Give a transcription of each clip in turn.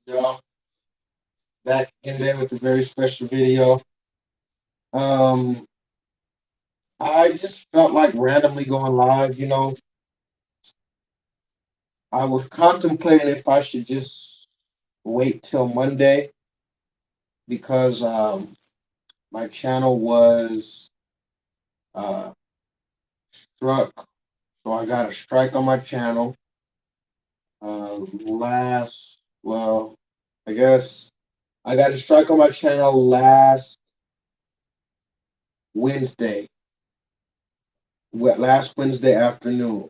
Y'all back in there with a very special video. Um, I just felt like randomly going live. I was contemplating if I should just wait till Monday because my channel was uh, struck. So I got a strike on my channel well, I guess I got a strike on my channel last Wednesday, last Wednesday afternoon.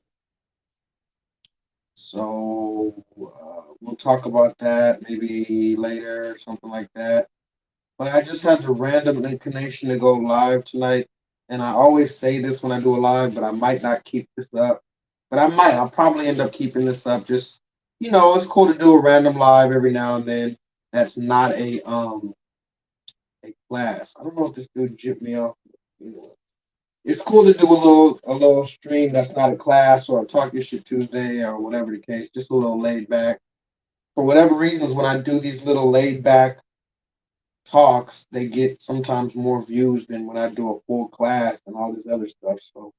So we'll talk about that maybe later, something like that. But I just had the random inclination to go live tonight. And I always say this when I do a live, but I might not keep this up. But I might. I'll probably end up keeping this up. Just it's cool to do a random live every now and then. That's not a class. I don't know if this dude jipped me off. You know, it's cool to do a little stream that's not a class or a Talk Your Shit Tuesday or whatever the case. Just a little laid back. For whatever reasons, when I do these little laid back talks, they get sometimes more views than when I do a full class and all this other stuff. So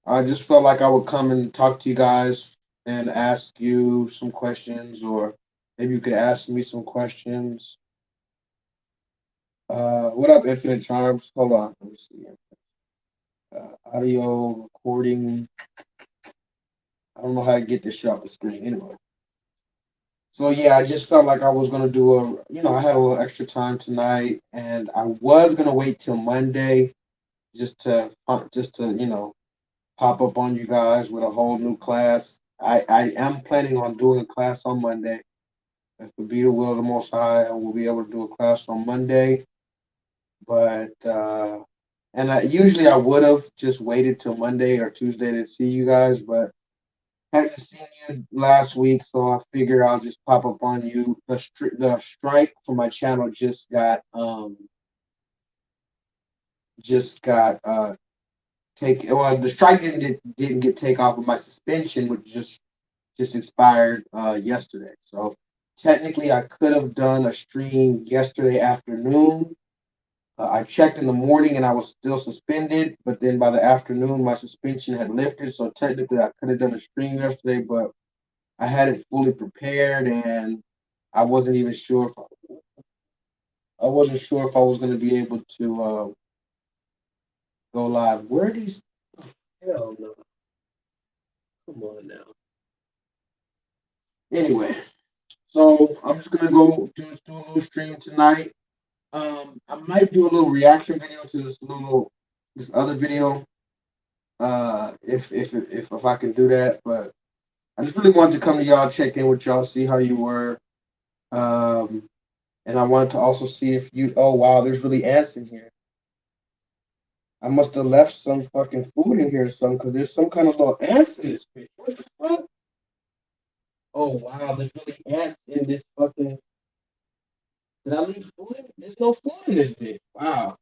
I just felt like I would come and talk to you guys and ask you some questions, or maybe you could ask me some questions. What up, Infinite Charms? Hold on, let me see. Audio recording. I don't know how to get this shit off the screen. Anyway, so yeah, I just felt like I was gonna do I had a little extra time tonight, and I was gonna wait till Monday just to pop up on you guys with a whole new class. I am planning on doing a class on Monday. If it be the will of the Most High, I will be able to do a class on Monday. But and usually I would have just waited till Monday or Tuesday to see you guys, but hadn't seen you last week, so I figure I'll just pop up on you. The strike for my channel just got take well the strike didn't get take off of my suspension, which just expired yesterday. So technically, I could have done a stream yesterday afternoon. I checked in the morning and I was still suspended, but then by the afternoon, my suspension had lifted. So technically, I could have done a stream yesterday, but I had it fully prepared and I wasn't even sure if I wasn't sure if I was going to be able to go live. Where are these? Oh, hell no! Come on now. Anyway, so I'm just gonna go do a little stream tonight. I might do a little reaction video to this other video. If I can do that, but I just really wanted to come to y'all, check in with y'all, see how you were. Um, and I wanted to also see if you. Oh wow, there's really ants in here. I must have left some fucking food in here or something, because there's some kind of little ants in this bitch. What the fuck? Oh wow, there's really ants in this fucking. Did I leave food in? There's no food in this bitch. Wow.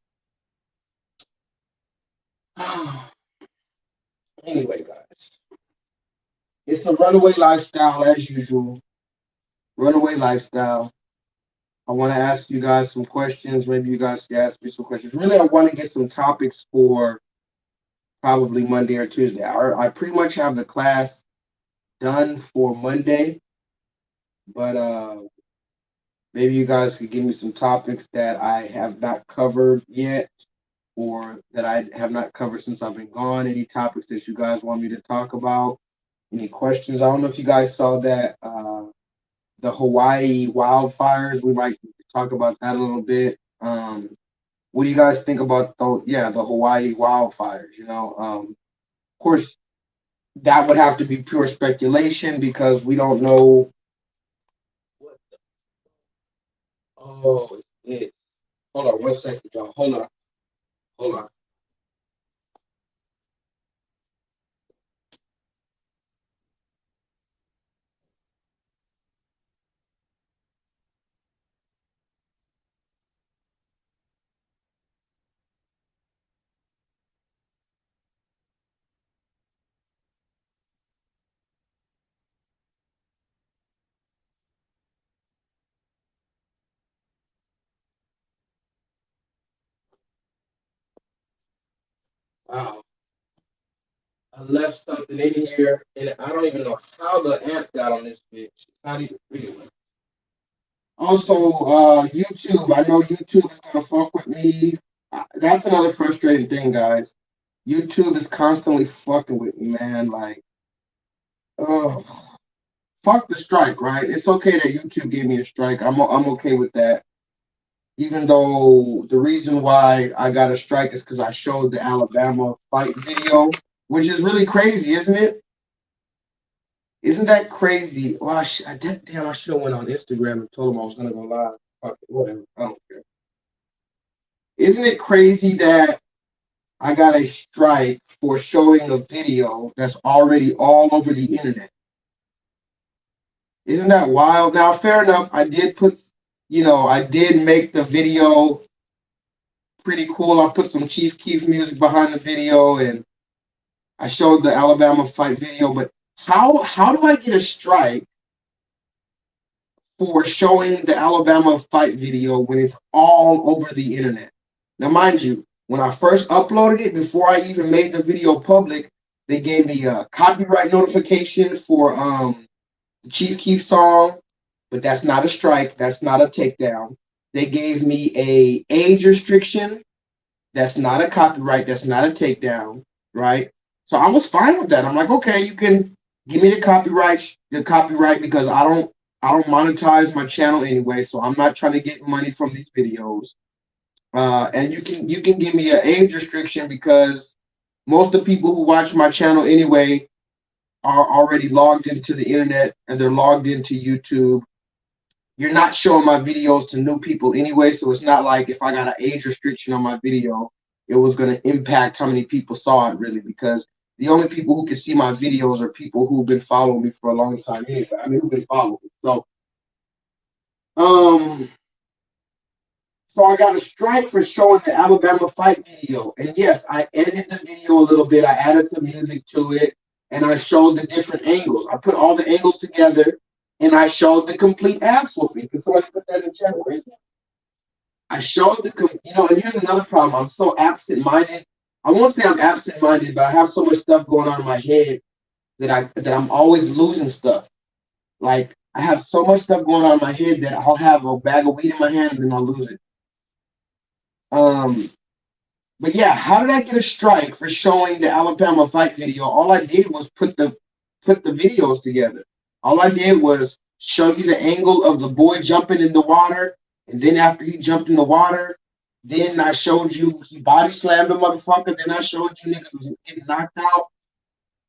Anyway, guys, it's a runaway lifestyle as usual. Runaway lifestyle. I want to ask you guys some questions. Maybe you guys can ask me some questions. Really, I want to get some topics for probably Monday or Tuesday. I pretty much have the class done for Monday, but maybe you guys could give me some topics that I have not covered yet, or that I have not covered since I've been gone. Any topics that you guys want me to talk about? Any questions? I don't know if you guys saw that the Hawaii wildfires. We might talk about that a little bit. What do you guys think about the Hawaii wildfires? Of course, that would have to be pure speculation because we don't know. What Oh, it's hold on 1 second, y'all. Hold on. I left something in here, and I don't even know how the ants got on this bitch. It's not even real. Also, YouTube. I know YouTube is gonna fuck with me. That's another frustrating thing, guys. YouTube is constantly fucking with me, man. Like, oh, fuck the strike, right? It's okay that YouTube gave me a strike. I'm okay with that. Even though the reason why I got a strike is because I showed the Alabama fight video, which is really crazy, isn't it? Isn't that crazy? Well, damn, I should have went on Instagram and told them I was gonna go live. Fuck it, whatever. I don't care. Isn't it crazy that I got a strike for showing a video that's already all over the internet? Isn't that wild? Now, fair enough. I did make the video pretty cool. I put some Chief Keef music behind the video, and I showed the Alabama fight video. But how do I get a strike for showing the Alabama fight video when it's all over the internet? Now, mind you, when I first uploaded it, before I even made the video public, they gave me a copyright notification for the Chief Keef song, but that's not a strike. That's not a takedown. They gave me a age restriction. That's not a copyright. That's not a takedown, right? So I was fine with that. I'm like, okay, you can give me the copyright because I don't monetize my channel anyway, so I'm not trying to get money from these videos. And you can give me an age restriction because most of the people who watch my channel anyway are already logged into the internet and they're logged into YouTube. You're not showing my videos to new people anyway, so it's not like if I got an age restriction on my video, it was going to impact how many people saw it really, because the only people who can see my videos are people who've been following me for a long time anyway. I mean, who've been following me. Um, so I got a strike for showing the Alabama fight video. And yes, I edited the video a little bit. I added some music to it, and I showed the different angles. I put all the angles together, and I showed the complete ass whooping. Can somebody put that in chat? Where is it? I showed and here's another problem. I'm so absent-minded. I won't say I'm absent-minded, but I have so much stuff going on in my head that I'm always losing stuff. Like I have so much stuff going on in my head that I'll have a bag of weed in my hand and then I'll lose it. Um, but yeah, how did I get a strike for showing the Alabama fight video? All I did was put the videos together. All I did was show you the angle of the boy jumping in the water, and then after he jumped in the water, then I showed you he body slammed a motherfucker. Then I showed you niggas was getting knocked out.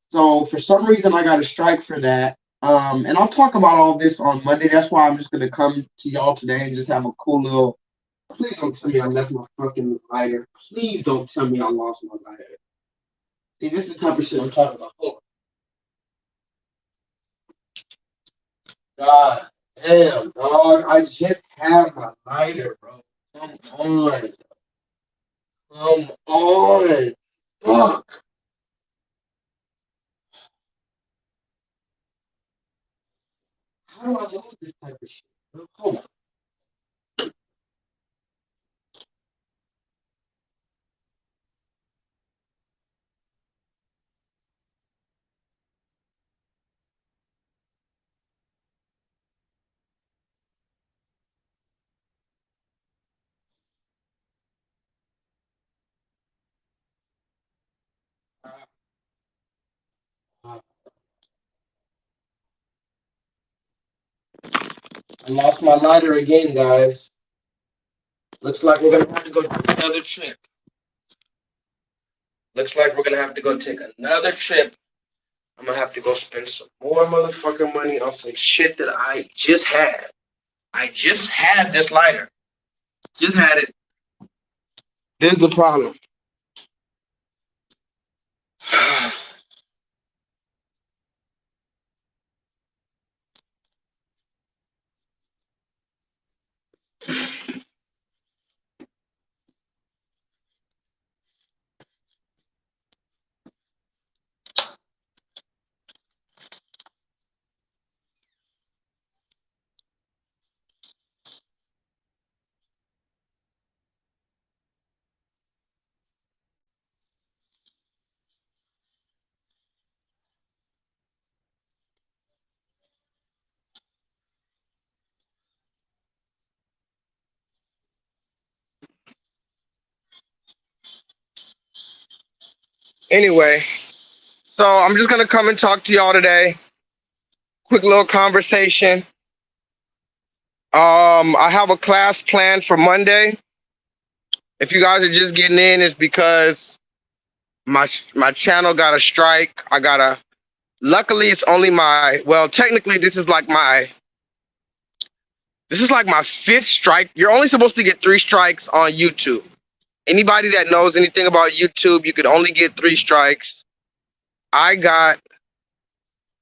So for some reason, I got a strike for that. And I'll talk about all this on Monday. That's why I'm just gonna come to y'all today and just have a cool little. Please don't tell me I left my fucking lighter. Please don't tell me I lost my lighter. See, this is the type of shit I'm talking about. Oh, God damn, dog. I just had my lighter, bro. Come on. Come on. Fuck. How do I lose this type of shit? Bro? Hold on. I lost my lighter again, guys. Looks like we're gonna have to go take another trip. Looks like we're gonna have to go take another trip. I'm gonna have to go spend some more motherfucking money on some shit that I just had. I just had this lighter. Just had it. This is the problem. Anyway, so I'm just gonna come and talk to y'all today. Quick little conversation. I have a class planned for Monday. If you guys are just getting in, it's because my channel got a strike. Luckily it's only technically this is like my fifth strike. You're only supposed to get 3 strikes on YouTube. Anybody that knows anything about YouTube, you could only get 3 strikes. I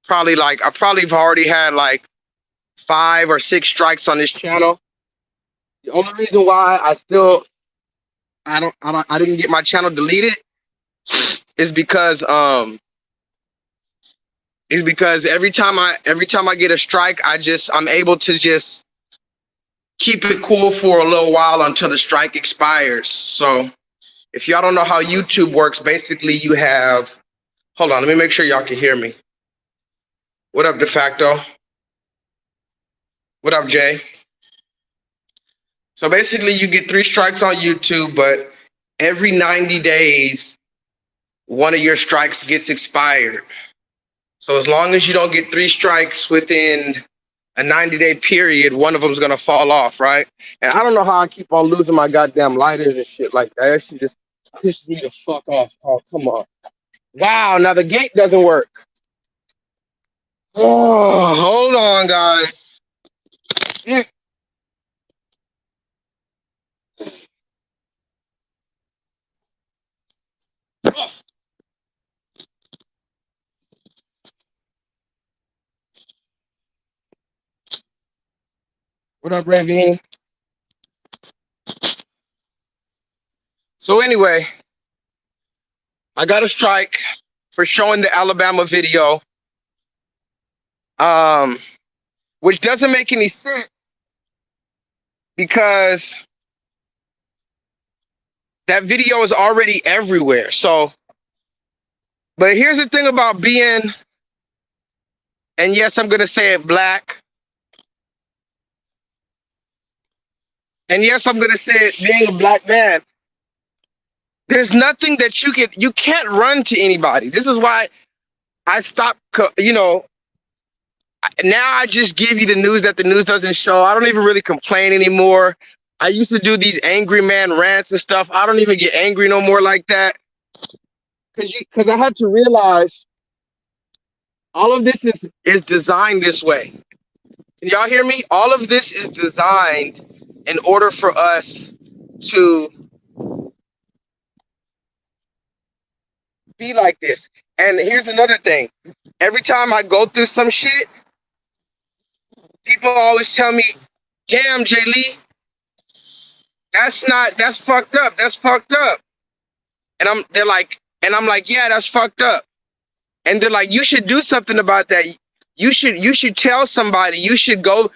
probably have already had like 5 or 6 strikes on this channel. The only reason why I didn't get my channel deleted is because every time I get a strike, I'm able to just keep it cool for a little while until the strike expires. So if y'all don't know how YouTube works, basically you have, hold on, let me make sure y'all can hear me. What up, De Facto? What up, Jay? So basically you get 3 strikes on YouTube, but every 90 days, one of your strikes gets expired. So as long as you don't get 3 strikes within a 90-day period, one of them's gonna fall off, right? And I don't know how I keep on losing my goddamn lighters and shit like that. That shit just pisses me the fuck off. Oh, come on. Wow, now the gate doesn't work. Oh, hold on, guys. Yeah. What up, Ravine? So anyway, I got a strike for showing the Alabama video, which doesn't make any sense because that video is already everywhere. So, but here's the thing about being, and yes, I'm gonna say it, black. And yes, I'm gonna say it, being a black man. There's nothing that you can't run to anybody. This is why I stopped, now I just give you the news that the news doesn't show. I don't even really complain anymore. I used to do these angry man rants and stuff. I don't even get angry no more like that. Because I had to realize all of this is designed this way. Can y'all hear me? All of this is designed in order for us to be like this. And here's another thing. Every time I go through some shit, people always tell me, damn, J-Lee, that's fucked up. That's fucked up. And I'm like, yeah, that's fucked up. And they're like, you should do something about that. You should tell somebody. You should go.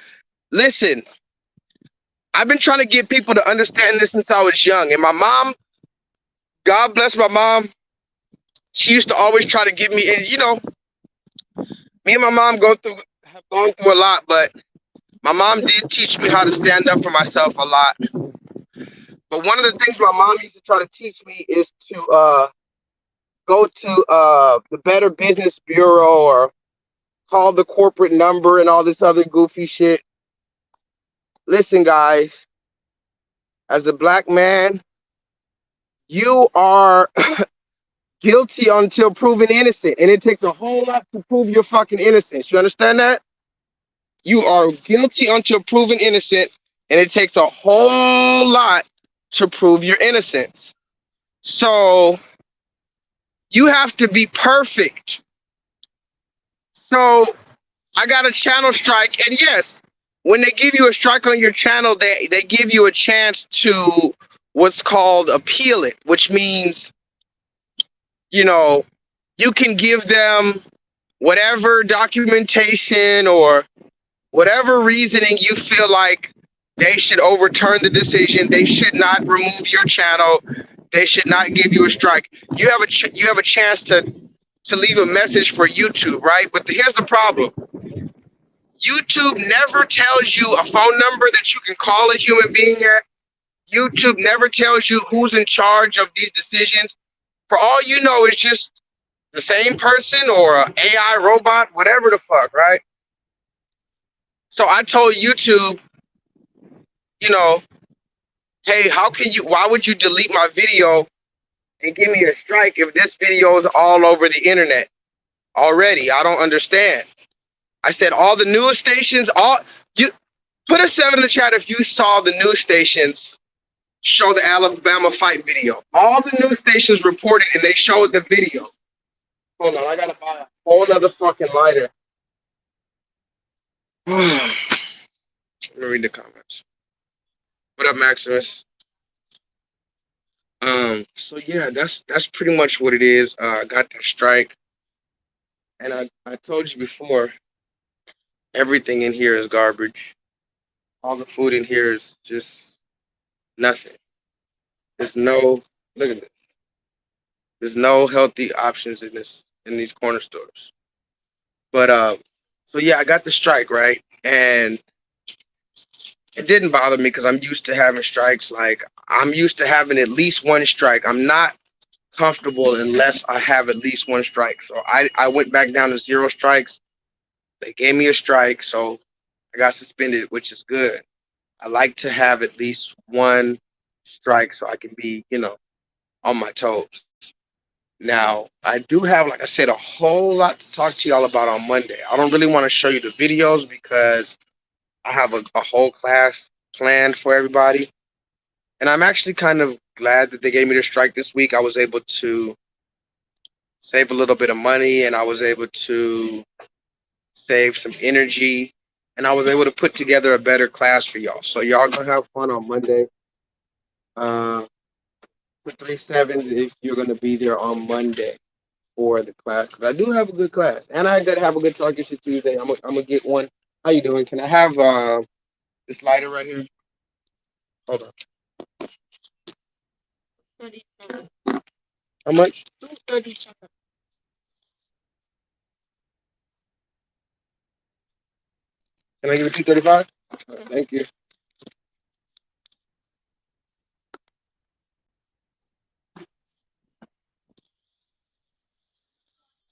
Listen, I've been trying to get people to understand this since I was young. And my mom, God bless my mom, she used to always try to give me, and me and my mom have gone through a lot, but my mom did teach me how to stand up for myself a lot. But one of the things my mom used to try to teach me is to go to the Better Business Bureau or call the corporate number and all this other goofy shit. Listen, guys, as a black man, you are guilty until proven innocent. And it takes a whole lot to prove your fucking innocence. You understand that? You are guilty until proven innocent. And it takes a whole lot to prove your innocence. So you have to be perfect. So I got a channel strike. And yes, when they give you a strike on your channel, they give you a chance to what's called appeal it, which means, you can give them whatever documentation or whatever reasoning you feel like they should overturn the decision. They should not remove your channel. They should not give you a strike. You have a chance to leave a message for YouTube, right? But here's the problem. YouTube never tells you a phone number that you can call a human being at. YouTube never tells you who's in charge of these decisions. For all you know, it's just the same person or an AI robot, whatever the fuck, right? So I told YouTube, you know, hey, why would you delete my video and give me a strike if this video is all over the internet already? I don't understand. I said all the news stations, you put a 7 in the chat if you saw the news stations show the Alabama fight video. All the news stations reported and they showed the video. Hold on, I gotta buy a whole other fucking lighter. Let me read the comments. What up, Maximus? So yeah, that's pretty much what it is. I got that strike. And I told you before, everything in here is garbage. All the food in here is just nothing. There's no look at this. There's no healthy options in these corner stores. But so yeah, I got the strike, right? And it didn't bother me because I'm used to having strikes. Like I'm used to having at least one strike. I'm not comfortable unless I have at least one strike. So I went back down to 0 strikes. They gave me a strike, so I got suspended, which is good. I like to have at least one strike so I can be, on my toes. Now, I do have, like I said, a whole lot to talk to y'all about on Monday. I don't really want to show you the videos because I have a whole class planned for everybody. And I'm actually kind of glad that they gave me the strike this week. I was able to save a little bit of money and I was able to save some energy and I was able to put together a better class for y'all. So y'all gonna have fun on Monday. Put 3 sevens if you're gonna be there on Monday for the class because I do have a good class and I gotta have a good Target Shit Tuesday. I'm gonna get one. How you doing? Can I have this lighter right here? Hold on. 37. How much? 237. Can I give it 235? Thank you.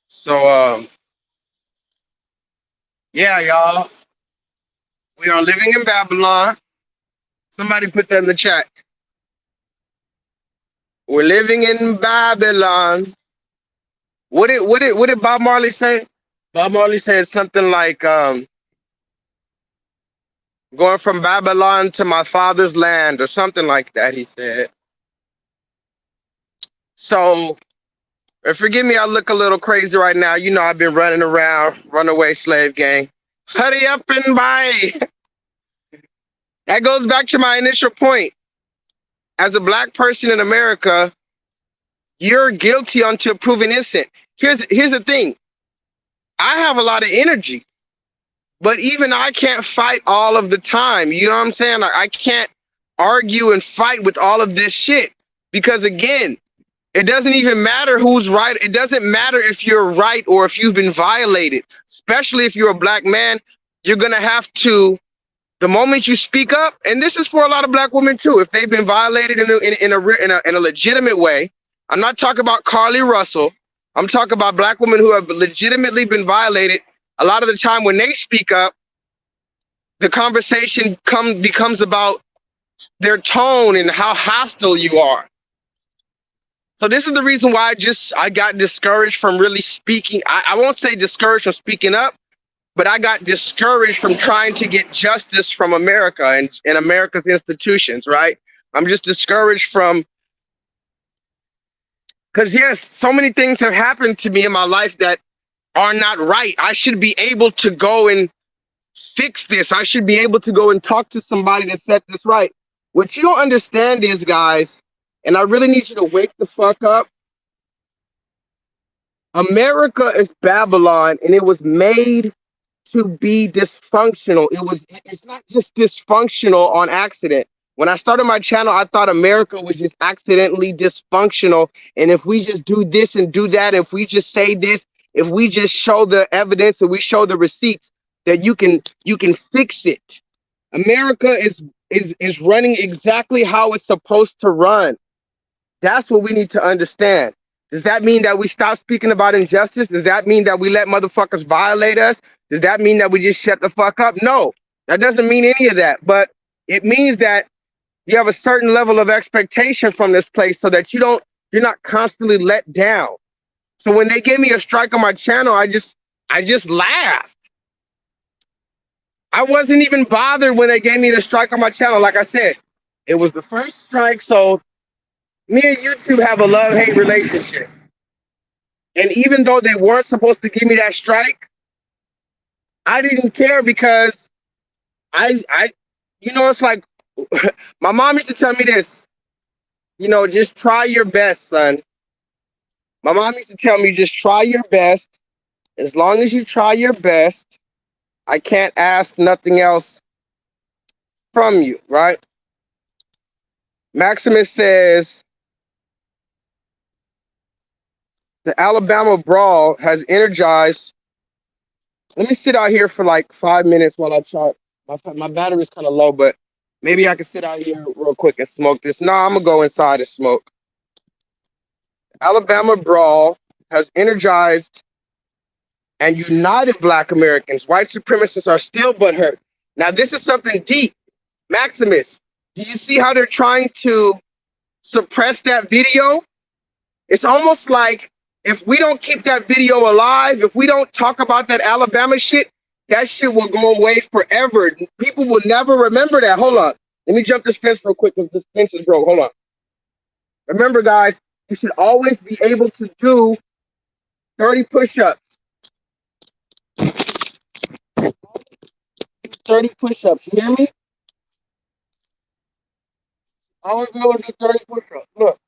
So yeah, y'all. We are living in Babylon. Somebody put that in the chat. We're living in Babylon. What did Bob Marley say? Bob Marley said something like going from Babylon to my father's land or something like that, he said. So forgive me, I look a little crazy right now. You know I've been running around, runaway slave gang. Hurry up and buy. That goes back to my initial point. As a black person in America, you're guilty until proven innocent. Here's the thing. I have a lot of energy, but even I can't fight all of the time. You know what I'm saying? Like, I can't argue and fight with all of this shit because again, it doesn't even matter who's right. It doesn't matter if you're right or if you've been violated, especially if you're a black man. You're going to have to, the moment you speak up, and this is for a lot of black women too, if they've been violated in a legitimate way. I'm not talking about Carly Russell. I'm talking about black women who have legitimately been violated. A lot of the time when they speak up, the conversation becomes about their tone and how hostile you are. So this is the reason why I got discouraged from really speaking. I won't say discouraged from speaking up, but I got discouraged from trying to get justice from America and America's institutions, right? I'm just discouraged from, because yes, so many things have happened to me in my life that are not right. I should be able to go and fix this. I should be able to go and talk to somebody to set this right. What you don't understand is, guys, and I really need you to wake the fuck up. America is Babylon, and it was made to be dysfunctional. It's not just dysfunctional on accident. When I started my channel, I thought America was just accidentally dysfunctional. And if we just do this and do that, if we just say this, if we just show the evidence and we show the receipts, that you can fix it. America is running exactly how it's supposed to run. That's what we need to understand. Does that mean that we stop speaking about injustice? Does that mean that we let motherfuckers violate us? Does that mean that we just shut the fuck up? No, that doesn't mean any of that. But it means that you have a certain level of expectation from this place so that you're not constantly let down. So when they gave me a strike on my channel, I just laughed. I wasn't even bothered when they gave me the strike on my channel. Like I said, it was the first strike. So me and YouTube have a love-hate relationship. And even though they weren't supposed to give me that strike, I didn't care because I it's like my mom used to tell me this, just try your best, son. My mom used to tell me, just try your best. As long as you try your best, I can't ask nothing else from you, right? Maximus says, the Alabama brawl has energized. Let me sit out here for like 5 minutes while I charge. My battery's kind of low, but maybe I can sit out here real quick and smoke this. No, I'm going to go inside and smoke. Alabama brawl has energized and united Black Americans. White supremacists are still butthurt. Now, this is something deep. Maximus, do you see how they're trying to suppress that video? It's almost like if we don't keep that video alive, if we don't talk about that Alabama shit, that shit will go away forever. People will never remember that. Hold on. Let me jump this fence real quick because this fence is broke. Hold on. Remember, guys, you should always be able to do 30 push-ups. 30 push-ups. You hear me? Always be able to do 30 push-ups. Look.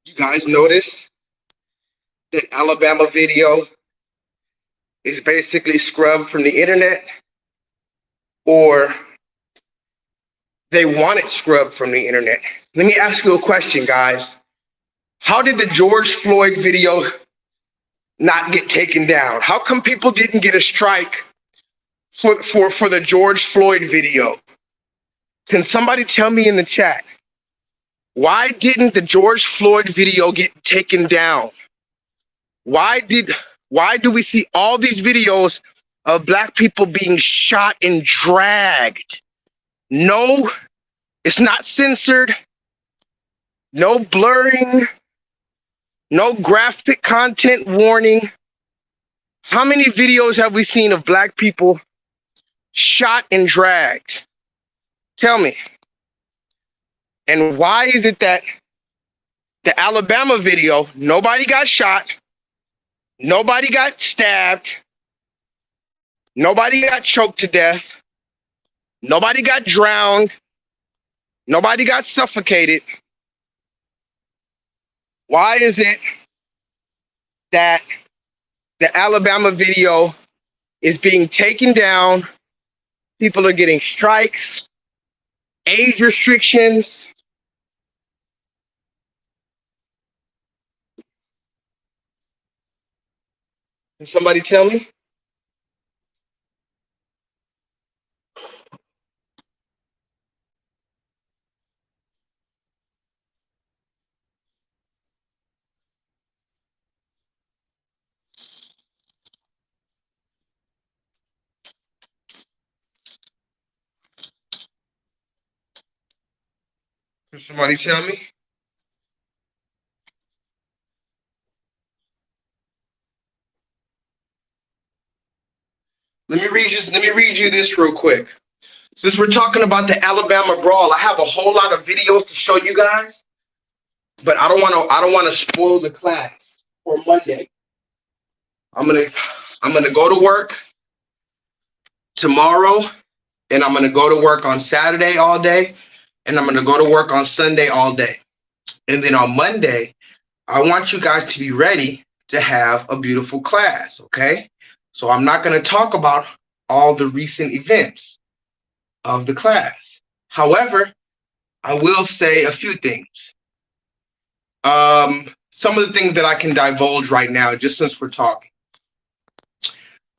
You guys notice that Alabama video is basically scrubbed from the internet, or they want it scrubbed from the internet? Let me ask you a question, guys. How did the George Floyd video not get taken down? How come people didn't get a strike for the George Floyd video? Can somebody tell me in the chat, why didn't the George Floyd video get taken down? Why do we see all these videos of Black people being shot and dragged? No, it's not censored. No blurring. No graphic content warning. How many videos have we seen of Black people shot and dragged? Tell me. And why is it that the Alabama video, nobody got shot, nobody got stabbed, nobody got choked to death, nobody got drowned, nobody got suffocated? Why is it that the Alabama video is being taken down? People are getting strikes, age restrictions. Can somebody tell me? Can somebody tell me? Let me read you this real quick. Since we're talking about the Alabama brawl, I have a whole lot of videos to show you guys, but I don't want to spoil the class for Monday. I'm gonna go to work tomorrow, and I'm gonna go to work on Saturday all day, and I'm gonna go to work on Sunday all day. And then on Monday, I want you guys to be ready to have a beautiful class, okay? So I'm not gonna talk about all the recent events of the class. However, I will say a few things. Some of the things that I can divulge right now, just since we're talking.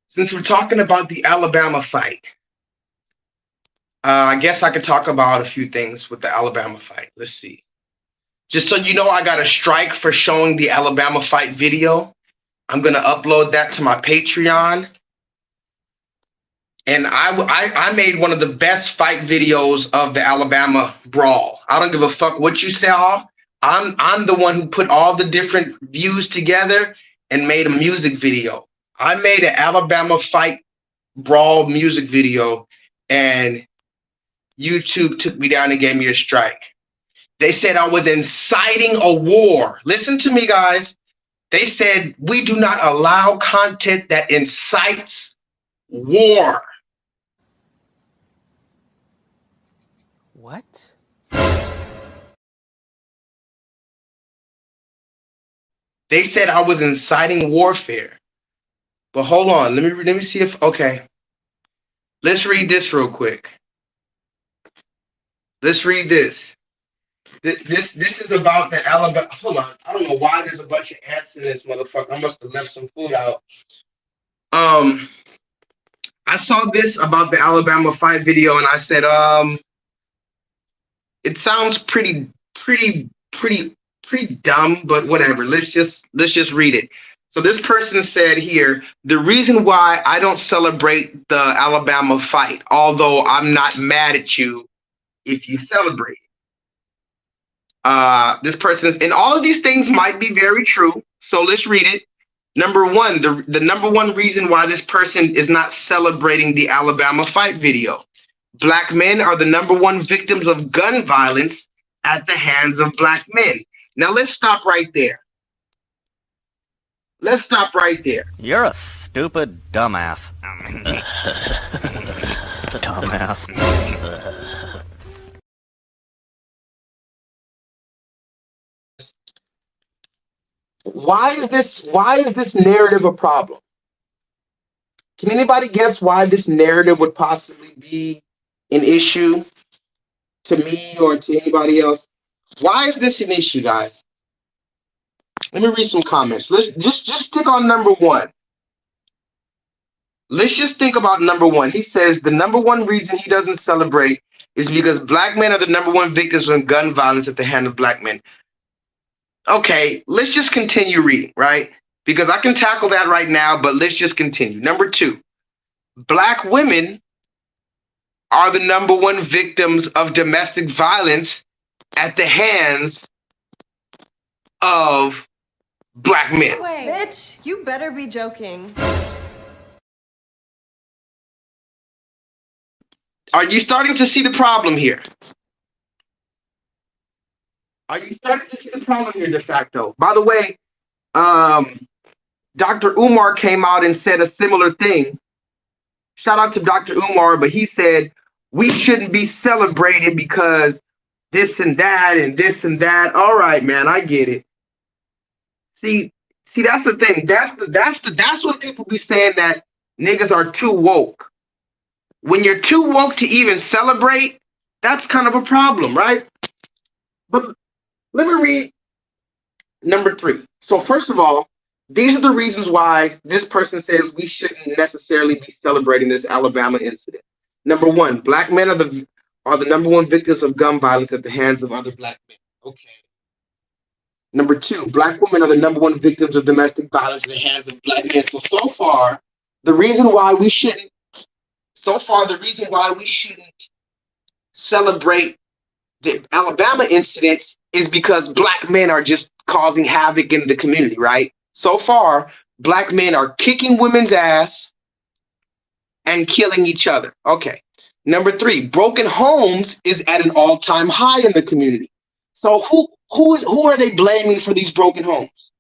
Since we're talking about the Alabama fight, I guess I could talk about a few things with the Alabama fight. Let's see. Just so you know, I got a strike for showing the Alabama fight video. I'm going to upload that to my Patreon. And I made one of the best fight videos of the Alabama brawl. I don't give a fuck what you saw. I'm the one who put all the different views together and made a music video. I made an Alabama fight brawl music video, and YouTube took me down and gave me a strike. They said I was inciting a war. Listen to me, guys. They said we do not allow content that incites war. What? They said I was inciting warfare. But hold on, let me see if okay. Let's read this real quick. Let's read this. This is about the Alabama. Hold on, I don't know why there's a bunch of ants in this motherfucker. I must have left some food out. I saw this about the Alabama fight video, and I said, it sounds pretty dumb, but whatever. Let's just read it. So this person said here, the reason why I don't celebrate the Alabama fight, although I'm not mad at you if you celebrate it. This person, and all of these things might be very true. So let's read it. Number one, the number one reason why this person is not celebrating the Alabama fight video. Black men are the number one victims of gun violence at the hands of black men. Now let's stop right there. Let's stop right there. You're a stupid dumbass. Dumbass. Why is this narrative a problem? Can anybody guess why this narrative would possibly be an issue to me or to anybody else? Why is this an issue, guys? Let me read some comments. Let's just stick on number one. Let's just think about number one. He says the number one reason he doesn't celebrate is because black men are the number one victims of gun violence at the hand of black men. Okay, let's just continue reading, right? Because I can tackle that right now, but let's just continue. Number two, black women are the number one victims of domestic violence at the hands of black men. Wait. Bitch, you better be joking. Are you starting to see the problem here? Are you starting to see the problem here, de facto? By the way, Dr. Umar came out and said a similar thing. Shout out to Dr. Umar, but he said we shouldn't be celebrated because this and that and this and that. All right, man, I get it. See, that's the thing. That's what people be saying, that niggas are too woke. When you're too woke to even celebrate, that's kind of a problem, right? But let me read number three. So first of all, these are the reasons why this person says we shouldn't necessarily be celebrating this Alabama incident. Number one, black men are the number one victims of gun violence at the hands of other black men. Okay. Number two, black women are the number one victims of domestic violence at the hands of black men. So far, the reason why we shouldn't celebrate the Alabama incidents is because black men are just causing havoc in the community, right? So far, black men are kicking women's ass and killing each other. Okay. Number three, broken homes is at an all-time high in the community. So who are they blaming for these broken homes?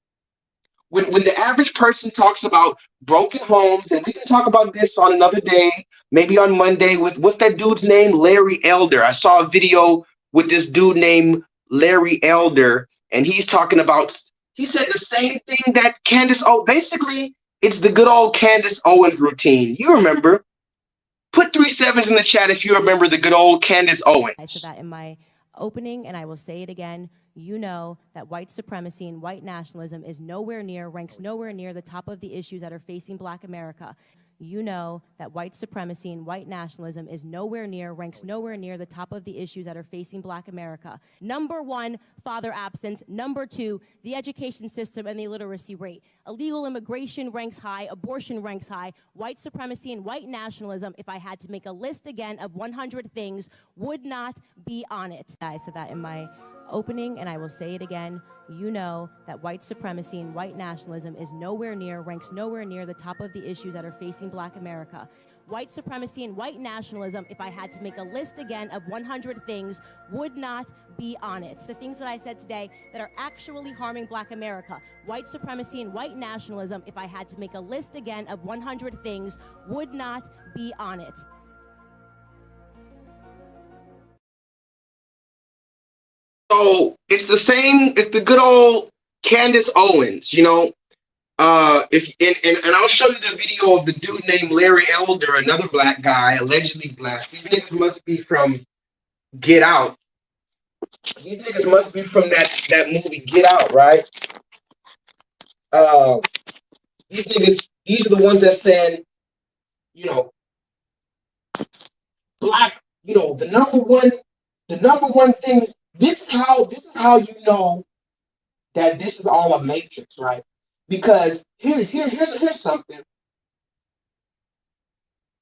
When the average person talks about broken homes, and we can talk about this on another day, maybe on Monday, with what's that dude's name? Larry Elder. I saw a video with this dude named Larry Elder, and he's talking about, he said the same thing that Candace, oh, basically, it's the good old Candace Owens routine. You remember. Put 3 sevens in the chat if you remember the good old Candace Owens. I said that in my opening, and I will say it again. You know that white supremacy and white nationalism is nowhere near, ranks nowhere near the top of the issues that are facing Black America. You know that white supremacy and white nationalism is nowhere near, ranks nowhere near the top of the issues that are facing Black America. Number one, father absence. Number two, the education system and the illiteracy rate. Illegal immigration ranks high, abortion ranks high, white supremacy and white nationalism, if I had to make a list again of 100 things, would not be on it. I said that in my opening, and I will say it again. You know that white supremacy and white nationalism is nowhere near, ranks nowhere near the top of the issues that are facing Black America. White supremacy and white nationalism, if I had to make a list again of 100 things, would not be on it. The things that I said today that are actually harming Black America. White supremacy and white nationalism, if I had to make a list again of 100 things, would not be on it. So it's the same, it's the good old Candace Owens, you know. If and I'll show you the video of the dude named Larry Elder, another black guy, allegedly black. These niggas must be from Get Out. These niggas must be from that movie Get Out, right? These niggas, these are the ones that said, you know, black, you know, the number one thing. This is how you know that this is all a matrix, right? Because here's something.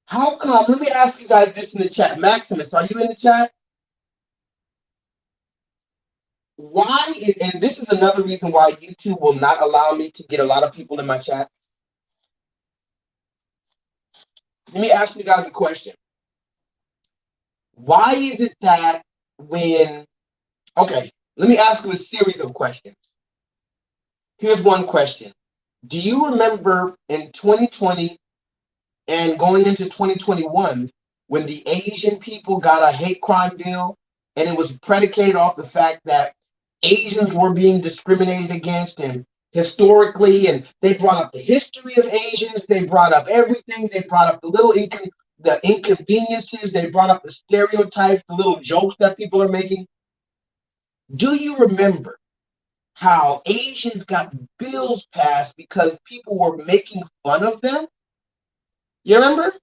How come? Let me ask you guys this in the chat. Maximus, are you in the chat? Why? And this is another reason why YouTube will not allow me to get a lot of people in my chat. Let me ask you guys a question. Why is it that when... Okay, let me ask you a series of questions. Here's one question. Do you remember in 2020 and going into 2021 when the Asian people got a hate crime bill, and it was predicated off the fact that Asians were being discriminated against, and historically, and they brought up the history of Asians, they brought up everything, they brought up the inconveniences, they brought up the stereotypes, the little jokes that people are making. Do you remember how Asians got bills passed because people were making fun of them? You remember?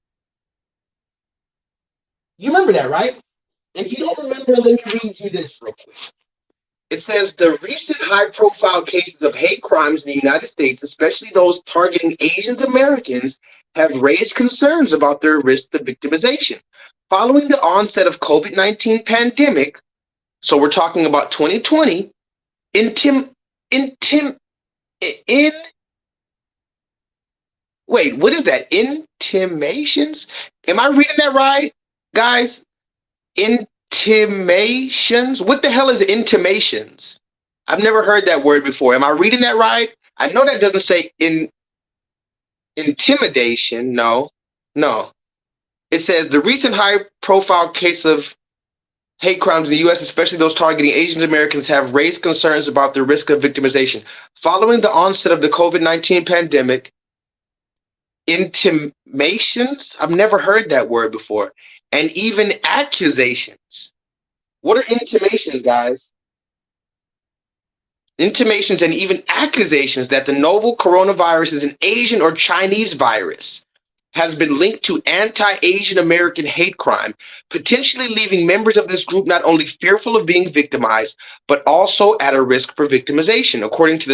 You remember that, right? If you don't remember, let me read you this real quick. It says the recent high-profile cases of hate crimes in the United States, especially those targeting Asian Americans, have raised concerns about their risk of victimization. Following the onset of COVID-19 pandemic, so we're talking about 2020, wait, what is that? Intimations? Am I reading that right, guys? Intimations? What the hell is intimations? I've never heard that word before. Am I reading that right? I know that doesn't say intimidation. No. It says the recent high-profile case of hate crimes in the U.S., especially those targeting Asian Americans, have raised concerns about the risk of victimization. Following the onset of the COVID-19 pandemic, intimations? I've never heard that word before. And even accusations. What are intimations, guys? Intimations and even accusations that the novel coronavirus is an Asian or Chinese virus has been linked to anti-Asian American hate crime, potentially leaving members of this group not only fearful of being victimized, but also at a risk for victimization. According to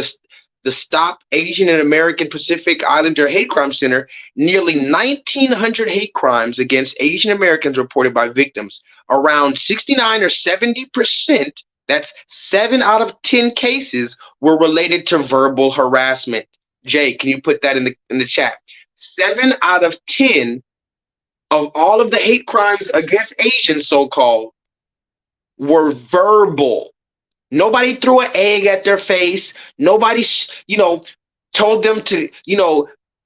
the Stop Asian and American Pacific Islander Hate Crime Center, nearly 1,900 hate crimes against Asian Americans reported by victims. Around 69 or 70%, that's 7 out of 10 cases, were related to verbal harassment. Jay, can you put that in the chat? 7 out of 10 of all of the hate crimes against Asians, so-called, were verbal. Nobody threw an egg at their face. Nobody, told them to,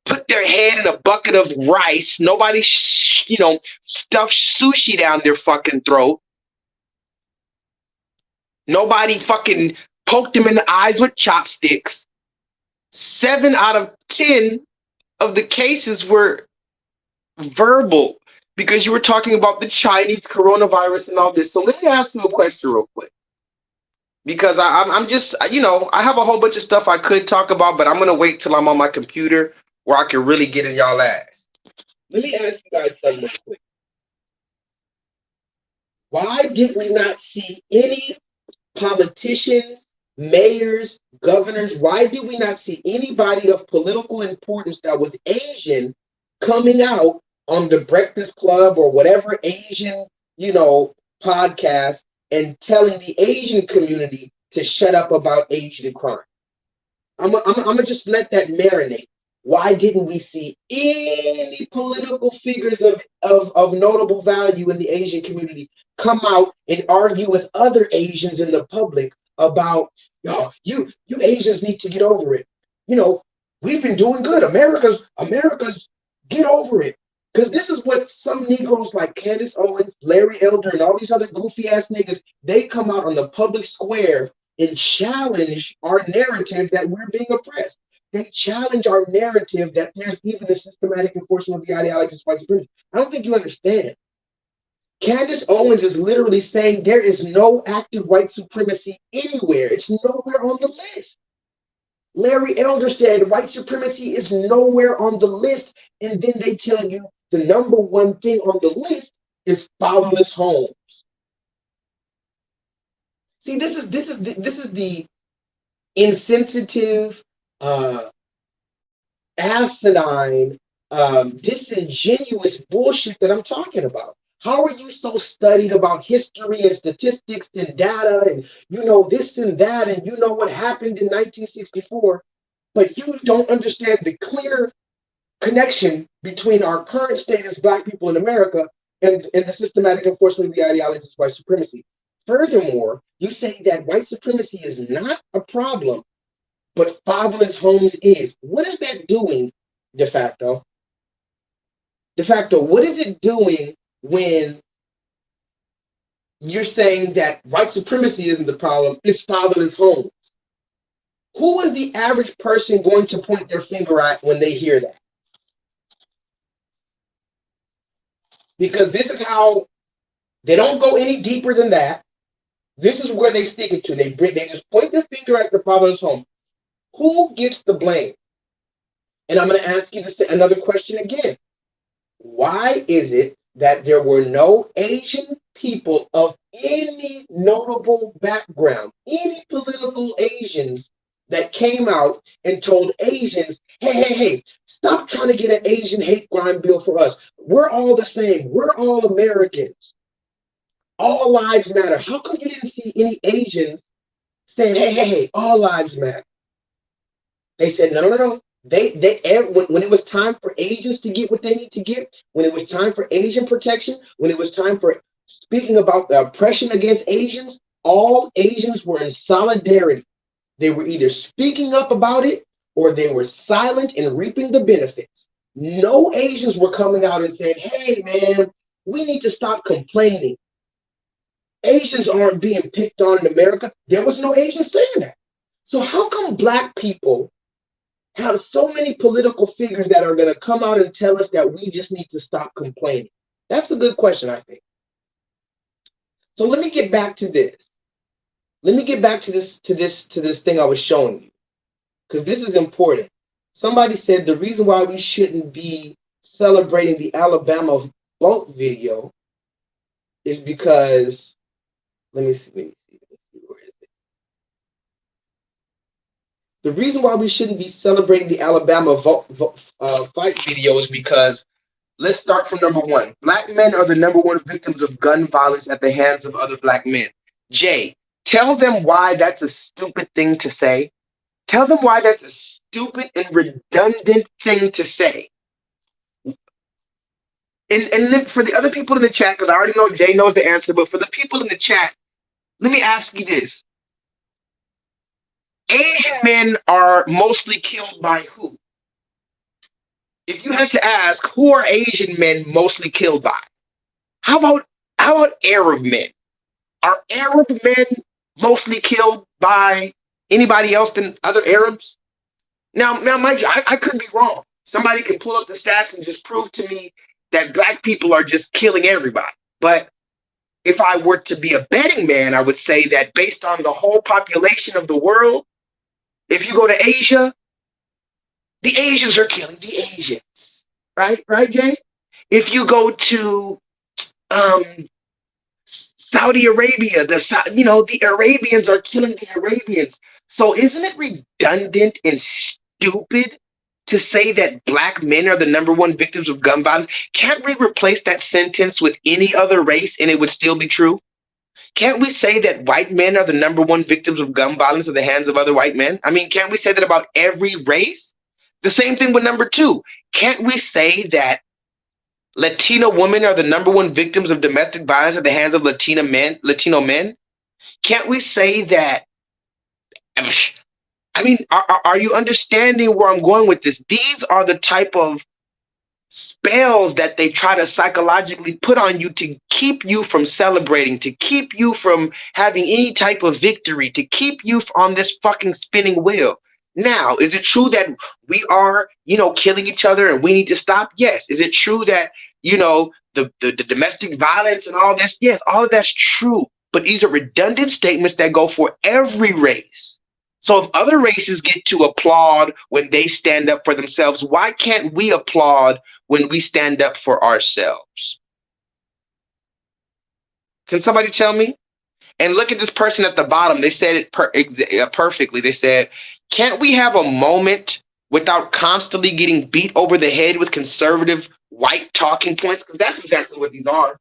put their head in a bucket of rice. Nobody, stuffed sushi down their fucking throat. Nobody fucking poked them in the eyes with chopsticks. 7 out of 10 of the cases were verbal, because you were talking about the Chinese coronavirus and all this. So let me ask you a question real quick. Because I'm just, I have a whole bunch of stuff I could talk about, but I'm going to wait till I'm on my computer where I can really get in y'all ass. Let me ask you guys something real quick. Why did we not see any politicians, mayors, governors? Why did we not see anybody of political importance that was Asian coming out on the Breakfast Club or whatever Asian, podcast and telling the Asian community to shut up about Asian crime? I'm gonna just let that marinate. Why didn't we see any political figures of notable value in the Asian community come out and argue with other Asians in the public about, you Asians need to get over it. We've been doing good. America's get over it. Because this is what some Negroes like Candace Owens, Larry Elder, and all these other goofy ass niggas, they come out on the public square and challenge our narrative that we're being oppressed. They challenge our narrative that there's even a systematic enforcement of the ideology of white supremacy. I don't think you understand. Candace Owens is literally saying there is no active white supremacy anywhere. It's nowhere on the list. Larry Elder said white supremacy is nowhere on the list, and then they tell you the number one thing on the list is fatherless homes. See, this is the insensitive, asinine, disingenuous bullshit that I'm talking about. How are you so studied about history and statistics and data and this and that and what happened in 1964, but you don't understand the clear connection between our current state as Black people in America and the systematic enforcement of the ideologies of white supremacy? Furthermore, you say that white supremacy is not a problem, but fatherless homes is. What is that doing, de facto? De facto, what is it doing when you're saying that white supremacy isn't the problem, it's fatherless homes? Who is the average person going to point their finger at when they hear that? Because this is how they don't go any deeper than that. This is where they stick it to. They just point their finger at the fatherless home. Who gets the blame? And I'm going to ask you another question again. Why is it that there were no Asian people of any notable background, any political Asians that came out and told Asians, hey, stop trying to get an Asian hate crime bill for us. We're all the same. We're all Americans. All lives matter. How come you didn't see any Asians saying, hey, all lives matter? They said, no. When it was time for Asians to get what they need to get, when it was time for Asian protection, when it was time for speaking about the oppression against Asians, all Asians were in solidarity. They were either speaking up about it or they were silent and reaping the benefits. No Asians were coming out and saying, hey, man, we need to stop complaining. Asians aren't being picked on in America. There was no Asians saying that. So how come Black people have so many political figures that are going to come out and tell us that we just need to stop complaining? That's a good question, I think. So let me get back to this. Let me get back to this thing I was showing you, because this is important. Somebody said the reason why we shouldn't be celebrating the Alabama vote video is because, let me see. Where is it? The reason why we shouldn't be celebrating the Alabama fight video is because let's start from number one. Black men are the number one victims of gun violence at the hands of other black men. Jay, tell them why that's a stupid thing to say. Tell them why that's a stupid and redundant thing to say. And then for the other people in the chat, because I already know Jay knows the answer, but for the people in the chat, let me ask you this. Asian men are mostly killed by who? If you had to ask, who are Asian men mostly killed by? How about Arab men? Are Arab men mostly killed by anybody else than other Arabs? Now, mind you, I could be wrong. Somebody can pull up the stats and just prove to me that black people are just killing everybody. But if I were to be a betting man, I would say that based on the whole population of the world, if you go to Asia, the Asians are killing the Asians. Right, Jay? If you go to Saudi Arabia, the Arabians are killing the Arabians. So isn't it redundant and stupid to say that black men are the number one victims of gun violence? Can't we replace that sentence with any other race and it would still be true? Can't we say that white men are the number one victims of gun violence at the hands of other white men? I mean, can't we say that about every race? The same thing with number two. Can't we say that Latino women are the number one victims of domestic violence at the hands of Latino men? Can't we say that? I mean, are you understanding where I'm going with this? These are the type of spells that they try to psychologically put on you to keep you from celebrating, to keep you from having any type of victory, to keep you on this fucking spinning wheel. Now, is it true that we are, killing each other and we need to stop? Yes. Is it true that, the domestic violence and all this? Yes, all of that's true. But these are redundant statements that go for every race. So if other races get to applaud when they stand up for themselves, why can't we applaud when we stand up for ourselves? Can somebody tell me? And look at this person at the bottom. They said it perfectly. They said, can't we have a moment without constantly getting beat over the head with conservative white talking points? Because that's exactly what these are.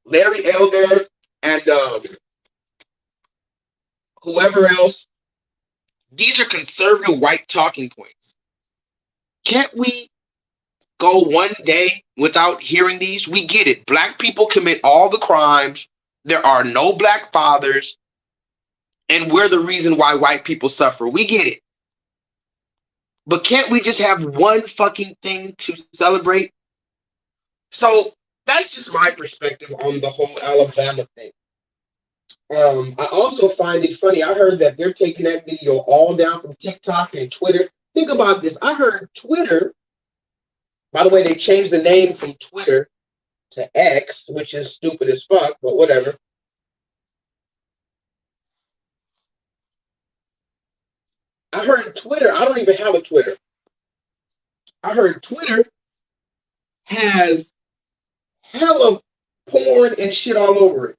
Larry Elder and whoever else, these are conservative white talking points. Can't we go one day without hearing these? We get it. Black people commit all the crimes. There are no black fathers. And we're the reason why white people suffer. We get it. But can't we just have one fucking thing to celebrate? So that's just my perspective on the whole Alabama thing. I also find it funny. I heard that they're taking that video all down from TikTok and Twitter. Think about this. I heard Twitter, by the way, they changed the name from Twitter to X, which is stupid as fuck, but whatever. I heard Twitter, I don't even have a Twitter. I heard Twitter has hella porn and shit all over it.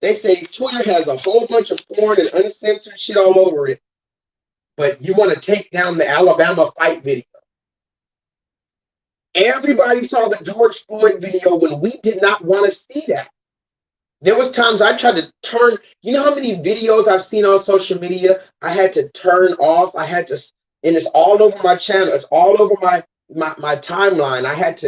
They say Twitter has a whole bunch of porn and uncensored shit all over it, but you want to take down the Alabama fight video. Everybody saw the George Floyd video when we did not want to see that. There was times I tried to turn, you know how many videos I've seen on social media I had to turn off? And it's all over my channel. It's all over my timeline. I had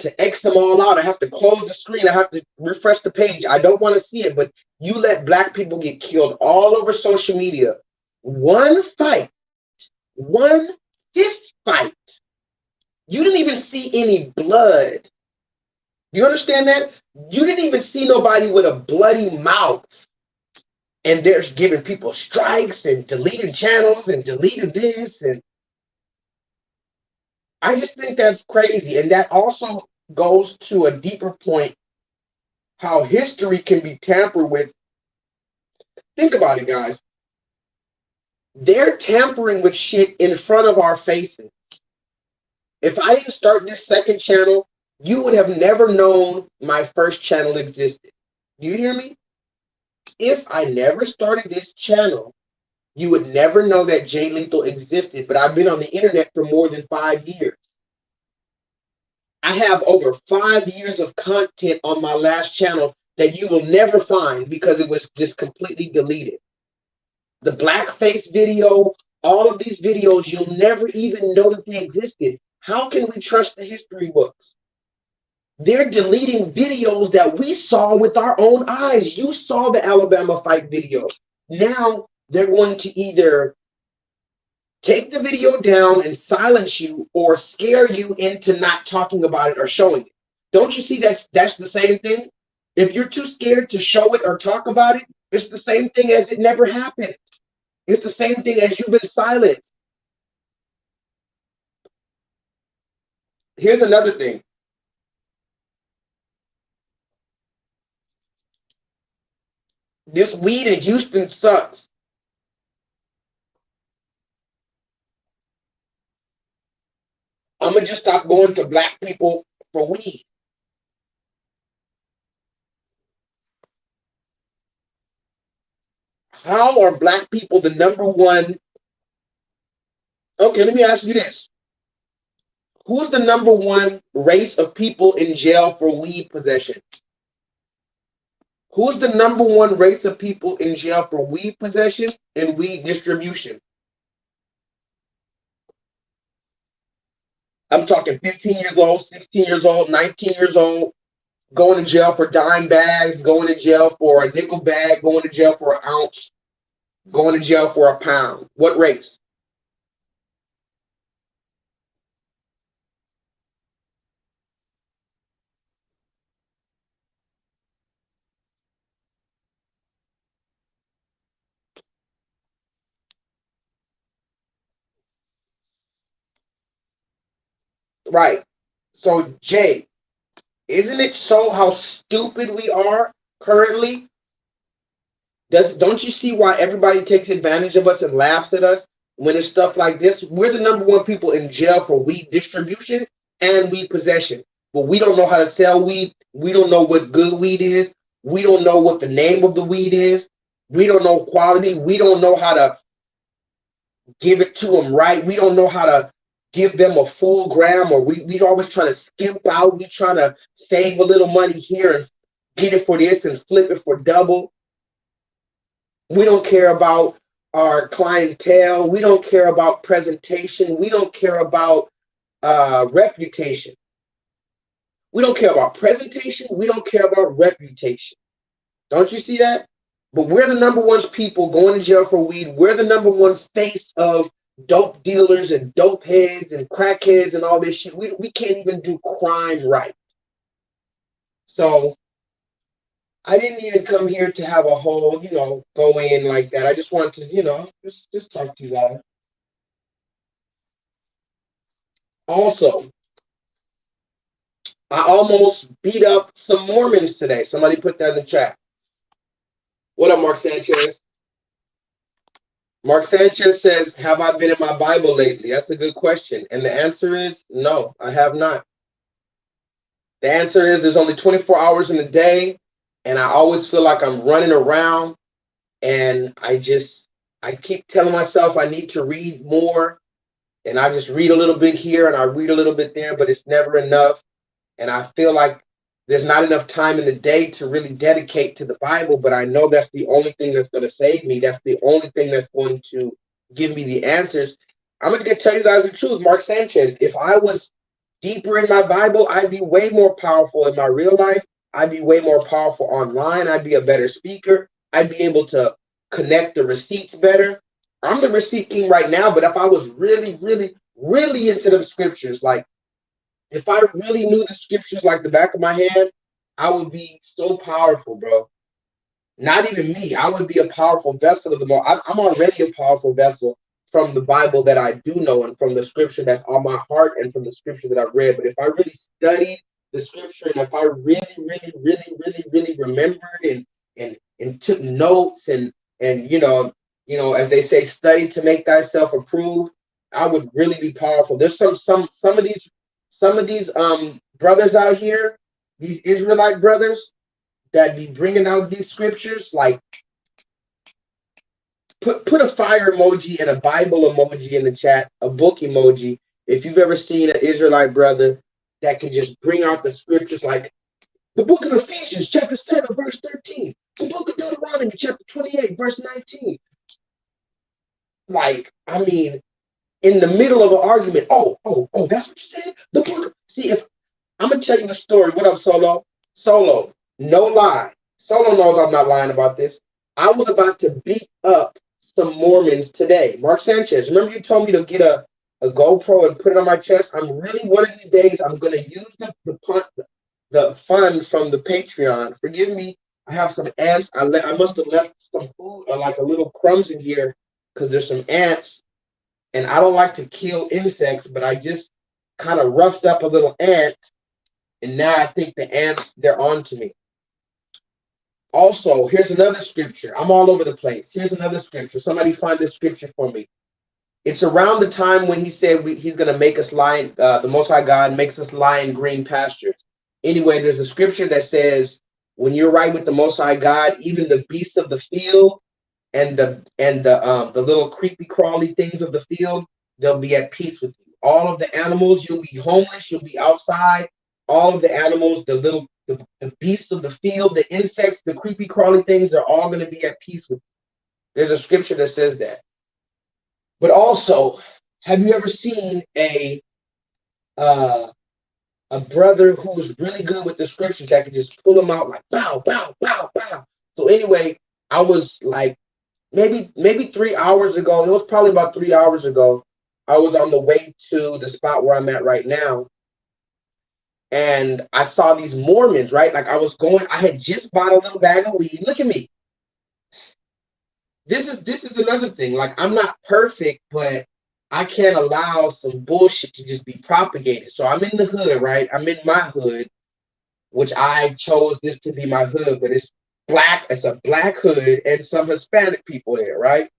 to X them all out. I have to close the screen. I have to refresh the page. I don't want to see it, but you let black people get killed all over social media. One fight, one fist fight. You didn't even see any blood. You understand that? You didn't even see nobody with a bloody mouth. And they're giving people strikes and deleting channels and deleting this. And I just think that's crazy. And that also goes to a deeper point, how history can be tampered with. Think about it, guys. They're tampering with shit in front of our faces. If I didn't start this second channel, you would have never known my first channel existed. Do you hear me? if I never started this channel, you would never know that J-Lethal existed, but I've been on the internet for more than 5 years. I have over 5 years of content on my last channel that you will never find because it was just completely deleted. The blackface video, all of these videos, you'll never even know that they existed. How can we trust the history books? They're deleting videos that we saw with our own eyes. You saw the Alabama fight video. Now they're going to either take the video down and silence you or scare you into not talking about it or showing it. Don't you see that's the same thing? If you're too scared to show it or talk about it, it's the same thing as it never happened. It's the same thing as you've been silenced. Here's another thing. This weed in Houston sucks. I'm going to just stop going to black people for weed. How are black people the number one? Okay, let me ask you this. Who's the number one race of people in jail for weed possession? Who's the number one race of people in jail for weed possession and weed distribution? I'm talking 15 years old, 16 years old, 19 years old, going to jail for dime bags, going to jail for a nickel bag, going to jail for an ounce, going to jail for a pound. What race? Right. So, Jay, isn't it so how stupid we are currently? Don't you see why everybody takes advantage of us and laughs at us when it's stuff like this? We're the number one people in jail for weed distribution and weed possession. But we don't know how to sell weed. We don't know what good weed is. We don't know what the name of the weed is. We don't know quality. We don't know how to give it to them right. We don't know how to give them a full gram, or we always trying to skimp out. We trying to save a little money here and get it for this and flip it for double. We don't care about our clientele. We don't care about presentation. We don't care about reputation. We don't care about presentation. We don't care about reputation. Don't you see that? But we're the number one people going to jail for weed. We're the number one face of dope dealers and dope heads and crackheads and all this shit. We can't even do crime right. So I didn't even come here to have a whole, go in like that. I just wanted to, just talk to you guys. Also, I almost beat up some Mormons today. Somebody put that in the chat. What up, Mark Sanchez? Mark Sanchez says, have I been in my Bible lately? That's a good question. And the answer is no, I have not. The answer is there's only 24 hours in a day, and I always feel like I'm running around, and I keep telling myself I need to read more, and I just read a little bit here and I read a little bit there, but it's never enough. And I feel like there's not enough time in the day to really dedicate to the Bible, but I know that's the only thing that's going to save me. That's the only thing that's going to give me the answers. I'm going to tell you guys the truth, Mark Sanchez. If I was deeper in my Bible, I'd be way more powerful in my real life. I'd be way more powerful online. I'd be a better speaker. I'd be able to connect the receipts better. I'm the receipt king right now, but if I was really, really, really into the scriptures, like if I really knew the scriptures like the back of my hand, I would be so powerful, bro. Not even me. I would be a powerful vessel of the Lord. I'm already a powerful vessel from the Bible that I do know and from the scripture that's on my heart and from the scripture that I've read. But if I really studied the scripture and if I really, really, really, really, really remembered and took notes and as they say, study to make thyself approved, I would really be powerful. There's some of these brothers out here, these Israelite brothers that be bringing out these scriptures, like put a fire emoji and a Bible emoji in the chat, a book emoji. If you've ever seen an Israelite brother that can just bring out the scriptures like the book of Ephesians, chapter 7, verse 13, the book of Deuteronomy, chapter 28, verse 19. Like, I mean, in the middle of an argument, that's what you said? The book. See, if I'm gonna tell you a story. What up, Solo? Solo, no lie. Solo knows I'm not lying about this. I was about to beat up some Mormons today. Mark Sanchez, remember you told me to get a GoPro and put it on my chest? I'm really one of these days I'm gonna use the fund from the Patreon. Forgive me. I have some ants. I must have left some food or like a little crumbs in here because there's some ants. And I don't like to kill insects, but I just kind of roughed up a little ant. And now I think the ants, they're on to me. Also, here's another scripture. I'm all over the place. Here's another scripture. Somebody find this scripture for me. It's around the time when he said he's going to make us lie, the Most High God makes us lie in green pastures. Anyway, there's a scripture that says, when you're right with the Most High God, even the beasts of the field and the little creepy crawly things of the field, they'll be at peace with you. All of the animals, you'll be homeless, you'll be outside. All of the animals, the beasts of the field, the insects, the creepy crawly things, they're all going to be at peace with you. There's a scripture that says that. But also, have you ever seen a brother who's really good with the scriptures that can just pull them out like bow, bow, bow, bow? So anyway, I was like maybe 3 hours ago. It was probably about 3 hours ago. I was on the way to the spot where I'm at right now. And I saw these Mormons, right? Like I had just bought a little bag of weed. Look at me. This is another thing. Like, I'm not perfect, but I can't allow some bullshit to just be propagated. So I'm in the hood, right? I'm in my hood, which I chose this to be my hood, but it's black. It's a black hood and some Hispanic people there, right?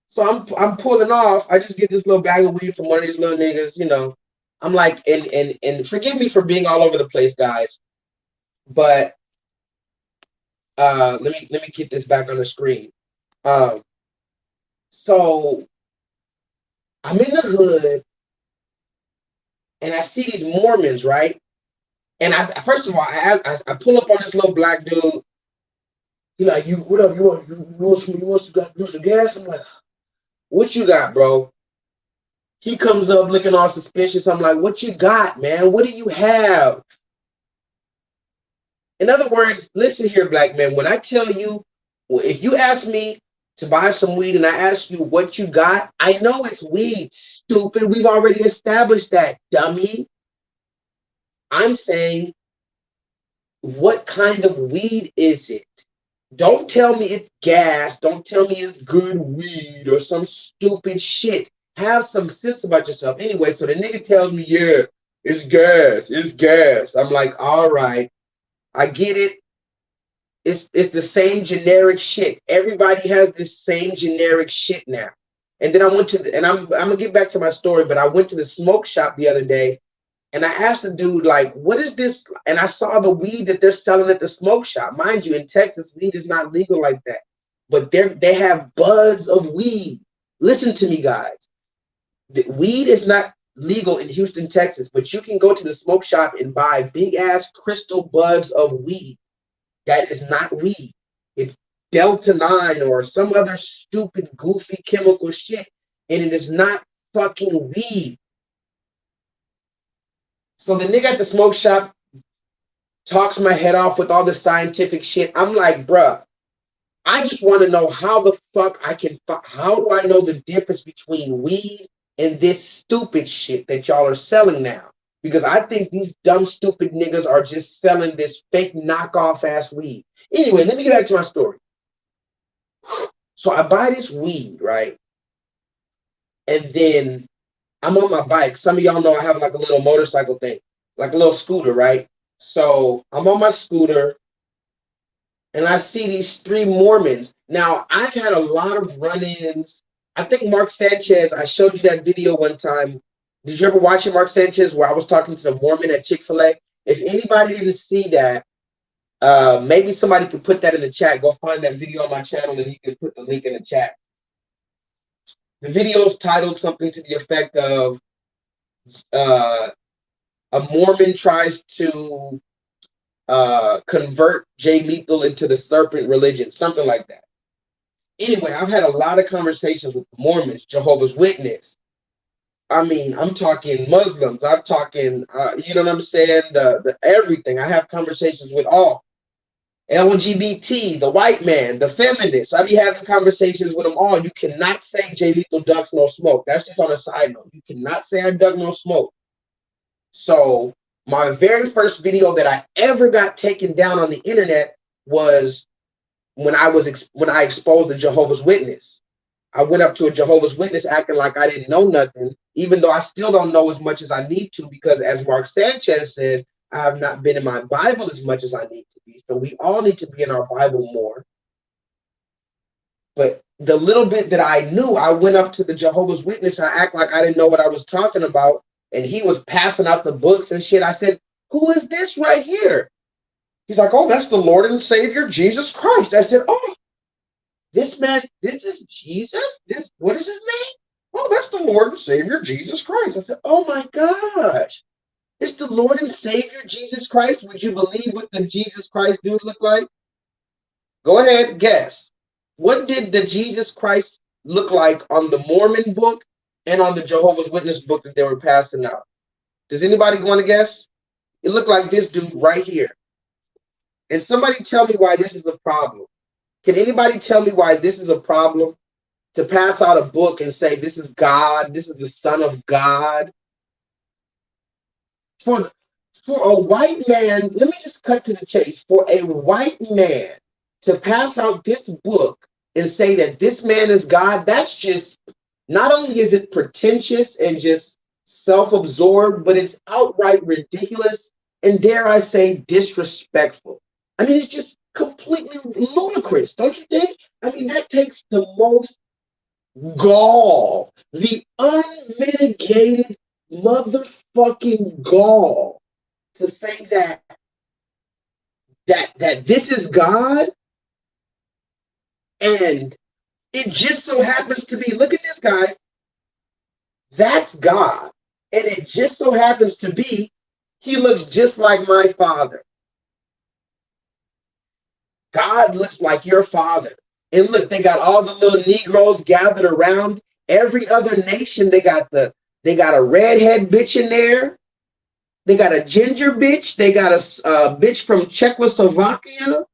So I'm pulling off. I just get this little bag of weed from one of these little niggas, you know. I'm like, and forgive me for being all over the place, guys. But let me get this back on the screen. So I'm in the hood and I see these Mormons, right? And first of all, I pull up on this little black dude. He like, you what up? You want some gas? I'm like, what you got, bro? He comes up looking all suspicious. I'm like, what you got, man? What do you have? In other words, listen here, black man. When I tell you, if you ask me to buy some weed and I ask you what you got, I know it's weed, stupid. We've already established that, dummy. I'm saying, what kind of weed is it? Don't tell me it's gas. Don't tell me it's good weed or some stupid shit. Have some sense about yourself. Anyway, so the nigga tells me, yeah, it's gas. It's gas. I'm like, all right, I get it. It's the same generic shit. Everybody has this same generic shit now. And then I went to and I'm gonna get back to my story, but I went to the smoke shop the other day and I asked the dude, like, what is this? And I saw the weed that they're selling at the smoke shop. Mind you, in Texas, weed is not legal like that. But they have buds of weed. Listen to me, guys. The weed is not legal in Houston, Texas, but you can go to the smoke shop and buy big ass crystal buds of weed. That is not weed. It's Delta 9 or some other stupid, goofy chemical shit, and it is not fucking weed. So the nigga at the smoke shop talks my head off with all the scientific shit. I'm like, bruh, I just want to know how the fuck how do I know the difference between weed and this stupid shit that y'all are selling now? Because I think these dumb, stupid niggas are just selling this fake knockoff ass weed. Anyway, let me get back to my story. So I buy this weed, right? And then I'm on my bike. Some of y'all know I have like a little motorcycle thing, like a little scooter, right? So I'm on my scooter and I see these 3 Mormons. Now, I've had a lot of run-ins. I think Mark Sanchez, I showed you that video one time. Did you ever watch it, Mark Sanchez, where I was talking to the Mormon at Chick-fil-A? If anybody didn't see that, Maybe somebody could put that in the chat. Go find that video on my channel and you can put the link in the chat. The video is titled something to the effect of a Mormon tries to convert J-Lethal into the serpent religion, something like that. Anyway, I've had a lot of conversations with Mormons, Jehovah's Witness. I mean, I'm talking Muslims. I'm talking, you know what I'm saying? The everything. I have conversations with all. LGBT, the white man, the feminists. I be having conversations with them all. You cannot say J-Lethal ducks no smoke. That's just on a side note. You cannot say I dug no smoke. So my very first video that I ever got taken down on the internet was when I exposed the Jehovah's Witness. I went up to a Jehovah's Witness acting like I didn't know nothing, even though I still don't know as much as I need to, because as Mark Sanchez says, I have not been in my Bible as much as I need to be. So we all need to be in our Bible more. But the little bit that I knew, I went up to the Jehovah's Witness. I act like I didn't know what I was talking about. And he was passing out the books and shit. I said, who is this right here? He's like, oh, that's the Lord and Savior, Jesus Christ. I said, oh, this man, this is Jesus? What is his name? Oh, that's the Lord and Savior, Jesus Christ. I said, oh my gosh. It's the Lord and Savior, Jesus Christ. Would you believe what the Jesus Christ dude look like? Go ahead, guess. What did the Jesus Christ look like on the Mormon book and on the Jehovah's Witness book that they were passing out? Does anybody want to guess? It looked like this dude right here. And somebody tell me why this is a problem. Can anybody tell me why this is a problem? To pass out a book and say this is God, this is the Son of God. For a white man, let me just cut to the chase. For a white man to pass out this book and say that this man is God, that's just, not only is it pretentious and just self-absorbed, but it's outright ridiculous and, dare I say, disrespectful. I mean, it's just completely ludicrous, don't you think? I mean, that takes the most gall, the unmitigated motherfucking gall to say that this is God, and it just so happens to be, look at this, guys, that's God, and it just so happens to be he looks just like my father. God looks like your father. And look, they got all the little Negroes gathered around. Every other nation, they got a redhead bitch in there. They got a ginger bitch. They got a bitch from Czechoslovakia.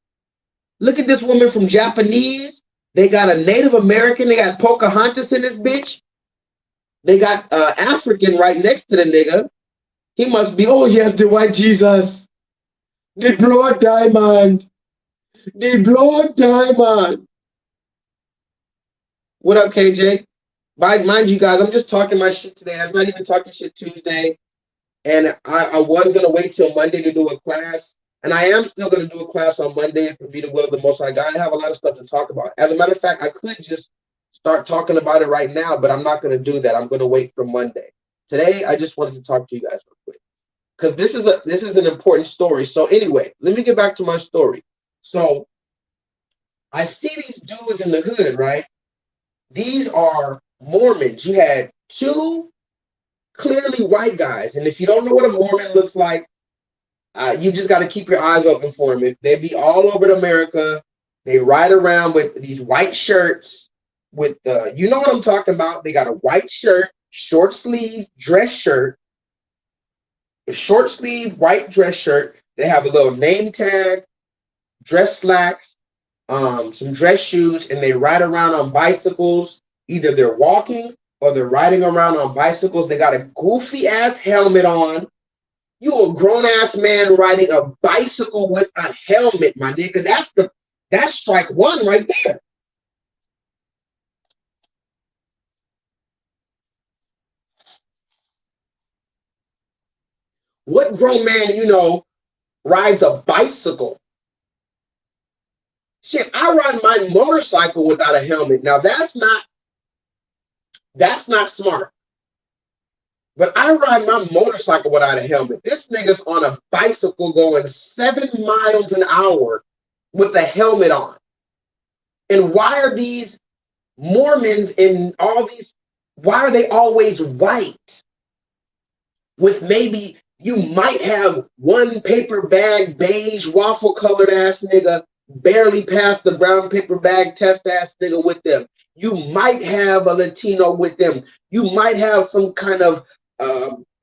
Look at this woman from Japanese. They got a Native American. They got Pocahontas in this bitch. They got African right next to the nigga. He must be, oh yes, the white Jesus. The blood diamond. The blood diamond. What up, KJ? Mind you guys, I'm just talking my shit today. I'm not even talking shit Tuesday. And I was going to wait till Monday to do a class. And I am still going to do a class on Monday if it be the will of the Most High God. I have a lot of stuff to talk about. As a matter of fact, I could just start talking about it right now, but I'm not going to do that. I'm going to wait for Monday. Today, I just wanted to talk to you guys real quick, because this is an important story. So anyway, let me get back to my story. So I see these dudes in the hood, right? These are Mormons. You had two clearly white guys. And if you don't know what a Mormon looks like, you just got to keep your eyes open for them. If they be all over America, they ride around with these white shirts with you know what I'm talking about. They got a white shirt, short sleeve dress shirt, a short sleeve white dress shirt. They have a little name tag, dress slacks, some dress shoes, and they ride around on bicycles. Either they're walking or they're riding around on bicycles. They got a goofy ass helmet on. You a grown ass man riding a bicycle with a helmet, my nigga. That's strike one right there. What grown man you know rides a bicycle? Shit, I ride my motorcycle without a helmet. Now that's not smart. But I ride my motorcycle without a helmet. This nigga's on a bicycle going 7 miles an hour with a helmet on. And why are these Mormons in all these, why are they always white? With maybe, you might have one paper bag, beige, waffle colored ass nigga, barely passed the brown paper bag test ass nigga with them. You might have a Latino with them. You might have some kind of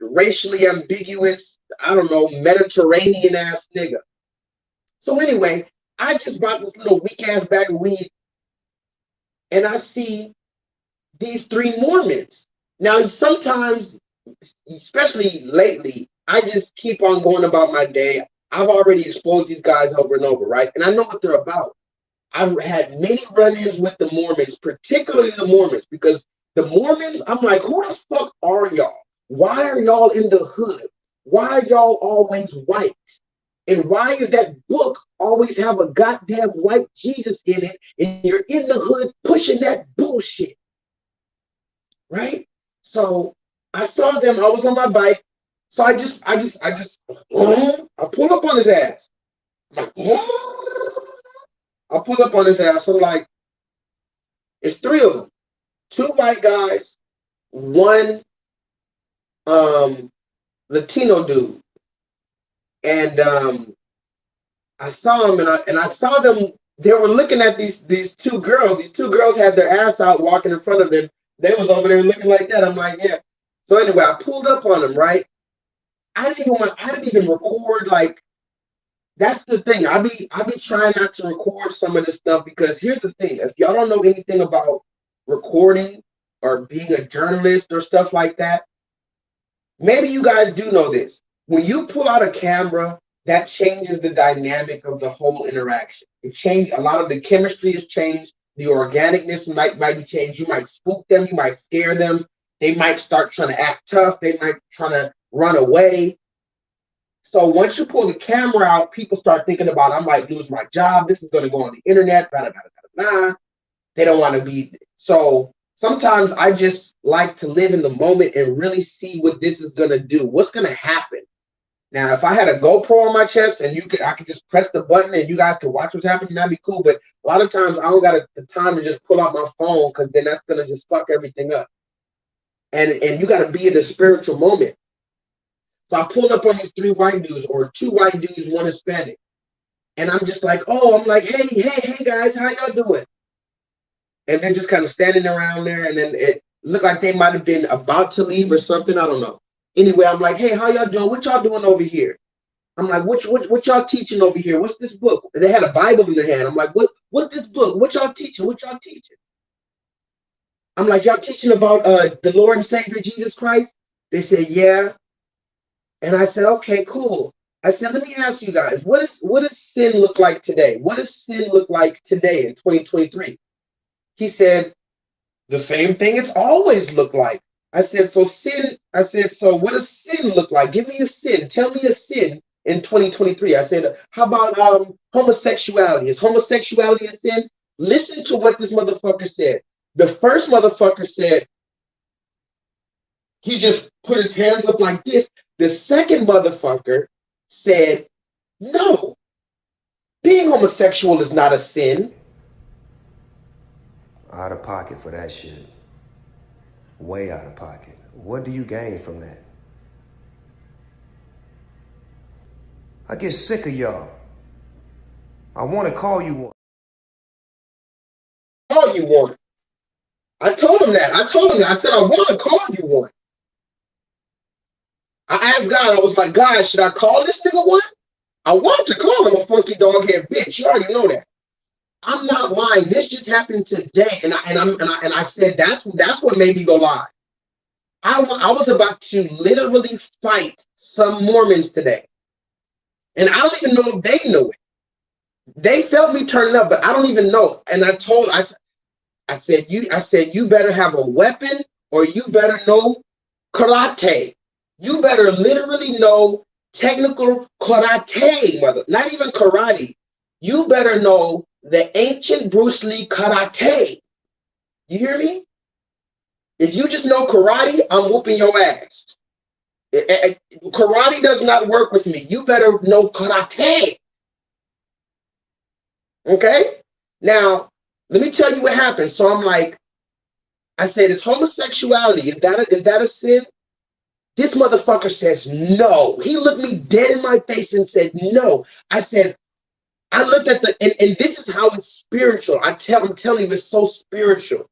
racially ambiguous, I don't know, Mediterranean ass nigga. So anyway, I just bought this little weak ass bag of weed, and I see these 3 Mormons. Now, sometimes, especially lately, I just keep on going about my day. I've already exposed these guys over and over, right? And I know what they're about. I've had many run-ins with the Mormons, particularly the Mormons, because the Mormons, I'm like, who the fuck are y'all? Why are y'all in the hood? Why are y'all always white? And why does that book always have a goddamn white Jesus in it, and you're in the hood pushing that bullshit? Right? So I saw them, I was on my bike. So I pull up on his ass. I pull up on his ass. I'm like, it's 3 of them. 2 white guys, 1 Latino dude. And I saw him, and I saw them, they were looking at these 2 girls. These 2 girls had their ass out walking in front of them. They was over there looking like that. I'm like, yeah. So anyway, I pulled up on them, right? I didn't even record. Like, that's the thing. I be trying not to record some of this stuff, because here's the thing. If y'all don't know anything about recording or being a journalist or stuff like that, maybe you guys do know this. When you pull out a camera, that changes the dynamic of the whole interaction. It changed, a lot of the chemistry has changed. The organicness might be changed. You might spook them. You might scare them. They might start trying to act tough. They might try to run away. So once you pull the camera out, people start thinking about, I might lose my job. This is going to go on the internet. Blah, blah, blah, blah, blah. They don't want to be. So sometimes I just like to live in the moment and really see what this is going to do. What's going to happen? Now, if I had a GoPro on my chest and I could just press the button and you guys could watch what's happening, that'd be cool. But a lot of times I don't got the time to just pull out my phone, because then that's going to just fuck everything up. And you got to be in the spiritual moment. So I pulled up on these 3 white dudes, or 2 white dudes, 1 Hispanic. And I'm just like, hey guys, how y'all doing? And they're just kind of standing around there, and then it looked like they might have been about to leave or something. I don't know. Anyway, I'm like, hey, how y'all doing? What y'all doing over here? I'm like, what y'all teaching over here? What's this book? And they had a Bible in their hand. I'm like, what's this book? What y'all teaching? What y'all teaching? I'm like, y'all teaching about the Lord and Savior Jesus Christ? They said, yeah. And I said, okay, cool. I said, let me ask you guys, what does sin look like today? What does sin look like today in 2023? He said, the same thing it's always looked like. I said, so what does sin look like? Give me a sin. Tell me a sin in 2023. I said, how about homosexuality? Is homosexuality a sin? Listen to what this motherfucker said. The first motherfucker said, he just put his hands up like this. The second motherfucker said, no, being homosexual is not a sin. Out of pocket for that shit. Way out of pocket. What do you gain from that? I get sick of y'all. I want to call you one. Call you one. I told him that. I said, I want to call you one. I asked God, I was like, God, should I call this nigga one? I want to call him a funky dog head bitch. You already know that. I'm not lying. This just happened today, and I said that's what made me go live. I was about to literally fight some Mormons today, and I don't even know if they knew it. They felt me turning up, but I don't even know. And I said you better have a weapon, or you better know karate. You better literally know technical karate, mother. Not even karate. You better know the ancient Bruce Lee karate. You hear me? If you just know karate, I'm whooping your ass. Karate does not work with me. You better know karate. Okay? Now, let me tell you what happened. So I'm like, I said, is homosexuality, is that a sin? This motherfucker says no. He looked me dead in my face and said no. I said, I looked at and this is how it's spiritual. I'm telling you, it's so spiritual.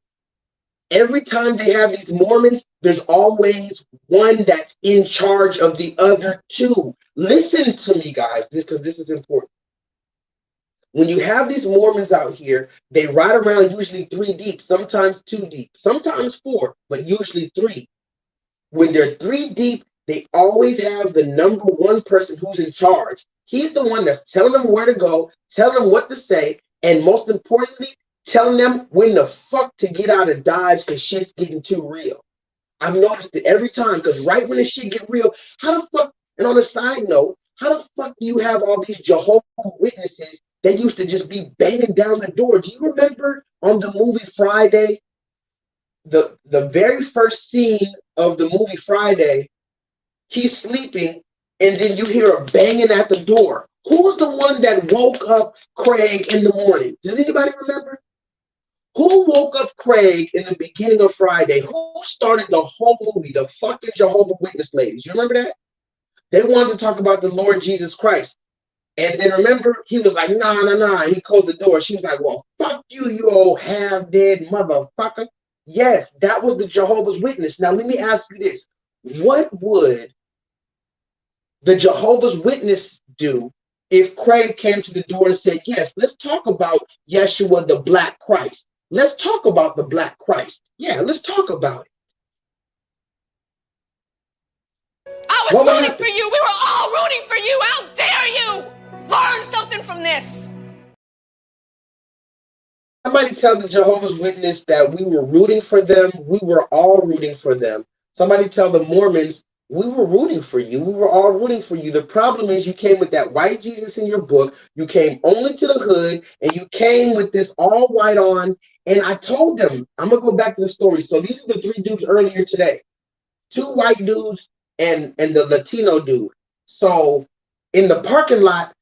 Every time they have these Mormons, there's always one that's in charge of the other two. Listen to me, guys, because this is important. When you have these Mormons out here, they ride around usually 3 deep, sometimes 2 deep, sometimes 4, but usually 3. When they're 3 deep, they always have the number one person who's in charge. He's the one that's telling them where to go, telling them what to say, and most importantly, telling them when the fuck to get out of Dodge because shit's getting too real. I've noticed it every time, because right when the shit get real, how the fuck, and on a side note, how the fuck do you have all these Jehovah's Witnesses that used to just be banging down the door? Do you remember on the movie Friday, the very first scene of the movie Friday, he's sleeping, and then you hear a banging at the door. Who's the one that woke up Craig in the morning? Does anybody remember? Who woke up Craig in the beginning of Friday? Who started the whole movie? The fucking Jehovah's Witness ladies. You remember that? They wanted to talk about the Lord Jesus Christ. And then remember, he was like, nah. He closed the door. She was like, well, fuck you, you old half-dead motherfucker. Yes, that was the Jehovah's Witness. Now, let me ask you this. What would the Jehovah's Witness do if Craig came to the door and said, yes, let's talk about Yeshua, the Black Christ. Let's talk about the Black Christ. Yeah, let's talk about it. I was rooting for you. We were all rooting for you. How dare you? Learn something from this. Somebody tell the Jehovah's Witness that we were rooting for them. We were all rooting for them. Somebody tell the Mormons, we were rooting for you. We were all rooting for you. The problem is you came with that white Jesus in your book. You came only to the hood, and you came with this all white on. And I told them, I'm going to go back to the story. So these are the 3 dudes earlier today. 2 white dudes and the Latino dude. So in the parking lot,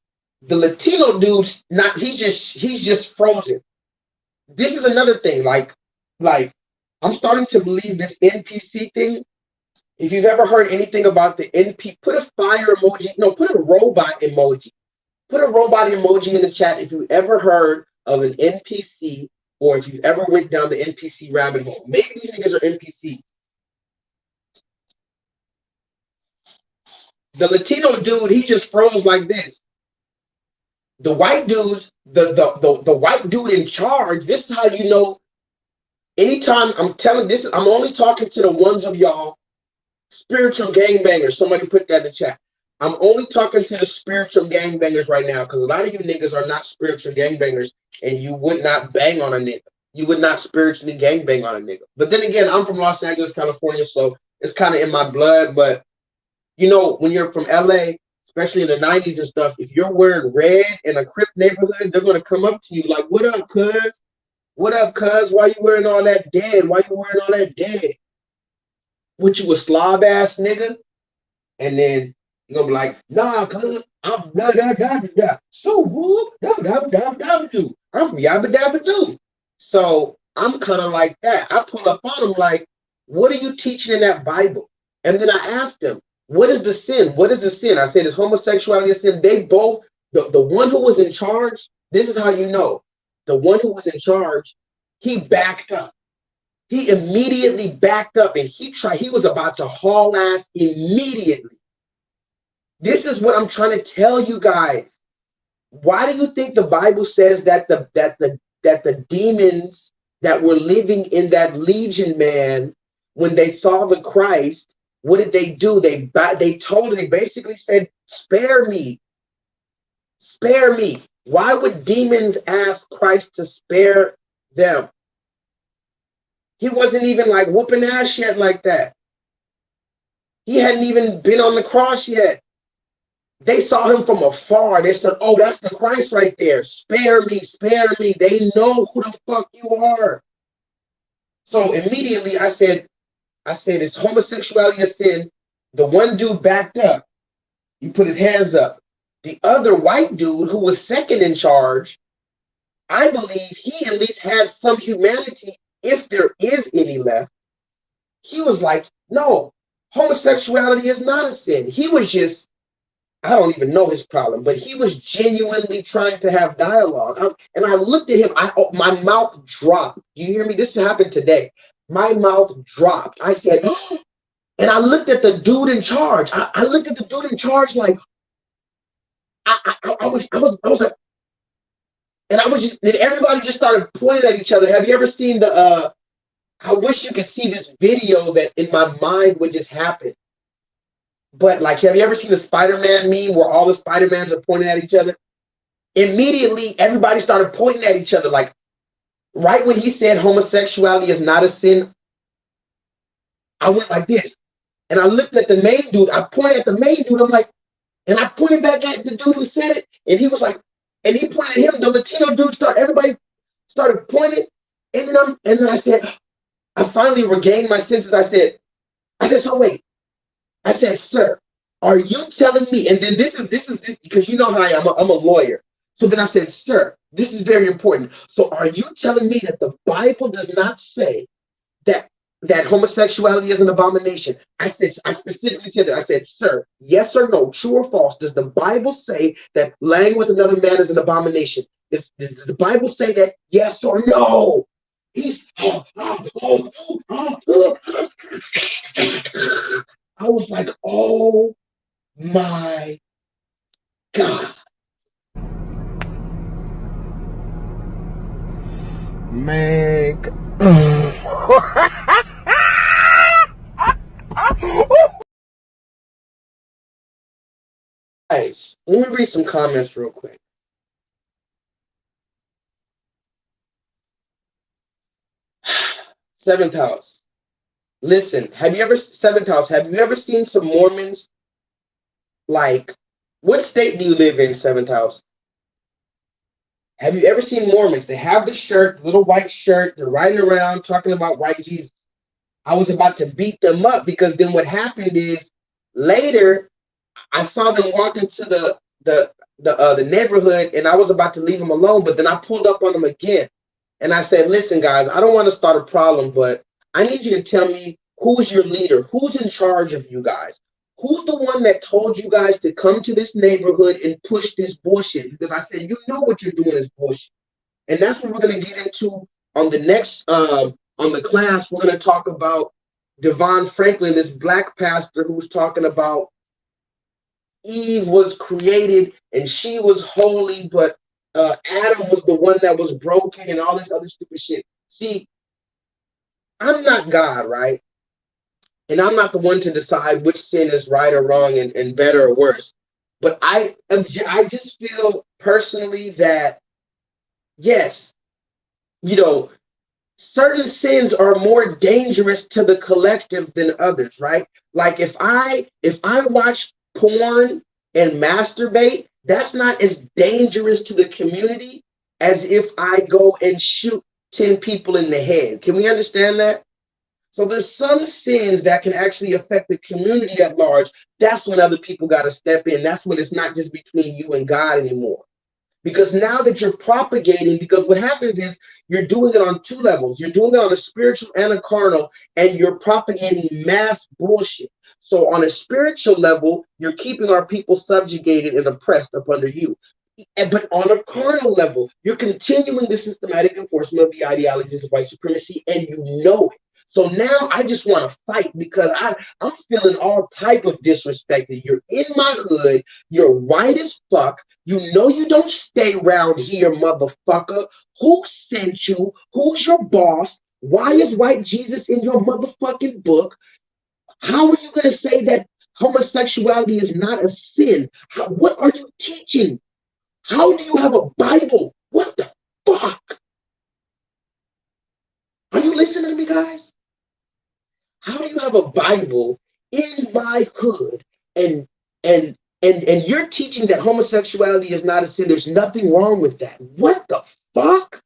the Latino dude's not, he's just frozen. This is another thing. Like I'm starting to believe this NPC thing. If you've ever heard anything about the NP, put a fire emoji. No, put a robot emoji. Put a robot emoji in the chat if you ever heard of an NPC, or if you ever went down the NPC rabbit hole. Maybe these niggas are NPC. The Latino dude, he just froze like this. The white dudes, the white dude in charge, this is how you know. Anytime I'm telling this, I'm only talking to the ones of y'all spiritual gangbangers. Somebody put that in the chat. I'm only talking to the spiritual gangbangers right now, because a lot of you niggas are not spiritual gangbangers, and you would not bang on a nigga. You would not spiritually gangbang on a nigga. But then again, I'm from Los Angeles, California, so it's kind of in my blood. But you know, when you're from LA, especially in the 90s and stuff, if you're wearing red in a Crip neighborhood, they're gonna come up to you like, "What up, cuz? What up, cuz? Why you wearing all that dead? Why you wearing all that dead? What, you a slob ass nigga?" And then you're gonna be like, "Nah, cuz I'm da. So whoop, da do. I'm from yabba dabba do." So I'm kind of like that. I pull up on them like, "What are you teaching in that Bible?" And then I asked them, "What is the sin? What is the sin?" I said, "Is homosexuality a sin?" They both, the one who was in charge, this is how you know. The one who was in charge, he backed up. He immediately backed up, and he was about to haul ass immediately. This is what I'm trying to tell you guys. Why do you think the Bible says that the demons that were living in that legion man, when they saw the Christ, what did they do? They basically said, "Spare me. Spare me." Why would demons ask Christ to spare them? He wasn't even like whooping ass yet like that. He hadn't even been on the cross yet. They saw him from afar. They said, "Oh, that's the Christ right there. Spare me, spare me." They know who the fuck you are. So immediately I said, "Is homosexuality a sin?" The one dude backed up. He put his hands up. The other white dude, who was second in charge, I believe he at least had some humanity, if there is any left. He was like, no, homosexuality is not a sin. He was just, I don't even know his problem, but he was genuinely trying to have dialogue. And I looked at him, my mouth dropped. You hear me? This happened today. My mouth dropped. I said, oh. And I looked at the dude in charge. I looked at the dude in charge like, I was like, and and everybody just started pointing at each other. Have you ever seen I wish you could see this video that in my mind would just happen. But like, have you ever seen the Spider-Man meme where all the Spider-Mans are pointing at each other? Immediately, everybody started pointing at each other. Like, right when he said homosexuality is not a sin, I went like this. And I looked at the main dude. I pointed at the main dude. I'm like, and I pointed back at the dude who said it. And he was like, and he pointed at him. The Latino dude everybody started pointing. And then I said, I finally regained my senses. I said, so wait. I said, sir, are you telling me? And then this because you know how I am. I'm a lawyer. So then I said, sir, this is very important. So are you telling me that the Bible does not say that homosexuality is an abomination? I specifically said that. I said, sir, yes or no, true or false, does the Bible say that laying with another man is an abomination? Does the Bible say that, yes or no? I was like, oh my God. Man. Guys, let me read some comments real quick. Seventh house. Listen, seventh house, have you ever seen some Mormons? Like, what state do you live in, seventh house? Have you ever seen Mormons? They have the shirt, the little white shirt. They're riding around talking about white Jesus. I was about to beat them up because then what happened is later I saw them walking to the neighborhood and I was about to leave them alone, but then I pulled up on them again. And I said, listen, guys, I don't want to start a problem, but I need you to tell me who's your leader, who's in charge of you guys. Who's the one that told you guys to come to this neighborhood and push this bullshit? Because I said, you know what you're doing is bullshit. And that's what we're going to get into on the next, on the class. We're going to talk about Devon Franklin, this black pastor who's talking about Eve was created and she was holy, but Adam was the one that was broken and all this other stupid shit. See, I'm not God, right? And I'm not the one to decide which sin is right or wrong and better or worse. But I just feel personally that, yes, you know, certain sins are more dangerous to the collective than others, right? Like if I watch porn and masturbate, that's not as dangerous to the community as if I go and shoot 10 people in the head. Can we understand that? So there's some sins that can actually affect the community at large. That's when other people got to step in. That's when it's not just between you and God anymore. Because now that you're propagating, because what happens is you're doing it on two levels. You're doing it on a spiritual and a carnal, and you're propagating mass bullshit. So on a spiritual level, you're keeping our people subjugated and oppressed up under you. But on a carnal level, you're continuing the systematic enforcement of the ideologies of white supremacy, and you know it. So now I just want to fight because I'm feeling all type of disrespected. You're in my hood. You're white as fuck. You know you don't stay around here, motherfucker. Who sent you? Who's your boss? Why is white Jesus in your motherfucking book? How are you going to say that homosexuality is not a sin? What are you teaching? How do you have a Bible? What the fuck? Are you listening to me, guys? How do you have a Bible in my hood and you're teaching that homosexuality is not a sin? There's nothing wrong with that. What the fuck?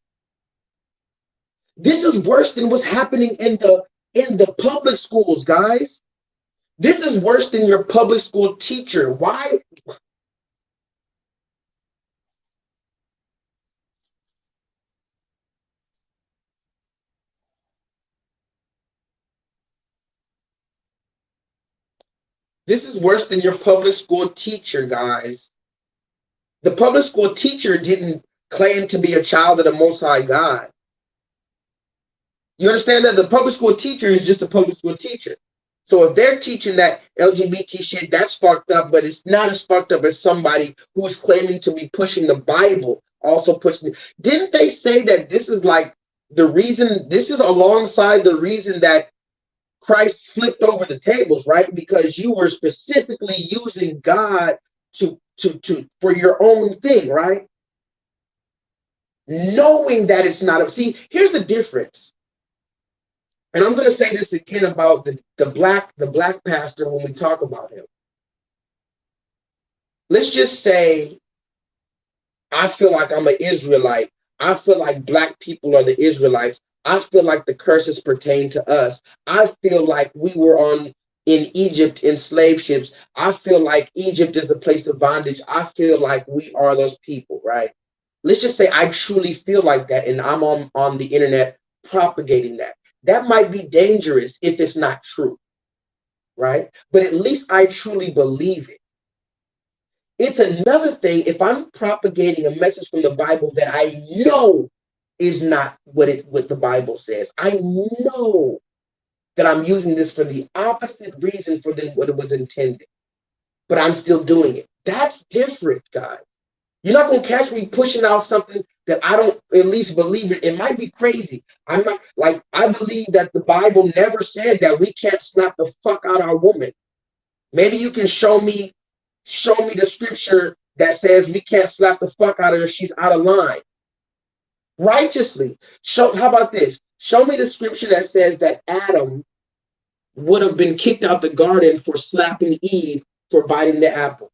This is worse than what's happening in the public schools, guys. This is worse than your public school teacher. Why? This is worse than your public school teacher, guys. The public school teacher didn't claim to be a child of the Most High God. You understand that? The public school teacher is just a public school teacher. So if they're teaching that LGBT shit, that's fucked up, but it's not as fucked up as somebody who's claiming to be pushing the Bible, also pushing. Didn't they say that this is like the reason, this is alongside the reason that Christ flipped over the tables, right? Because you were specifically using God to for your own thing, right? Knowing that it's not. See, here's the difference. And I'm going to say this again about the black pastor when we talk about him. Let's just say I feel like I'm an Israelite. I feel like black people are the Israelites. I feel like the curses pertain to us. I feel like we were in Egypt in slave ships. I feel like Egypt is the place of bondage. I feel like we are those people, right? Let's just say I truly feel like that, and I'm on the internet propagating that. That might be dangerous if it's not true, right? But at least I truly believe it. It's another thing if I'm propagating a message from the Bible that I know is not what the Bible says. I know that I'm using this for the opposite reason for what it was intended, but I'm still doing it. That's different, guys. You're not going to catch me pushing out something that I don't at least believe it. It might be crazy. I'm not like, I believe that the Bible never said that we can't slap the fuck out our woman. Maybe you can show me the scripture that says we can't slap the fuck out of her if she's out of line. Righteously. How about this? Show me the scripture that says that Adam would have been kicked out the garden for slapping Eve for biting the apple.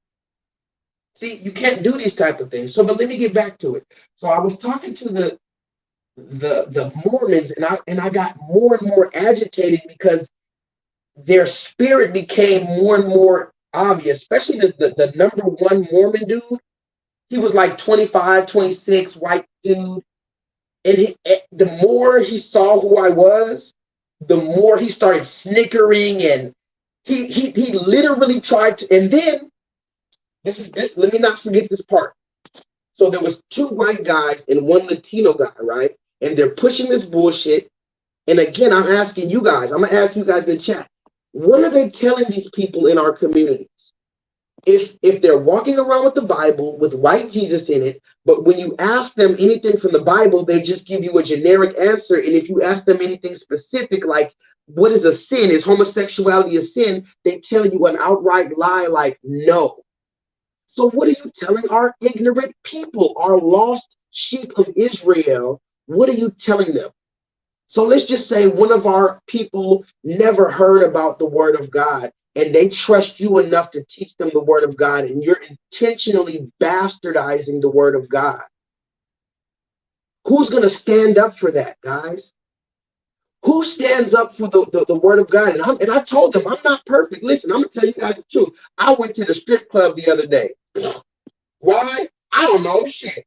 See, you can't do these type of things. So, but let me get back to it. So I was talking to the Mormons, and I got more and more agitated because their spirit became more and more obvious, especially the number one Mormon dude. He was like 25, 26, white dude. And the more he saw who I was, the more he started snickering, and he literally tried to, and then this let me not forget this part. So there was 2 white guys and 1 Latino guy, right? And they're pushing this bullshit. And again, I'm asking you guys, I'm gonna ask you guys in the chat, what are they telling these people in our communities? If they're walking around with the Bible with white Jesus in it, but when you ask them anything from the Bible, they just give you a generic answer. And if you ask them anything specific, like what is a sin? Is homosexuality a sin? They tell you an outright lie like no. So what are you telling our ignorant people, our lost sheep of Israel? What are you telling them? So let's just say one of our people never heard about the word of God, and they trust you enough to teach them the word of God, and you're intentionally bastardizing the word of God. Who's going to stand up for that, guys? Who stands up for the word of God? And I told them, I'm not perfect. Listen, I'm going to tell you guys the truth. I went to the strip club the other day. Why? I don't know. Shit.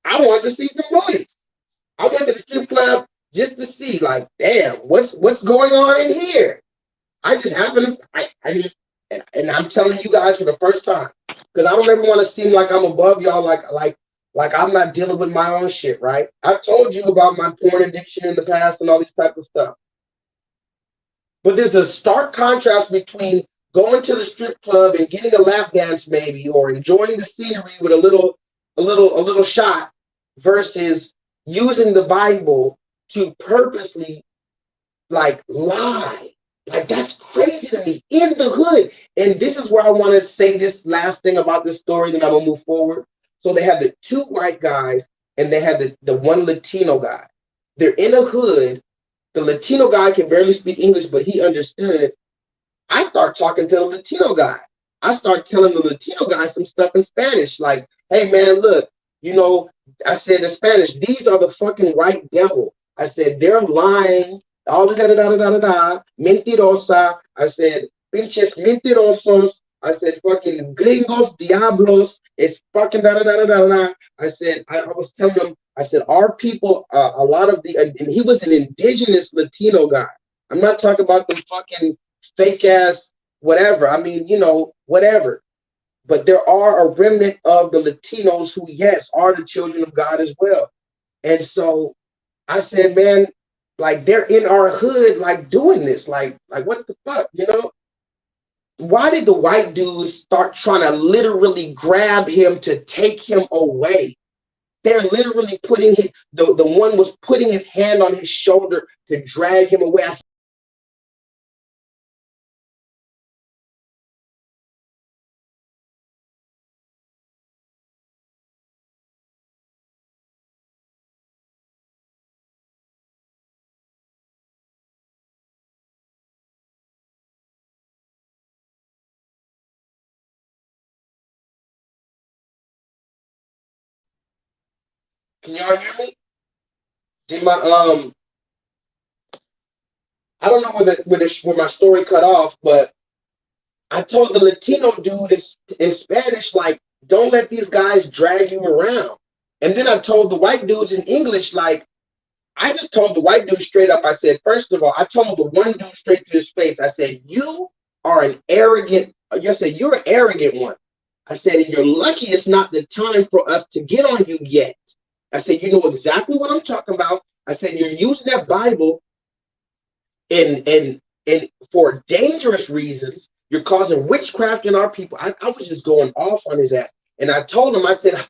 I wanted to see some booties. I went to the strip club just to see, like, damn, what's going on in here? I just happened to, and I'm telling you guys for the first time, because I don't ever want to seem like I'm above y'all, like I'm not dealing with my own shit, right? I've told you about my porn addiction in the past and all these type of stuff. But there's a stark contrast between going to the strip club and getting a lap dance maybe, or enjoying the scenery with a little shot, versus using the Bible to purposely like lie. Like, that's crazy to me in the hood. And this is where I want to say this last thing about this story, then I'm gonna move forward. So they had the 2 white guys and they had the 1 Latino guy. They're in a hood. The Latino guy can barely speak English, but he understood. I start talking to the Latino guy. I start telling the Latino guy some stuff in Spanish, like, hey man, look, you know, I said in Spanish, these are the fucking white devil. I said, they're lying, all da da da da da da, mentirosa. I said, pinches mentirosos. I said, fucking gringos, diablos. It's fucking da da da da da da. I said, I was telling them, I said, our people, a lot of the, and he was an indigenous Latino guy. I'm not talking about them fucking fake ass whatever. I mean, you know, whatever. But there are a remnant of the Latinos who, yes, are the children of God as well. And so I said, man, like they're in our hood, like doing this, like what the fuck, you know? Why did the white dudes start trying to literally grab him to take him away? They're literally putting his, the one was putting his hand on his shoulder to drag him away. Can y'all hear me? Did my I don't know where my story cut off, but I told the Latino dude in Spanish, like, don't let these guys drag you around. And then I told the white dudes in English, like, I just told the white dude straight up. I said, first of all, I told the one dude straight to his face. I said, you are an arrogant. I said, you're an arrogant one. I said, and you're lucky it's not the time for us to get on you yet. I said, you know exactly what I'm talking about. I said, you're using that Bible and for dangerous reasons. You're causing witchcraft in our people. I was just going off on his ass. And I told him, I said,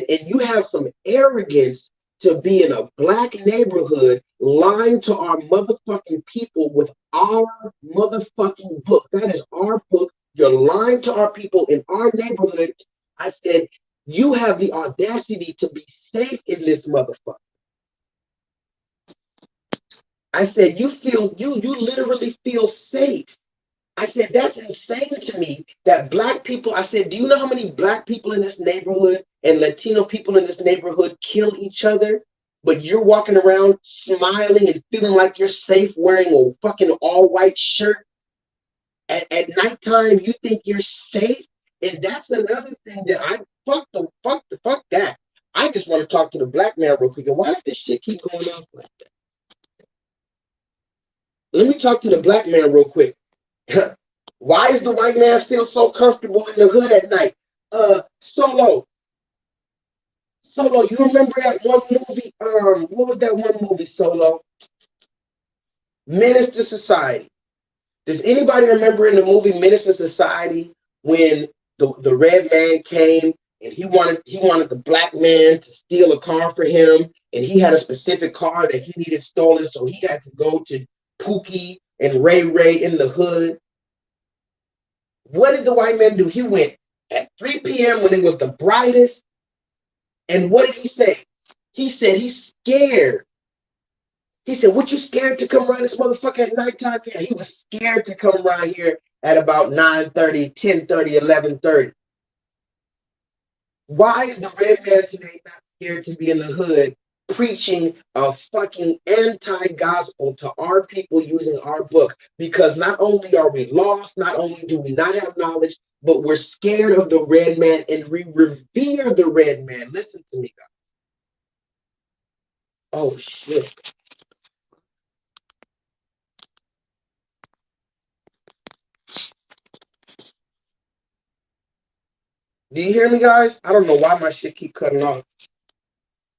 and you have some arrogance to be in a black neighborhood lying to our motherfucking people with our motherfucking book. That is our book. You're lying to our people in our neighborhood. I said, you have the audacity to be safe in this motherfucker. I said, you literally feel safe. I said, that's insane to me that black people, I said, do you know how many black people in this neighborhood and Latino people in this neighborhood kill each other? But you're walking around smiling and feeling like you're safe wearing a fucking all white shirt. At nighttime, you think you're safe? And that's another thing that I fuck that. I just want to talk to the black man real quick. Why does this shit keep going off like that? Let me talk to the black man real quick. Why does the white man feel so comfortable in the hood at night? Solo, you remember that one movie? What was that one movie, Solo? Menace to Society. Does anybody remember in the movie Menace to Society when the red man came and he wanted the black man to steal a car for him, and he had a specific car that he needed stolen, so he had to go to Pookie and Ray in the hood. What did the white man do? He went at 3 p.m. when it was the brightest. And what did he say? He said he's scared. He said, what, you scared to come around this motherfucker at nighttime? Yeah, he was scared to come around here at about 9:30, 10:30, 11:30. Why is the red man today not scared to be in the hood preaching a fucking anti-gospel to our people using our book? Because not only are we lost, not only do we not have knowledge, but we're scared of the red man and we revere the red man. Listen to me, guys. Oh, shit. Do you hear me, guys? I don't know why my shit keep cutting off.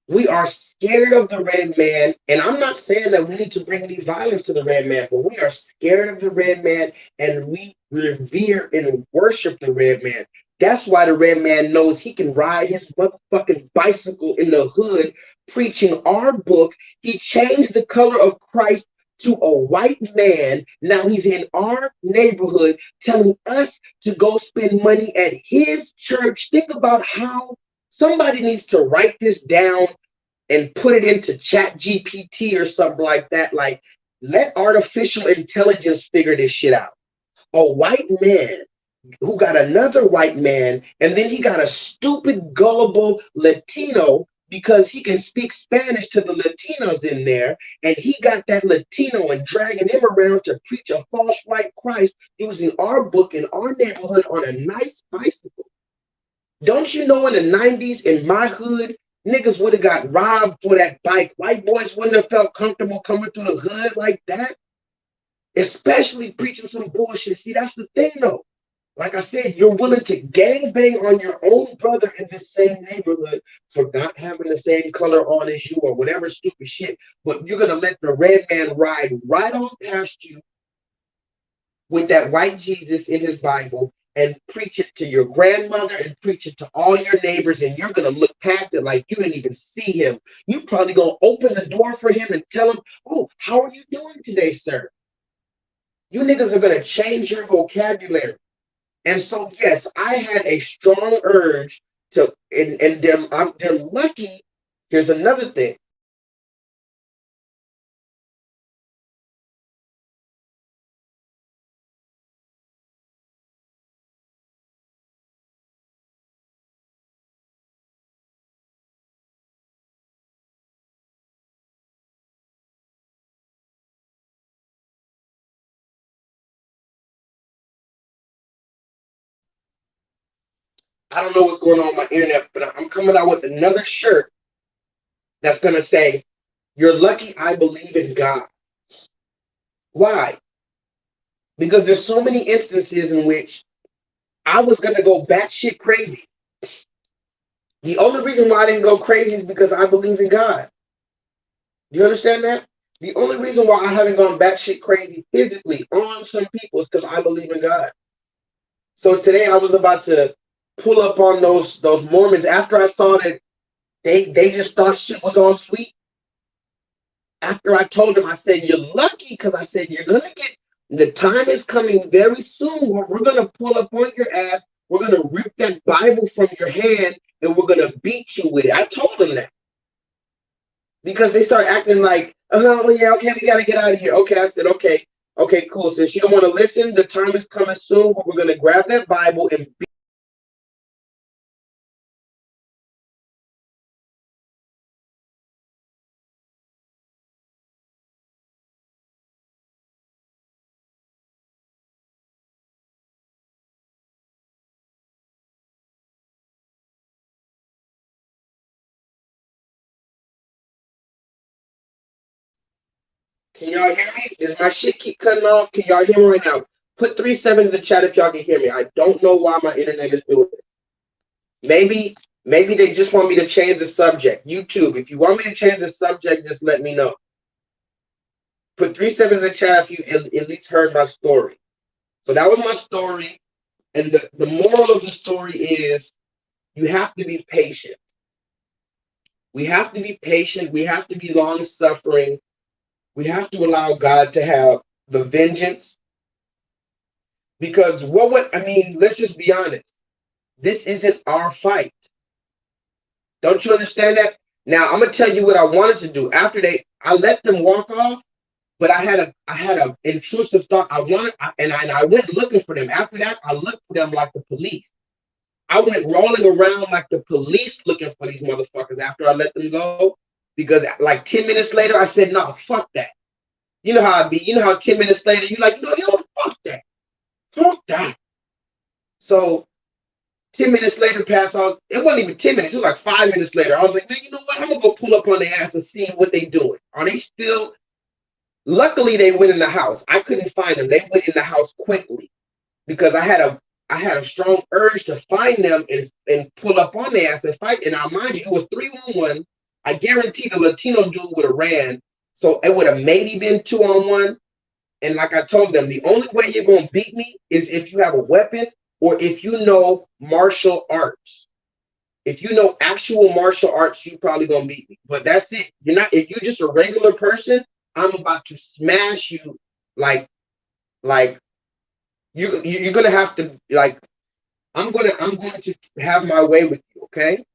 We are scared of the red man, and I'm not saying that we need to bring any violence to the red man, but we are scared of the red man, and we revere and worship the red man. That's why the red man knows he can ride his motherfucking bicycle in the hood preaching our book. He changed the color of Christ to a white man. Now he's in our neighborhood telling us to go spend money at his church. Think about how somebody needs to write this down and put it into Chat GPT or something like that. Like, let artificial intelligence figure this shit out. A white man who got another white man, and then he got a stupid, gullible Latino because he can speak Spanish to the Latinos in there, and he got that Latino and dragging him around to preach a false white Christ using our book in our neighborhood on a nice bicycle. Don't you know in the 90s in my hood, niggas would have got robbed for that bike. White boys wouldn't have felt comfortable coming through the hood like that, especially preaching some bullshit. See, that's the thing though. Like I said, you're willing to gangbang on your own brother in the same neighborhood for not having the same color on as you or whatever stupid shit. But you're going to let the red man ride right on past you with that white Jesus in his Bible and preach it to your grandmother and preach it to all your neighbors. And you're going to look past it like you didn't even see him. You probably going to open the door for him and tell him, oh, how are you doing today, sir? You niggas are going to change your vocabulary. And so, yes, I had a strong urge to, and they're lucky. Here's another thing. I don't know what's going on with my internet, but I'm coming out with another shirt that's going to say, you're lucky I believe in God. Why? Because there's so many instances in which I was going to go batshit crazy. The only reason why I didn't go crazy is because I believe in God. Do you understand that? The only reason why I haven't gone batshit crazy physically on some people is because I believe in God. So today I was about to pull up on those Mormons after I saw that they just thought shit was all sweet. After I told them, I said, you're lucky because I said, you're going to get, the time is coming very soon where we're going to pull up on your ass. We're going to rip that Bible from your hand and we're going to beat you with it. I told them that because they start acting like, oh, yeah, okay, we got to get out of here. Okay, I said, okay, cool. Since you don't want to listen, the time is coming soon where we're going to grab that Bible and beat. Can y'all hear me? Does my shit keep cutting off? Can y'all hear me right now? Put 3-7 in the chat if y'all can hear me. I don't know why my internet is doing it. Maybe they just want me to change the subject. YouTube, if you want me to change the subject, just let me know. Put 3-7 in the chat if you at least heard my story. So that was my story. And the moral of the story is you have to be patient. We have to be patient. We have to be long suffering. We have to allow God to have the vengeance. Because let's just be honest. This isn't our fight. Don't you understand that? Now I'm gonna tell you what I wanted to do. After I let them walk off, but I had a intrusive thought. I went looking for them. After that, I looked for them like the police. I went rolling around like the police looking for these motherfuckers after I let them go. Because like 10 minutes later, I said, no, fuck that. You know how I be. You know how 10 minutes later, you're like, fuck that. Fuck that. So 10 minutes later passed. It wasn't even 10 minutes. It was like 5 minutes later. I was like, man, you know what? I'm going to go pull up on their ass and see what they doing. Are they still? Luckily, they went in the house. I couldn't find them. They went in the house quickly because I had a strong urge to find them and pull up on their ass and fight. And I mind you, it was 3-on-1. I guarantee the Latino dude would have ran. So it would have maybe been 2-on-1. And like I told them, the only way you're going to beat me is if you have a weapon or if you know martial arts. If you know actual martial arts, you probably going to beat me. But that's it. If you're just a regular person, I'm about to smash you like you're going to have to like I'm going to have my way with you, okay?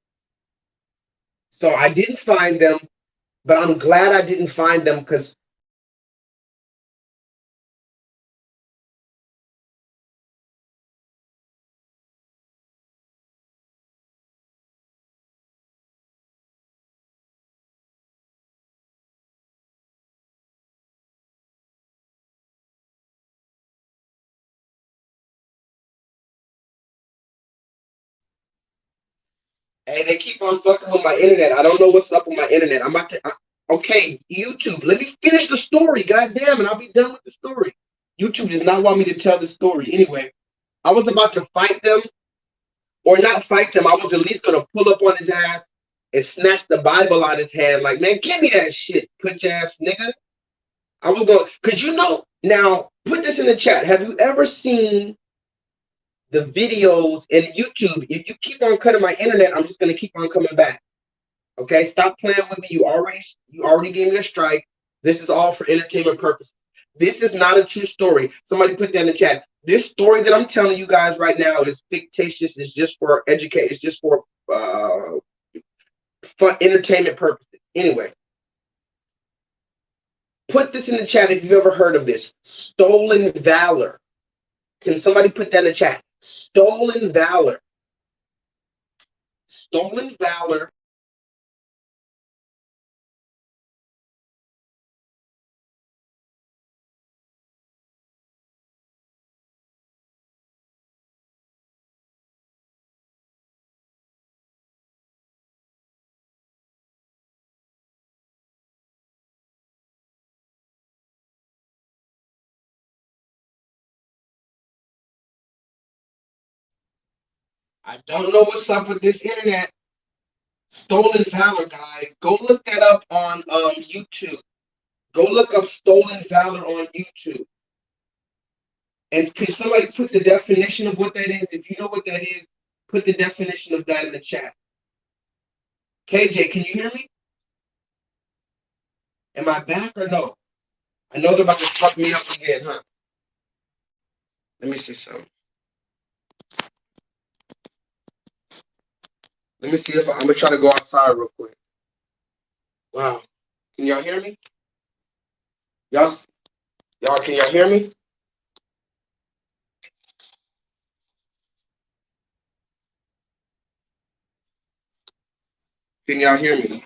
So I didn't find them, but I'm glad I didn't find them because Hey, they keep on fucking with my internet. I don't know what's up with my internet. I'm about to. Okay, YouTube. Let me finish the story. Goddamn, and I'll be done with the story. YouTube does not want me to tell the story. Anyway, I was about to fight them, or not fight them. I was at least gonna pull up on his ass and snatch the Bible out of his hand. Like, man, give me that shit, put your ass nigga. I was going, cause you know. Now, put this in the chat. Have you ever seen the videos in YouTube? If you keep on cutting my internet, I'm just gonna keep on coming back. Okay, stop playing with me. You already gave me a strike. This is all for entertainment purposes. This is not a true story. Somebody put that in the chat. This story that I'm telling you guys right now is fictitious. It's just for educate. It's just for entertainment purposes. Anyway, put this in the chat if you've ever heard of this. Stolen valor. Can somebody put that in the chat? Stolen valor. Stolen valor. I don't know what's up with this internet. Stolen valor, guys. Go look that up on YouTube. Go look up stolen valor on YouTube. And can somebody put the definition of what that is? If you know what that is, put the definition of that in the chat. KJ, can you hear me? Am I back or no? I know they're about to fuck me up again, huh? Let me see something. Let me see if I'm gonna try to go outside real quick. Wow. Can y'all hear me? Y'all, can y'all hear me? Can y'all hear me?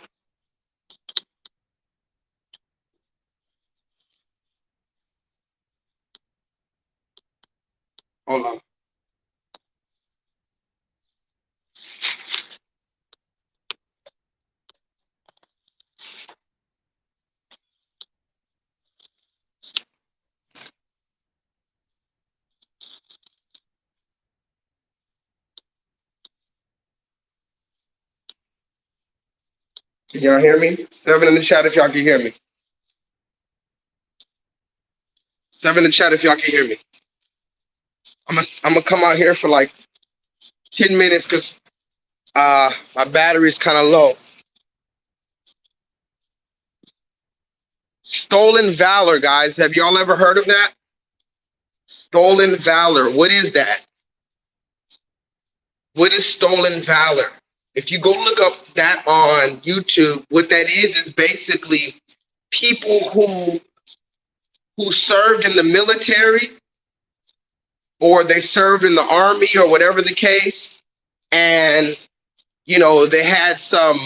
Hold on. Can y'all hear me? 7 in the chat if y'all can hear me. 7 in the chat if y'all can hear me. I'm gonna come out here for like 10 minutes because my battery's kind of low. Stolen valor, guys. Have y'all ever heard of that? Stolen valor. What is that? What is stolen valor? If you go look up that on YouTube, what that is basically people who served in the military or they served in the army or whatever the case, and you know they had some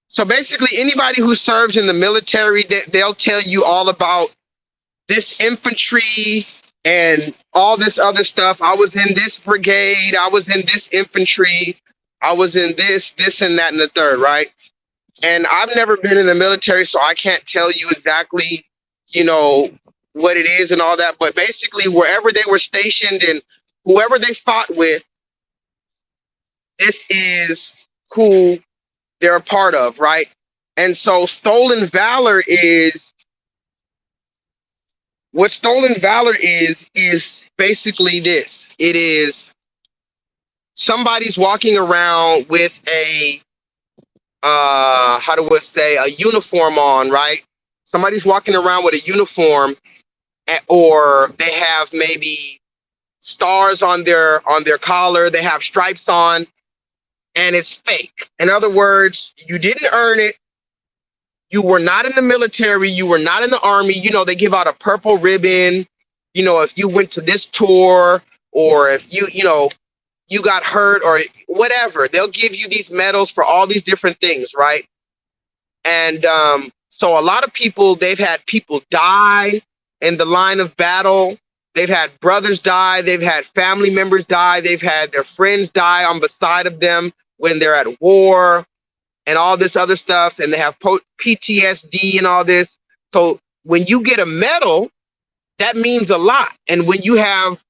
so basically anybody who serves in the military, they'll tell you all about this infantry and all this other stuff. I was in this brigade, I was in this infantry, I was in this and that and the third, right? And I've never been in the military, so I can't tell you exactly, you know, what it is and all that. But basically, wherever they were stationed and whoever they fought with, this is who they're a part of, right? And so stolen valor is, what stolen valor is basically this. It is somebody's walking around with a, how do I say, a uniform on, right? Somebody's walking around with a uniform, or they have maybe stars on their collar, they have stripes on, and it's fake. In other words, you didn't earn it. You were not in the military, you were not in the army. You know, they give out a purple ribbon, you know, if you went to this tour, or if you know, you got hurt or whatever, they'll give you these medals for all these different things, right? And so a lot of people, they've had people die in the line of battle. They've had brothers die. They've had family members die. They've had their friends die on beside of them when they're at war and all this other stuff. And they have PTSD and all this. So when you get a medal, that means a lot. And when you have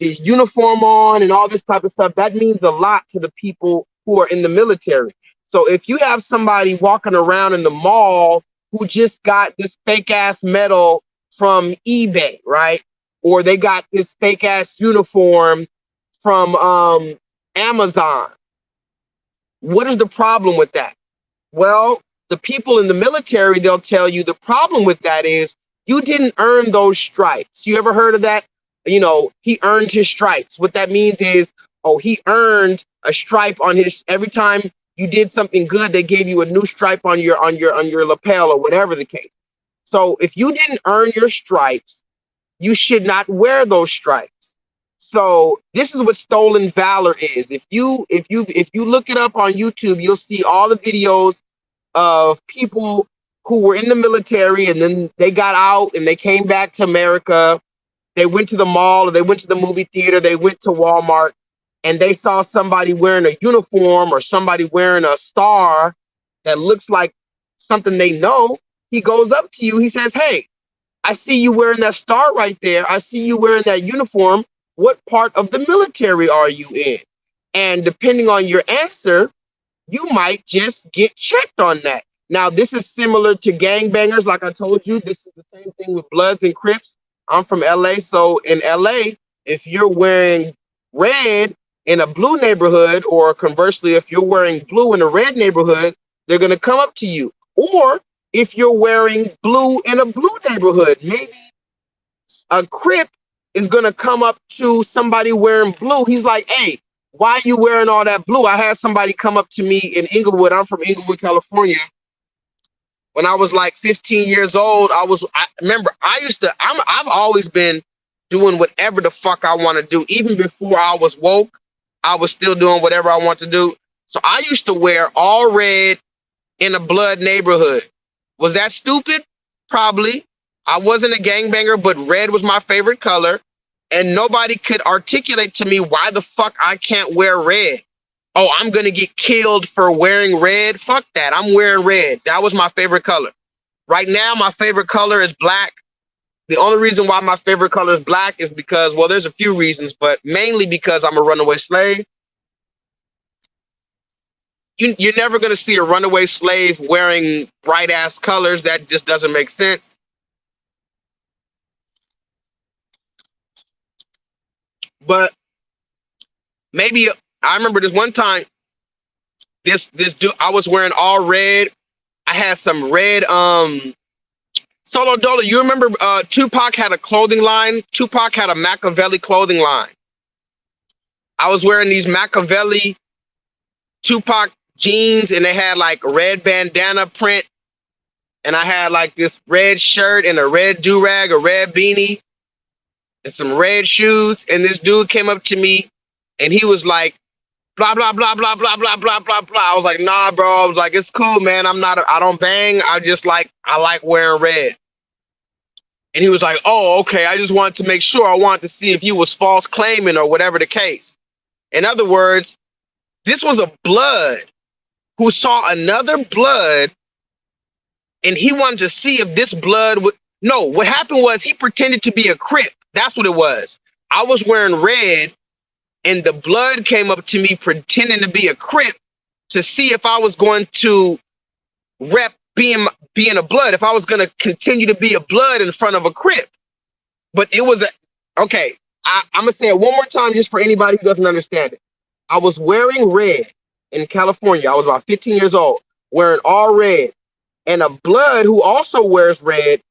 the uniform on and all this type of stuff, that means a lot to the people who are in the military. So if you have somebody walking around in the mall who just got this fake ass medal from eBay, right? Or they got this fake ass uniform from Amazon. What is the problem with that? Well, the people in the military, they'll tell you the problem with that is you didn't earn those stripes. You ever heard of that? You know, he earned his stripes. What that means is, oh, he earned a stripe on his, every time you did something good, they gave you a new stripe on your lapel or whatever the case. So if you didn't earn your stripes, you should not wear those stripes. So this is what stolen valor is. If you look it up on YouTube, you'll see all the videos of people who were in the military and then they got out and they came back to America. They went to the mall or they went to the movie theater, they went to Walmart, and they saw somebody wearing a uniform or somebody wearing a star that looks like something they know. He goes up to you, he says, "Hey, I see you wearing that star right there. I see you wearing that uniform. What part of the military are you in?" And depending on your answer, you might just get checked on that. Now, this is similar to gangbangers. Like I told you, this is the same thing with Bloods and Crips. I'm from LA. So in LA, if you're wearing red in a blue neighborhood, or conversely, if you're wearing blue in a red neighborhood, they're going to come up to you. Or if you're wearing blue in a blue neighborhood, maybe a Crip is going to come up to somebody wearing blue. He's like, "Hey, why are you wearing all that blue?" I had somebody come up to me in Inglewood. I'm from Inglewood, California. When I was like 15 years old, I've always been doing whatever the fuck I want to do. Even before I was woke, I was still doing whatever I want to do. So I used to wear all red in a blood neighborhood. Was that stupid? Probably. I wasn't a gangbanger, but red was my favorite color. And nobody could articulate to me why the fuck I can't wear red. Oh, I'm going to get killed for wearing red. Fuck that. I'm wearing red. That was my favorite color. Right now, my favorite color is black. The only reason why my favorite color is black is because, well, there's a few reasons, but mainly because I'm a runaway slave. You're never going to see a runaway slave wearing bright ass colors. That just doesn't make sense. But maybe I remember this one time, this dude, I was wearing all red. I had some red Solo Dolo. You remember Tupac had a clothing line? Tupac had a Machiavelli clothing line. I was wearing these Machiavelli Tupac jeans, and they had like red bandana print, and I had like this red shirt and a red do-rag, a red beanie, and some red shoes. And this dude came up to me and he was like, blah, blah, blah, blah, blah, blah, blah, blah, blah. I was like, "Nah, bro." I was like, "It's cool, man. I don't bang. I like wearing red." And he was like, "Oh, okay. I just wanted to make sure. I wanted to see if you was false claiming or whatever the case." In other words, this was a blood who saw another blood, and he wanted to see if this blood would. No, what happened was he pretended to be a Crip. That's what it was. I was wearing red, and the blood came up to me pretending to be a Crip to see if I was going to rep being a blood, if I was going to continue to be a blood in front of a Crip. But it was okay. I'm going to say it one more time just for anybody who doesn't understand it. I was wearing red in California. I was about 15 years old, wearing all red. And a blood who also wears red,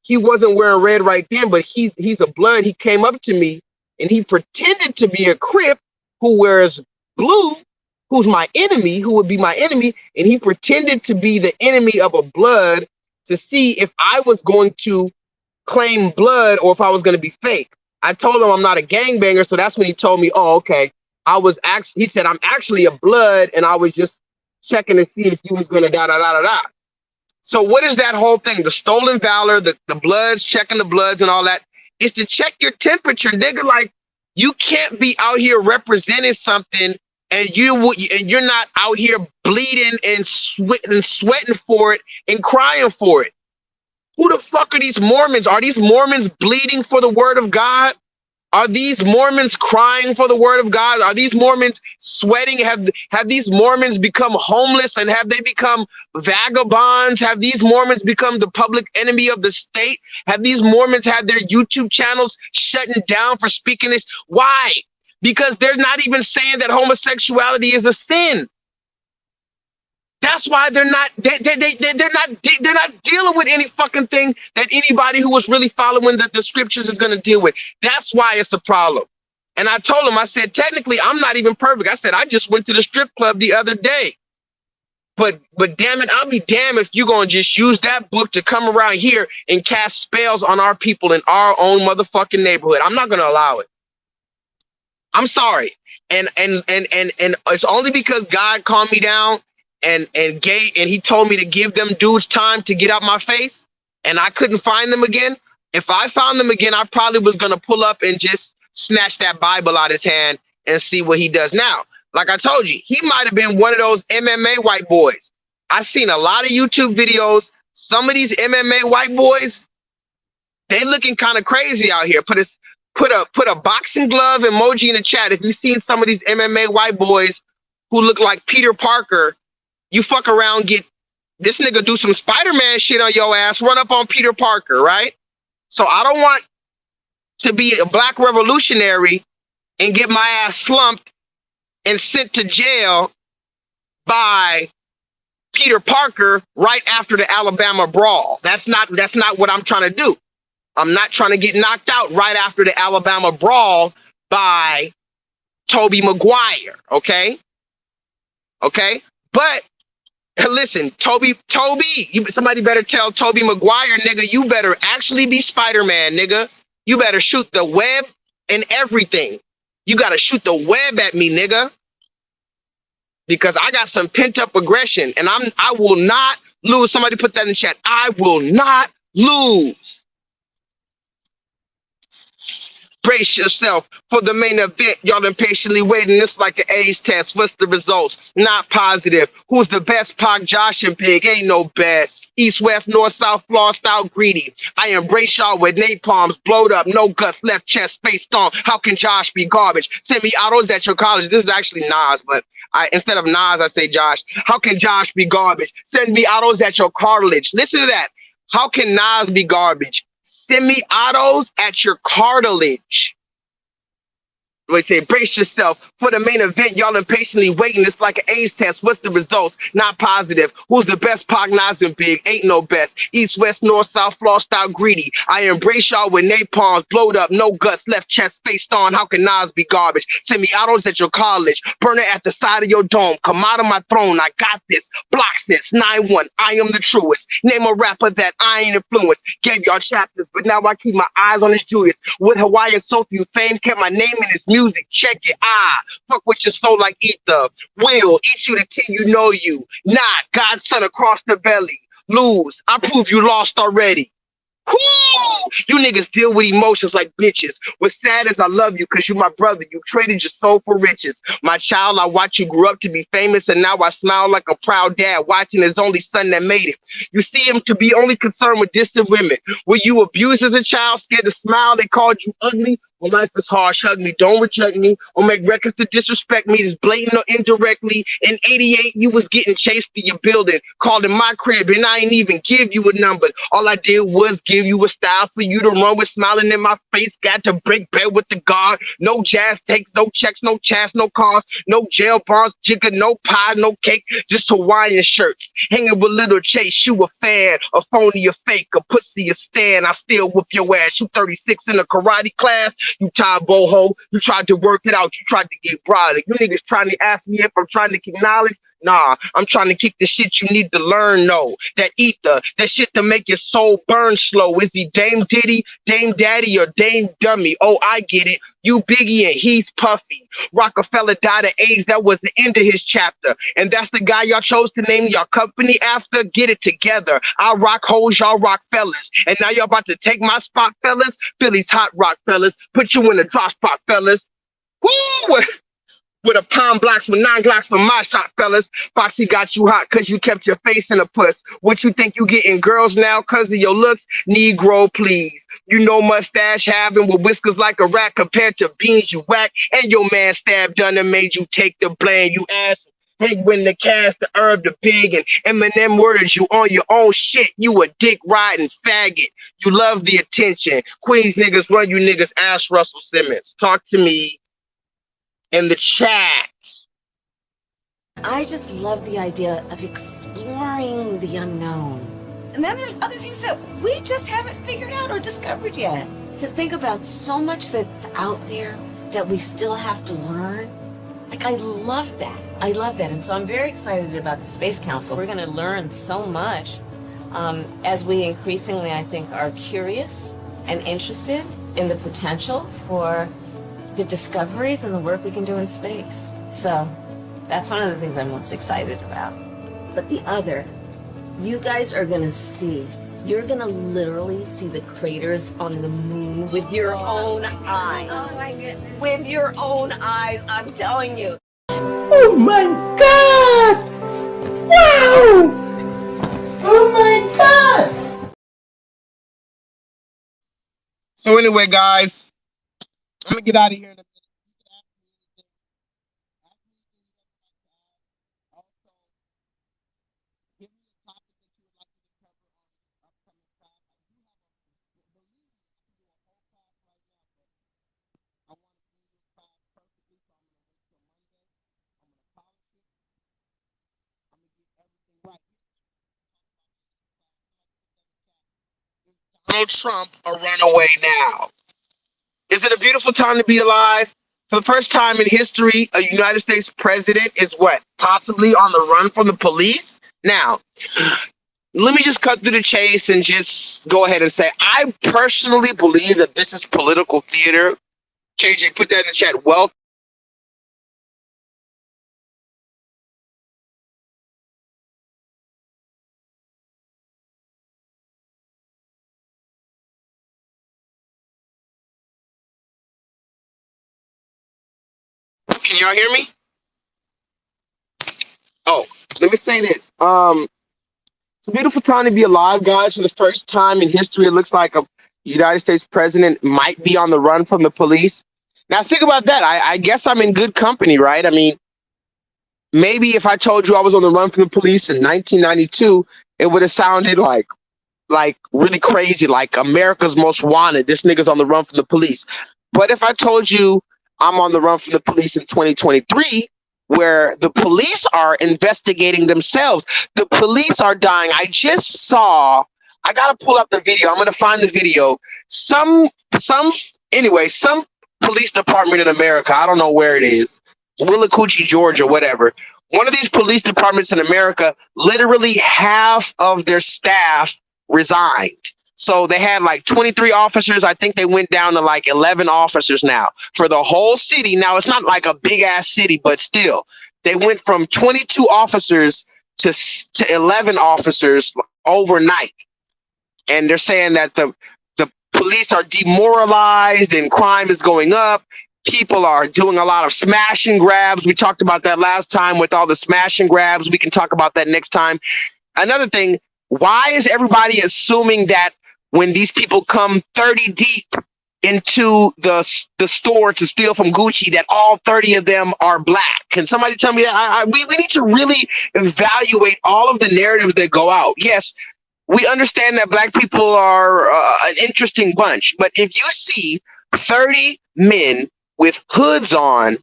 he wasn't wearing red right then, but he's a blood. He came up to me and he pretended to be a Crip who wears blue, who's my enemy, who would be my enemy. And he pretended to be the enemy of a blood to see if I was going to claim blood or if I was going to be fake. I told him I'm not a gangbanger. So that's when he told me, "Oh, okay. He said, I'm actually a blood, and I was just checking to see if you was going to da, da, da, da, da." So what is that whole thing? The stolen valor, the bloods, checking the bloods and all that. is to check your temperature, nigga. Like, you can't be out here representing something and you're not out here bleeding and sweating for it and crying for it. Who the fuck are these Mormons? Are these Mormons bleeding for the word of God? Are these Mormons crying for the word of God? Are these Mormons sweating? Have these Mormons become homeless and have they become vagabonds? Have these Mormons become the public enemy of the state? Have these Mormons had their YouTube channels shutting down for speaking this? Why? Because they're not even saying that homosexuality is a sin. That's why they're not dealing with any fucking thing that anybody who was really following the scriptures is going to deal with. That's why it's a problem. And I told him, I said, technically, I'm not even perfect. I said, I just went to the strip club the other day. But damn it, I'll be damned if you're going to just use that book to come around here and cast spells on our people in our own motherfucking neighborhood. I'm not going to allow it. I'm sorry. And it's only because God calmed me down and he told me to give them dudes time to get out my face, and I couldn't find them again. If I found them again, I probably was going to pull up and just snatch that Bible out of his hand and see what he does now. Like I told you, he might have been one of those MMA white boys. I've seen a lot of YouTube videos. Some of these MMA white boys, they looking kind of crazy out here. Put a boxing glove emoji in the chat if you've seen some of these MMA white boys who look like Peter Parker. You fuck around, get this nigga do some Spider-Man shit on your ass, run up on Peter Parker, right? So I don't want to be a black revolutionary and get my ass slumped and sent to jail by Peter Parker right after the Alabama brawl. That's not what I'm trying to do. I'm not trying to get knocked out right after the Alabama brawl by Tobey Maguire, okay? Okay? But listen, Toby, somebody better tell Tobey Maguire, nigga, you better actually be Spider-Man, nigga. You better shoot the web and everything. You got to shoot the web at me, nigga. Because I got some pent-up aggression, and I will not lose. Somebody put that in the chat. I will not lose. Brace yourself for the main event. Y'all impatiently waiting. It's like an AIDS test. What's the results? Not positive. Who's the best? Pac, Josh, and Big. Ain't no best. East, west, north, south, flossed out, greedy. I embrace y'all with napalms, blowed up, no guts, left chest, face on. How can Josh be garbage? Send me autos at your college. This is actually Nas, but instead of Nas, I say Josh. How can Josh be garbage? Send me autos at your cartilage. Listen to that. How can Nas be garbage? Semi-autos at your cartilage. We say, brace yourself for the main event. Y'all impatiently waiting. It's like an AIDS test. What's the results? Not positive. Who's the best? Pac, Nas, and Big. Ain't no best. East, west, north, south, flossed out, greedy. I embrace y'all with napalms, blowed up, no guts, left chest, face on. How can Nas be garbage? Send me autos at your college. Burn it at the side of your dome. Come out of my throne. I got this. Block since 9-1. I am the truest. Name a rapper that I ain't influenced. Gave y'all chapters, but now I keep my eyes on his Julius. With Hawaiian so few fame, kept my name in his music. Check it. Fuck with your soul like ether. Will eat you the king, you know you. Not God's son across the belly. Lose. I prove you lost already. Whoo! You niggas deal with emotions like bitches. What's sad is I love you because you my brother. You traded your soul for riches. My child, I watch you grow up to be famous, and now I smile like a proud dad watching his only son that made it. You see him to be only concerned with distant women. Were you abused as a child, scared to smile? They called you ugly? Well, life is harsh. Hug me. Don't reject me or make records to disrespect me. Just blatant or indirectly. In 88, you was getting chased to your building, called in my crib, and I ain't even give you a number. All I did was give you a style for you to run with, smiling in my face. Got to break bread with the guard. No jazz takes, no checks, no chance, no cars, no jail bonds, jigger, no pie, no cake, just Hawaiian shirts. Hanging with Little Chase, you a fan, a phony, a fake, a pussy, a stand. I still whoop your ass. You 36 in a karate class. You tired boho. You tried to work it out. You tried to get brolic. You niggas trying to ask me if I'm trying to acknowledge. Nah, I'm trying to kick the shit you need to learn, no. That ether, that shit to make your soul burn slow. Is he Dame Diddy, Dame Daddy, or Dame Dummy? Oh, I get it. You Biggie and he's Puffy. Rockefeller died of AIDS, that was the end of his chapter. And that's the guy y'all chose to name your company after? Get it together. I rock hoes, y'all rock fellas. And now y'all about to take my spot, fellas? Philly's hot rock, fellas. Put you in a drop spot, fellas. Woo! With a pound blocks with 9 Glocks for my shot, fellas. Foxy got you hot cause you kept your face in a puss. What you think you getting girls now cause of your looks? Negro, please. You know mustache having with whiskers like a rat compared to beans you whack. And your man stabbed done and made you take the blame, you ass. Hey, when the cast, the herb, the pig, and Eminem murdered you on your own shit. You a dick riding faggot. You love the attention. Queens niggas run you niggas ass Russell Simmons. Talk to me in the chat. I just love the idea of exploring the unknown. And then there's other things that we just haven't figured out or discovered yet. To think about so much that's out there that we still have to learn. Like, I love that. I love that. And so I'm very excited about the Space Council. We're going to learn so much as we increasingly, I think, are curious and interested in the potential for the discoveries and the work we can do in space. So that's one of the things I'm most excited about. But the other, you guys are gonna see, you're gonna literally see the craters on the moon with your own eyes. Oh my goodness. With your own eyes, I'm telling you. Oh my God! Wow! Oh my God! So anyway, guys, I'm gonna get out of here in a minute. Donald Trump a runaway now? Is it a beautiful time to be alive? For the first time in history, a United States president is what? Possibly on the run from the police? Now, let me just cut through the chase and just go ahead and say, I personally believe that this is political theater. KJ, put that in the chat. Well, can y'all hear me? Oh, let me say this. It's a beautiful time to be alive, guys. For the first time in history, it looks like a United States president might be on the run from the police. Now, think about that. I guess I'm in good company, right? I mean, maybe if I told you I was on the run from the police in 1992, it would have sounded like really crazy, like America's Most Wanted. This nigga's on the run from the police. But if I told you I'm on the run from the police in 2023, where the police are investigating themselves, the police are dying. I just saw, I gotta pull up the video. I'm gonna find the video. Some police department in America, I don't know where it is, Willacoochee, Georgia, whatever. One of these police departments in America, literally half of their staff resigned. So they had like 23 officers. I think they went down to like 11 officers now for the whole city. Now, it's not like a big ass city, but still, they went from 22 officers to 11 officers overnight. And they're saying that the police are demoralized and crime is going up. People are doing a lot of smash and grabs. We talked about that last time with all the smash and grabs. We can talk about that next time. Another thing, why is everybody assuming that when these people come 30 deep into the store to steal from Gucci, that all 30 of them are black? Can somebody tell me that? We need to really evaluate all of the narratives that go out. Yes, we understand that black people are an interesting bunch, but if you see 30 men with hoods on,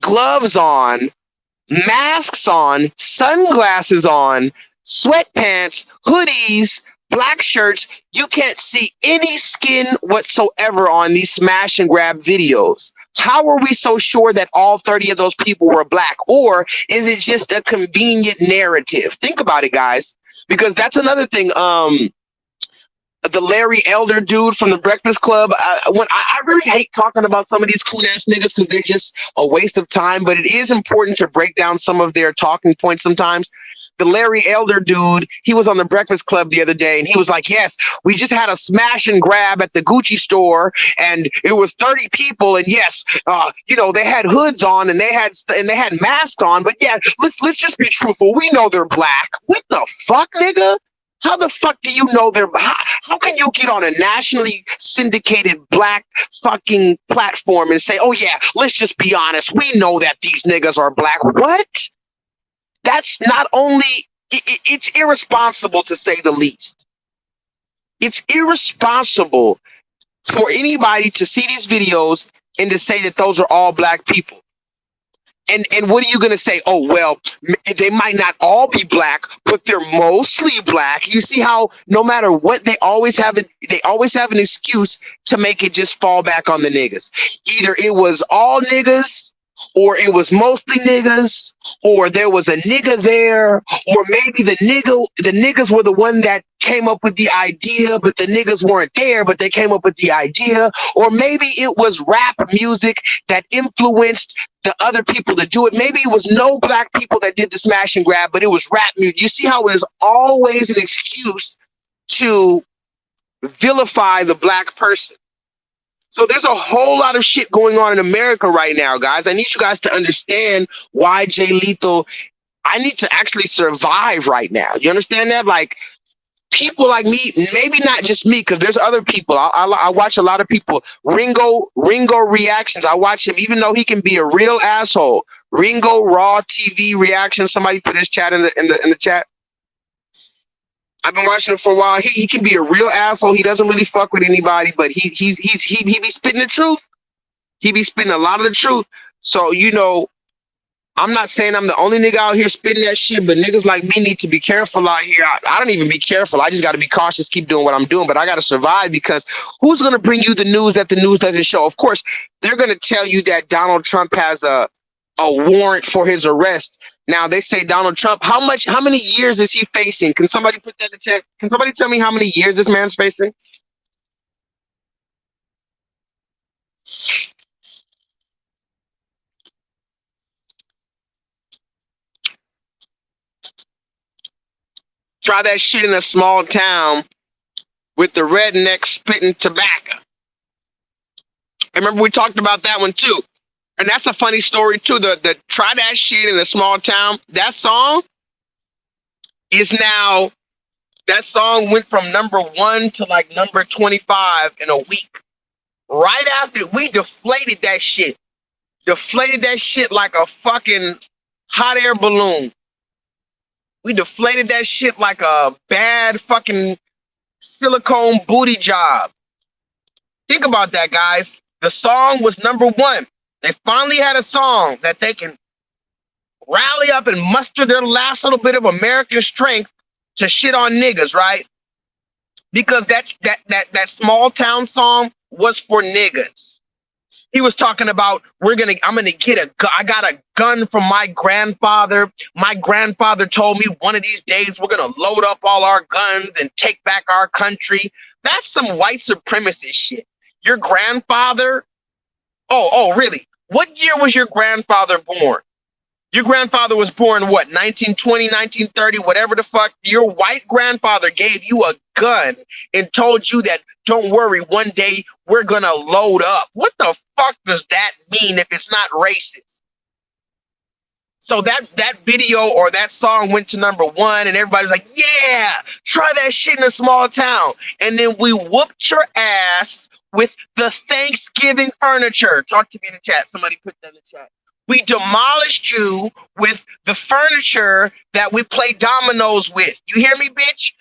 gloves on, masks on, sunglasses on, sweatpants, hoodies, black shirts, you can't see any skin whatsoever on these smash and grab videos. How are we so sure that all 30 of those people were black? Or is it just a convenient narrative? Think about it, guys, because that's another thing. The Larry Elder dude from the Breakfast Club. I really hate talking about some of these coon ass niggas because they're just a waste of time. But it is important to break down some of their talking points sometimes. The Larry Elder dude, he was on the Breakfast Club the other day, and he was like, "Yes, we just had a smash and grab at the Gucci store, and it was 30 people, and yes, they had hoods on and they had masks on. But yeah, let's just be truthful. We know they're black. What the fuck, nigga?" How the fuck do you know they're? How can you get on a nationally syndicated black fucking platform and say, "Oh yeah, let's just be honest. We know that these niggas are black"? What? That's not only. It's irresponsible to say the least. It's irresponsible for anybody to see these videos and to say that those are all black people. And what are you going to say? Oh, well, they might not all be black, but they're mostly black. You see how no matter what, they always have an excuse to make it just fall back on the niggas. Either it was all niggas, or it was mostly niggas, or there was a nigga there, or maybe the niggas were the one that came up with the idea, but the niggas weren't there, but they came up with the idea, or maybe it was rap music that influenced the other people to do it. Maybe it was no black people that did the smash and grab, but it was rap music. You see how there's always an excuse to vilify the black person. So there's a whole lot of shit going on in America right now, guys. I need you guys to understand why J-Lethal, I need to actually survive right now. You understand that? Like, people like me, maybe not just me, because there's other people. I watch a lot of people. Ringo reactions. I watch him, even though he can be a real asshole. Ringo Raw TV reactions. Somebody put his chat in the chat. I've been watching him for a while. He can be a real asshole. He doesn't really fuck with anybody, but he be spitting the truth. He be spitting a lot of the truth. So, I'm not saying I'm the only nigga out here spitting that shit, but niggas like me need to be careful out here. I don't even be careful. I just got to be cautious, keep doing what I'm doing. But I got to survive, because who's going to bring you the news that the news doesn't show? Of course, they're going to tell you that Donald Trump has a warrant for his arrest. Now, they say Donald Trump, how many years is he facing? Can somebody put that in the chat? Can somebody tell me how many years this man's facing? Try that shit in a small town with the rednecks spitting tobacco. I remember we talked about that one too. And that's a funny story too. The try that shit in a small town. That song went from number 1 to like number 25 in a week. Right after we deflated that shit. Deflated that shit like a fucking hot air balloon. We deflated that shit like a bad fucking silicone booty job. Think about that, guys. The song was number 1. They finally had a song that they can rally up and muster their last little bit of American strength to shit on niggas, right? Because that small town song was for niggas. He was talking about I got a gun from my grandfather. My grandfather told me one of these days we're gonna load up all our guns and take back our country. That's some white supremacist shit. Your grandfather? Oh, really? What year was your grandfather born? Your grandfather was born, what, 1920, 1930, whatever the fuck? Your white grandfather gave you a gun and told you that, don't worry, one day we're going to load up. What the fuck does that mean if it's not racist? So that video or that song went to number 1 and everybody's like, yeah, try that shit in a small town. And then we whooped your ass with the Thanksgiving furniture. Talk to me in the chat. Somebody put that in the chat. We demolished you with the furniture that we play dominoes with. You hear me, bitch?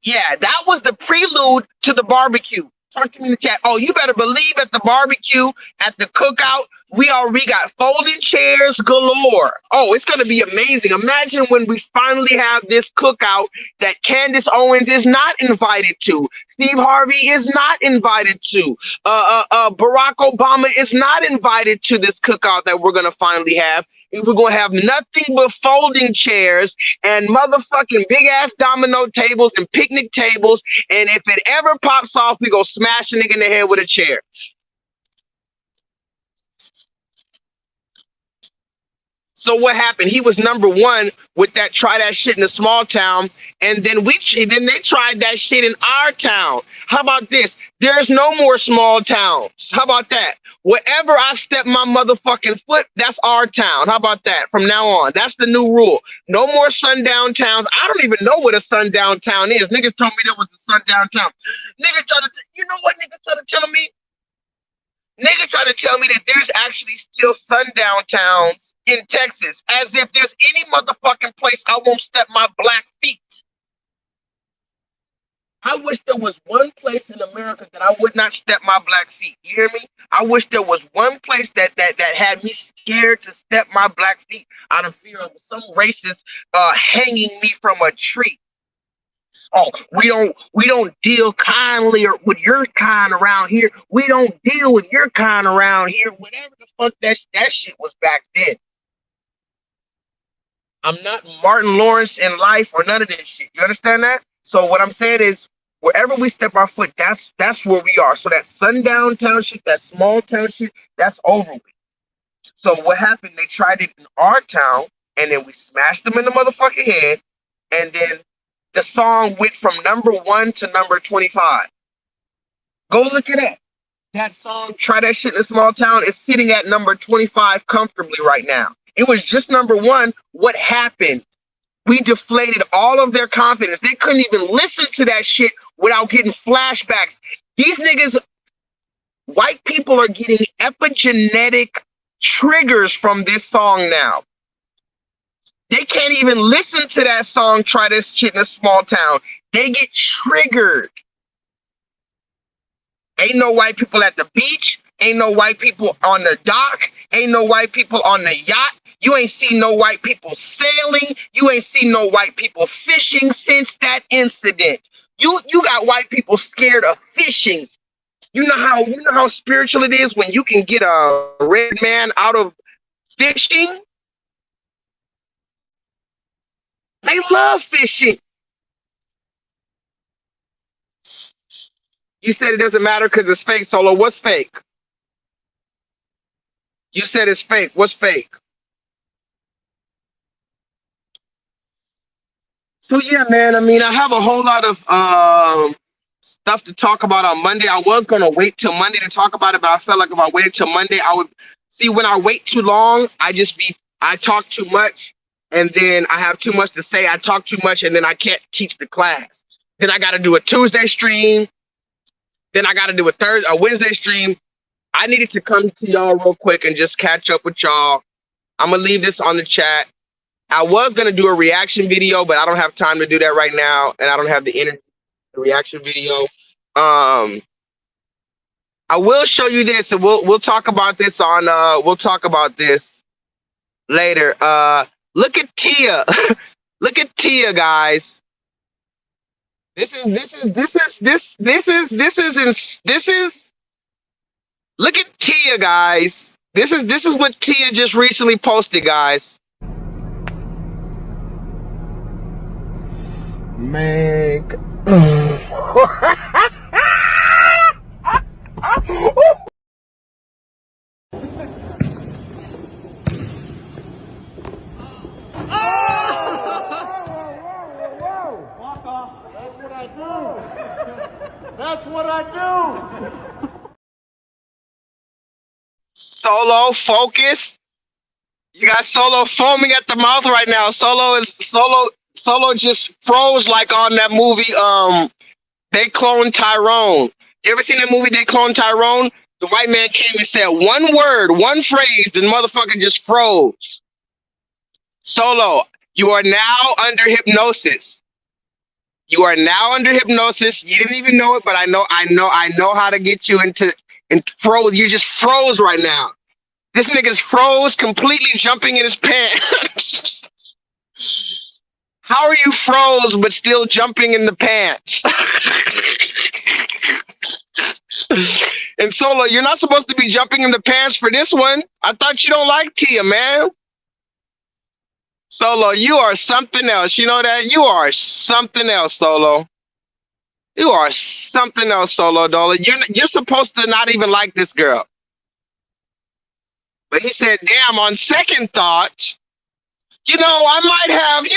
Yeah, that was the prelude to the barbecue. Talk to me in the chat. Oh, you better believe at the barbecue, at the cookout, we got folding chairs galore. Oh, it's going to be amazing. Imagine when we finally have this cookout that Candace Owens is not invited to. Steve Harvey is not invited to. Barack Obama is not invited to this cookout that we're going to finally have. And we're going to have nothing but folding chairs and motherfucking big ass domino tables and picnic tables. And if it ever pops off, we go smash a nigga in the head with a chair. So what happened? He was #1 with that try that shit in a small town, and then they tried that shit in our town. How about this? There's no more small towns. How about that? Wherever I step my motherfucking foot, that's our town. How about that? From now on, that's the new rule. No more sundown towns. I don't even know what a sundown town is. Niggas told me there was a sundown town. Niggas tried to, you know what niggas tried to tell me? Niggas try to tell me that there's actually still sundown towns in Texas, as if there's any motherfucking place I won't step my black feet. I wish there was one place in America that I would not step my black feet. You hear me? I wish there was one place that had me scared to step my black feet out of fear of some racist hanging me from a tree. Oh, we don't deal kindly with your kind around here. We don't deal with your kind around here. Whatever the fuck that shit was back then. I'm not Martin Lawrence in life or none of this shit. You understand that? So what I'm saying is, wherever we step our foot, that's where we are. So that sundown town shit, that small town shit, that's over with. So what happened? They tried it in our town, and then we smashed them in the motherfucking head, and then the song went from #1 to #25. Go look at that. That song, Try That Shit in a Small Town, is sitting at #25 comfortably right now. It was just #1. What happened? We deflated all of their confidence. They couldn't even listen to that shit without getting flashbacks. These niggas, white people are getting epigenetic triggers from this song now. They can't even listen to that song, Try This Shit in a Small Town. They get triggered. Ain't no white people at the beach. Ain't no white people on the dock. Ain't no white people on the yacht. You ain't seen no white people sailing. You ain't seen no white people fishing since that incident. You got white people scared of fishing. You know how spiritual it is when you can get a red man out of fishing? They love fishing. You said it doesn't matter because it's fake, Solo. What's fake? You said it's fake. What's fake? So yeah, man. I mean, I have a whole lot of stuff to talk about on Monday. I was gonna wait till Monday to talk about it, but I felt like if I waited till Monday, I would see when I wait too long, I talk too much, and then I have too much to say. I talk too much, and then I can't teach the class. Then I got to do a Tuesday stream. Then I got to do a Wednesday stream. I needed to come to y'all real quick and just catch up with y'all. I'm going to leave this on the chat. I was going to do a reaction video, but I don't have time to do that right now, and I don't have the energy for the reaction video. I will show you this, and we'll talk about this later. Look at Tia. Look at Tia, guys. Look at Tia, guys. This is what Tia just recently posted, guys. Man. That's what I do. Solo, focus. You got Solo foaming at the mouth right now. Solo just froze like on that movie. They Cloned Tyrone. You ever seen that movie? They Cloned Tyrone. The white man came and said one word, one phrase. The motherfucker just froze. Solo, you are now under hypnosis. You are now under hypnosis. You didn't even know it, but I know how to get you into and froze. You just froze right now. This nigga's froze, completely jumping in his pants. How are you froze but still jumping in the pants? And Solo, you're not supposed to be jumping in the pants for this one. I thought you don't like Tia, man. Solo, you are something else. You know that? You are something else, Solo. You are something else, Solo Dolo. You're supposed to not even like this girl. But he said, damn, on second thought, I might have,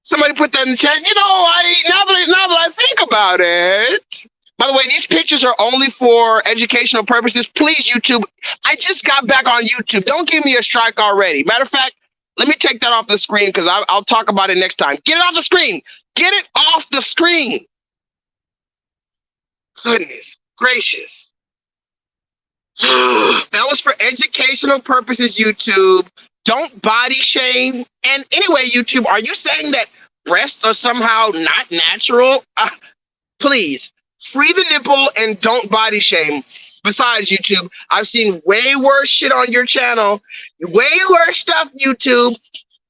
somebody put that in the chat. Now that I think about it. By the way, these pictures are only for educational purposes. Please, YouTube. I just got back on YouTube. Don't give me a strike already. Matter of fact, let me take that off the screen because I'll talk about it next time. Get it off the screen. Get it off the screen. Goodness gracious. That was for educational purposes, YouTube. Don't body shame. And anyway, YouTube, are you saying that breasts are somehow not natural? Please, free the nipple and don't body shame. Besides, YouTube, I've seen way worse shit on your channel. Way worse stuff, YouTube.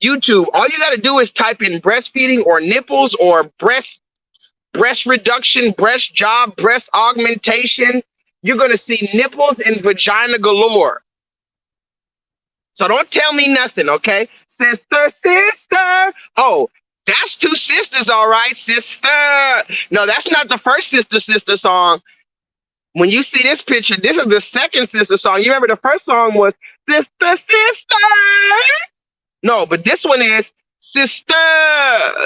YouTube, all you got to do is type in breastfeeding or nipples or breast reduction, breast job, breast augmentation. You're going to see nipples and vagina galore. So don't tell me nothing, okay? Sister, sister. Oh, that's two sisters, all right, sister. No, that's not the first sister song. When you see this picture, this is the second sister song. You remember the first song was Sister, Sister. No, but this one is Sister,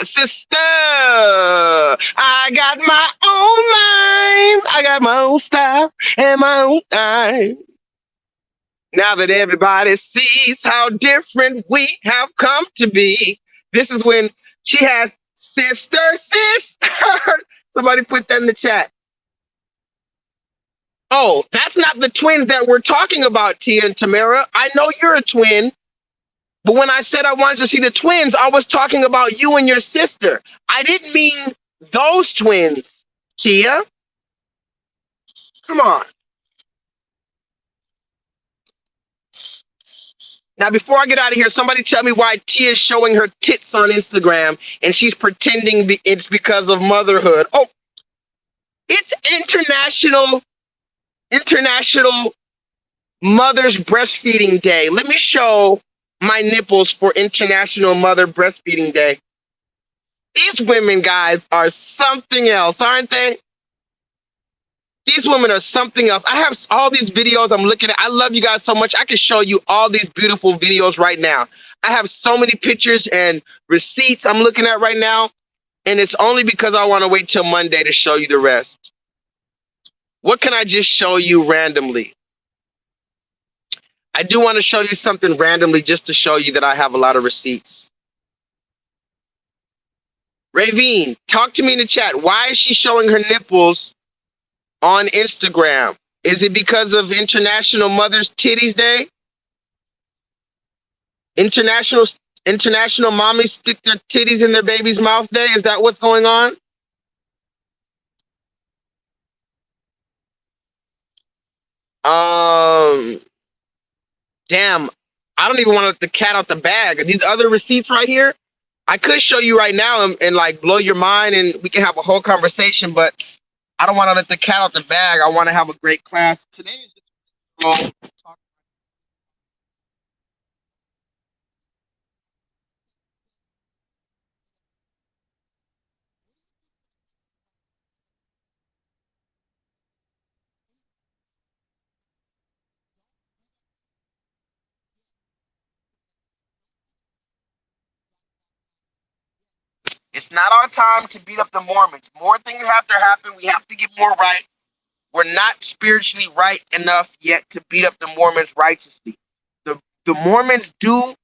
Sister. I got my own mind. I got my own style and my own time. Now that everybody sees how different we have come to be, this is when she has sister, sister. Somebody put that in the chat. Oh, that's not the twins that we're talking about, Tia and Tamara. I know you're a twin, but when I said I wanted to see the twins, I was talking about you and your sister. I didn't mean those twins, Tia. Come on. Now, before I get out of here, somebody tell me why Tia's showing her tits on Instagram and she's pretending it's because of motherhood. Oh, it's International Mother's Breastfeeding Day. Let me show my nipples for International Mother Breastfeeding Day. These women, guys, are something else, aren't they? These women are something else. I have all these videos I'm looking at. I love you guys so much. I can show you all these beautiful videos right now. I have so many pictures and receipts I'm looking at right now. And it's only because I want to wait till Monday to show you the rest. What can I just show you randomly? I do want to show you something randomly just to show you that I have a lot of receipts. Ravine, talk to me in the chat. Why is she showing her nipples on Instagram? Is it because of International Mother's Titties Day? International Mommies Stick Their Titties in Their Baby's Mouth Day? Is that what's going on? Damn, I don't even want to let the cat out the bag. Are these other receipts right here? I could show you right now and like blow your mind and we can have a whole conversation, but I don't want to let the cat out the bag. I want to have a great class. Today is just it's not our time to beat up the Mormons. More things have to happen. We have to get more right. We're not spiritually right enough yet to beat up the Mormons righteously. The Mormons do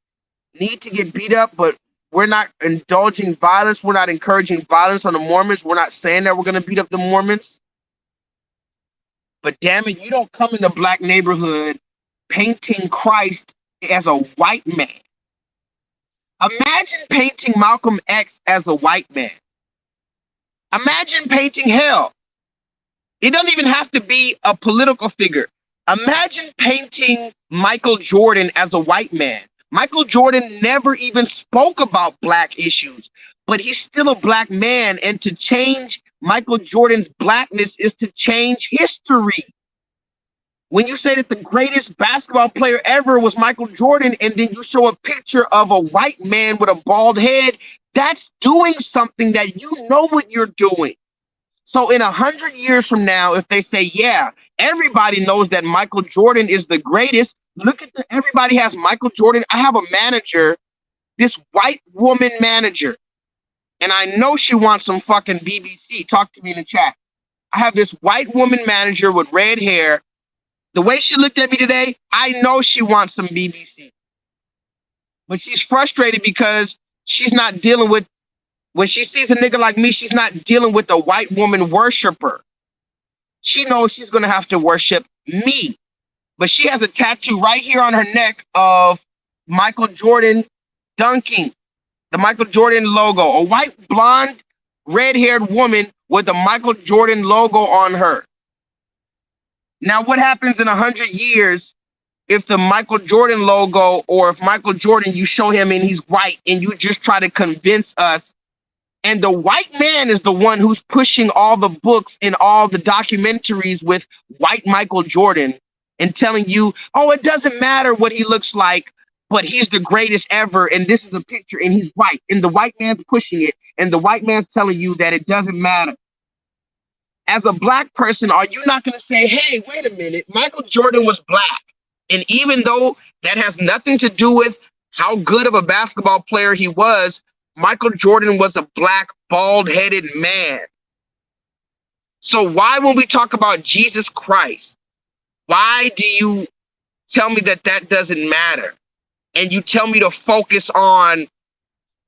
need to get beat up, but we're not indulging violence. We're not encouraging violence on the Mormons. We're not saying that we're going to beat up the Mormons. But damn it, you don't come in the black neighborhood painting Christ as a white man. Imagine painting Malcolm X as a white man. Imagine painting hell. It doesn't even have to be a political figure. Imagine painting Michael Jordan as a white man. Michael Jordan never even spoke about black issues, but he's still a black man. And to change Michael Jordan's blackness is to change history. When you say that the greatest basketball player ever was Michael Jordan, and then you show a picture of a white man with a bald head, that's doing something that you know what you're doing. So in 100 years from now, if they say, yeah, everybody knows that Michael Jordan is the greatest, look at everybody has Michael Jordan. I have a manager, this white woman manager, and I know she wants some fucking BBC. Talk to me in the chat. I have this white woman manager with red hair. The way she looked at me today, I know she wants some BBC. But she's frustrated because she's not dealing with, when she sees a nigga like me, she's not dealing with a white woman worshiper. She knows she's going to have to worship me. But she has a tattoo right here on her neck of Michael Jordan dunking, the Michael Jordan logo. A white, blonde, red-haired woman with a Michael Jordan logo on her. Now, what happens in 100 years if the Michael Jordan logo, or if Michael Jordan, you show him and he's white and you just try to convince us, and the white man is the one who's pushing all the books and all the documentaries with white Michael Jordan and telling you, oh, it doesn't matter what he looks like, but he's the greatest ever, and this is a picture and he's white, and the white man's pushing it, and the white man's telling you that it doesn't matter. As a black person, are you not going to say, hey, wait a minute, Michael Jordan was black, and even though that has nothing to do with how good of a basketball player he was, Michael Jordan was a black, bald-headed man. So why, when we talk about Jesus Christ, why do you tell me that that doesn't matter? And you tell me to focus on,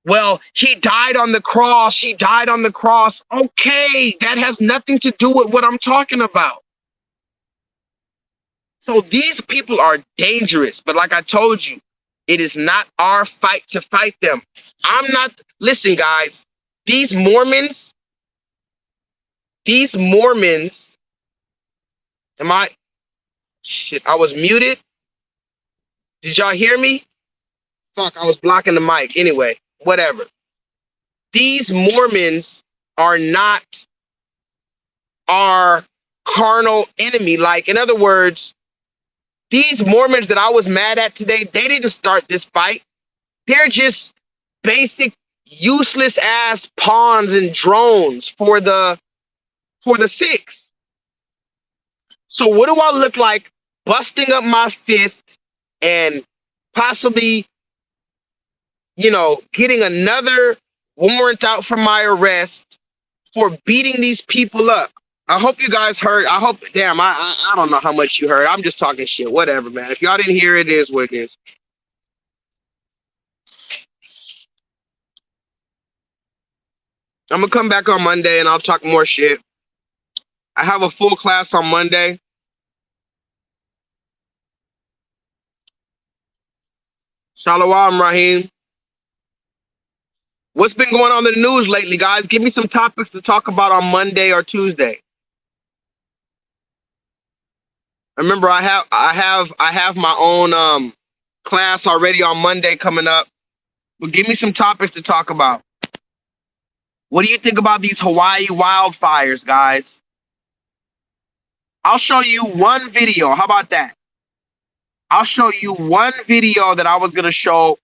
well, he died on the cross. He died on the cross. Okay, that has nothing to do with what I'm talking about. So these people are dangerous. But like I told you, it is not our fight to fight them. I'm not, listen, guys, these Mormons, shit, I was muted. Did y'all hear me? Fuck, I was blocking the mic. Anyway, whatever. These Mormons are not our carnal enemy. Like, in other words, these Mormons that I was mad at today, they didn't start this fight. They're just basic, useless ass pawns and drones for the six. So what do I look like busting up my fist and possibly, you know, getting another warrant out for my arrest for beating these people up? I hope you guys heard. I hope, damn, I don't know how much you heard. I'm just talking shit. Whatever, man. If y'all didn't hear it, it is what it is. I'm going to come back on Monday and I'll talk more shit. I have a full class on Monday. Shalom, Raheem. What's been going on in the news lately, guys? Give me some topics to talk about on Monday or Tuesday. Remember, I have my own class already on Monday coming up. But give me some topics to talk about. What do you think about these Hawaii wildfires, guys? I'll show you one video. How about that? I'll show you one video that I was going to show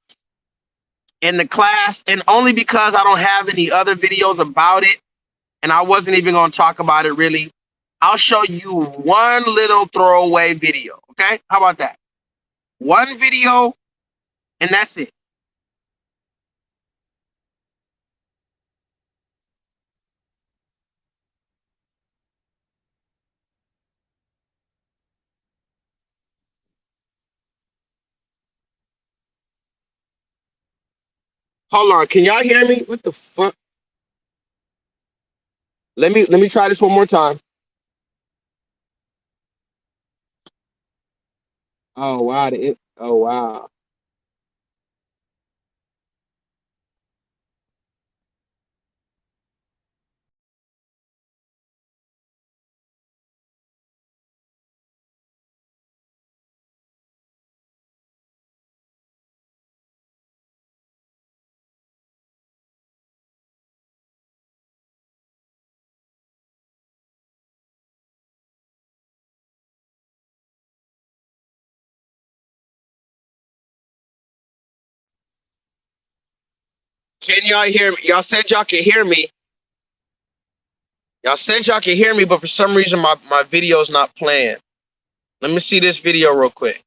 in the class, and only because I don't have any other videos about it, and I wasn't even going to talk about it really. I'll show you one little throwaway video, okay? How about that? One video, and that's it. Hold on, can y'all hear me? What the fuck? Let me try this one more time. Oh wow, oh wow. Can y'all hear me? Y'all said y'all can hear me. Y'all said y'all can hear me, but for some reason my video's not playing. Let me see this video real quick.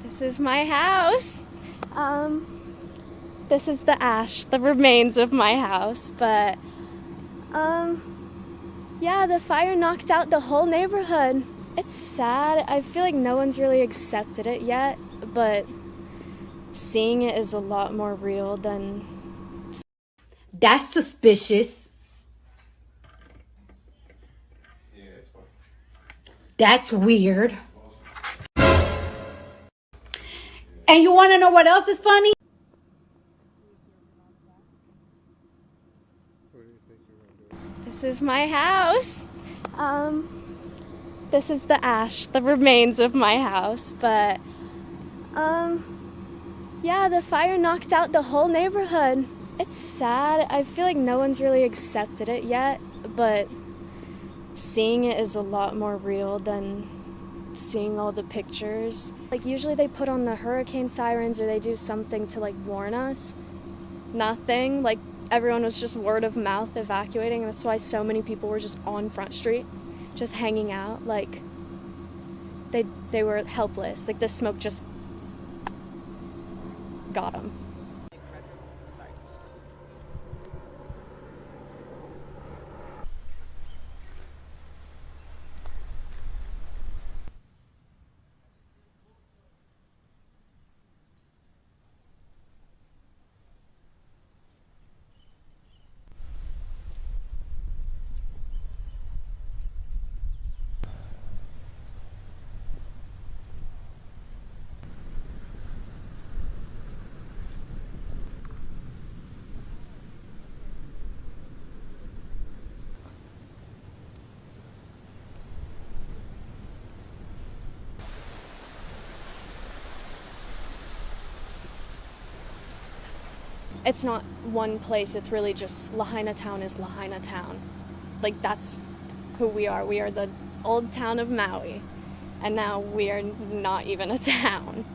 This is my house. This is the remains of my house, but yeah, the fire knocked out the whole neighborhood. It's sad. I feel like no one's really accepted it yet, but seeing it is a lot more real than... That's suspicious. That's weird. And you want to know what else is funny? This is my house. This is the remains of my house, but yeah, the fire knocked out the whole neighborhood. It's sad. I feel like no one's really accepted it yet, but seeing it is a lot more real than seeing all the pictures. Like, usually they put on the hurricane sirens or they do something to like warn us. Nothing. Like, everyone was just word of mouth evacuating, and that's why so many people were just on Front Street, just hanging out. Like, they were helpless. Like, the smoke just got them. It's not one place, it's really just Lahaina Town is Lahaina Town. Like, that's who we are. We are the old town of Maui, and now we are not even a town.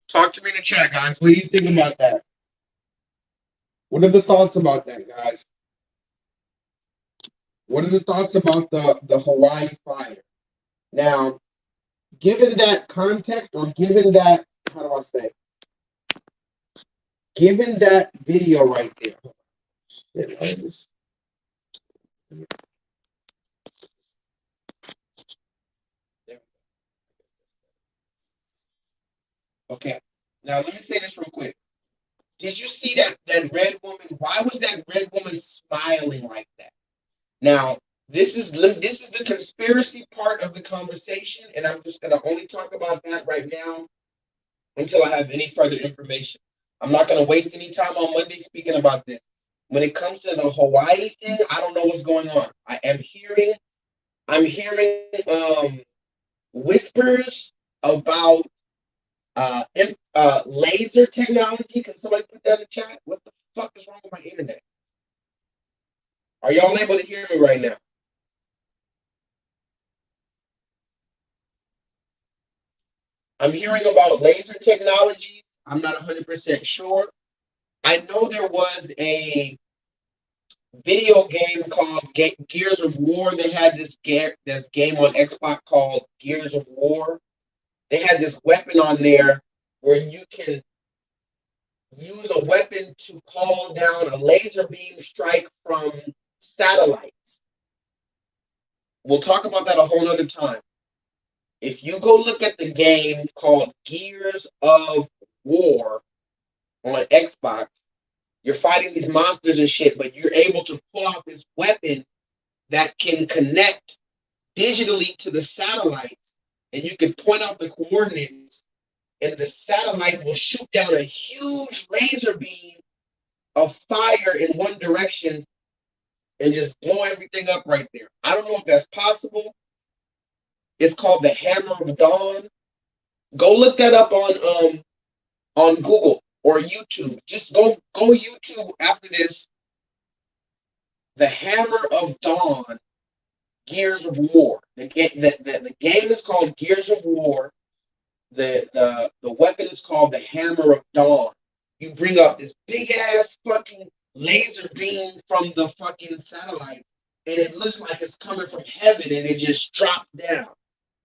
Talk to me in the chat, guys. What do you think about that? What are the thoughts about that, guys? What are the thoughts about the Hawaii fire? Now, given that context, or given that, how do I say? Given that video right there. Shit, what is this? Okay. Now let me say this real quick. Did you see that red woman? Why was that red woman smiling like that? Now, this is the conspiracy part of the conversation, and I'm just gonna only talk about that right now until I have any further information. I'm not gonna waste any time on Monday speaking about this. When it comes to the Hawaii thing, I don't know what's going on. I'm hearing whispers about laser technology. Can somebody put that in the chat? What the fuck is wrong with my internet? Are y'all able to hear me right now? I'm hearing about laser technology. I'm not 100% sure. I know there was a video game called Gears of War. They had this game on Xbox called Gears of War. they had this weapon on there where you can use a weapon to call down a laser beam strike from satellites. We'll talk about that a whole other time. If you go look at the game called Gears of War on Xbox, you're fighting these monsters and shit, but you're able to pull out this weapon that can connect digitally to the satellites, and you can point out the coordinates, and the satellite will shoot down a huge laser beam of fire in one direction and just blow everything up right there. I don't know if that's possible. It's called the Hammer of Dawn. Go look that up on Google or YouTube. Just go YouTube after this. The Hammer of Dawn, Gears of War. The game is called Gears of War. The weapon is called the Hammer of Dawn. You bring up this big ass fucking laser beam from the fucking satellite, and it looks like it's coming from heaven, and it just drops down.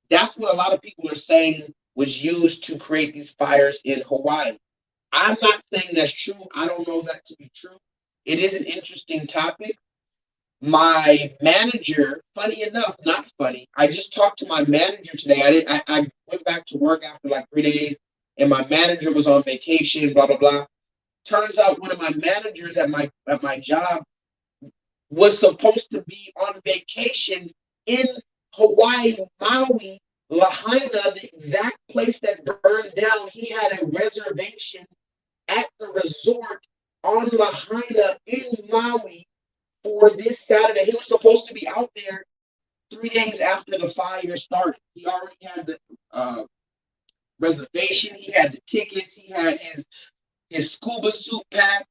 That's what a lot of people are saying was used to create these fires in Hawaii. I'm not saying that's true. I don't know that to be true. It is an interesting topic. My manager, funny enough, not funny, I just talked to my manager today. I went back to work after like 3 days, and my manager was on vacation, blah, blah, blah. Turns out one of my managers at my job was supposed to be on vacation in Hawaii, Maui, Lahaina, the exact place that burned down. He had a reservation at the resort on Lahaina in Maui for this Saturday. He was supposed to be out there 3 days after the fire started. He already had the reservation. He had the tickets. He had his scuba suit packed,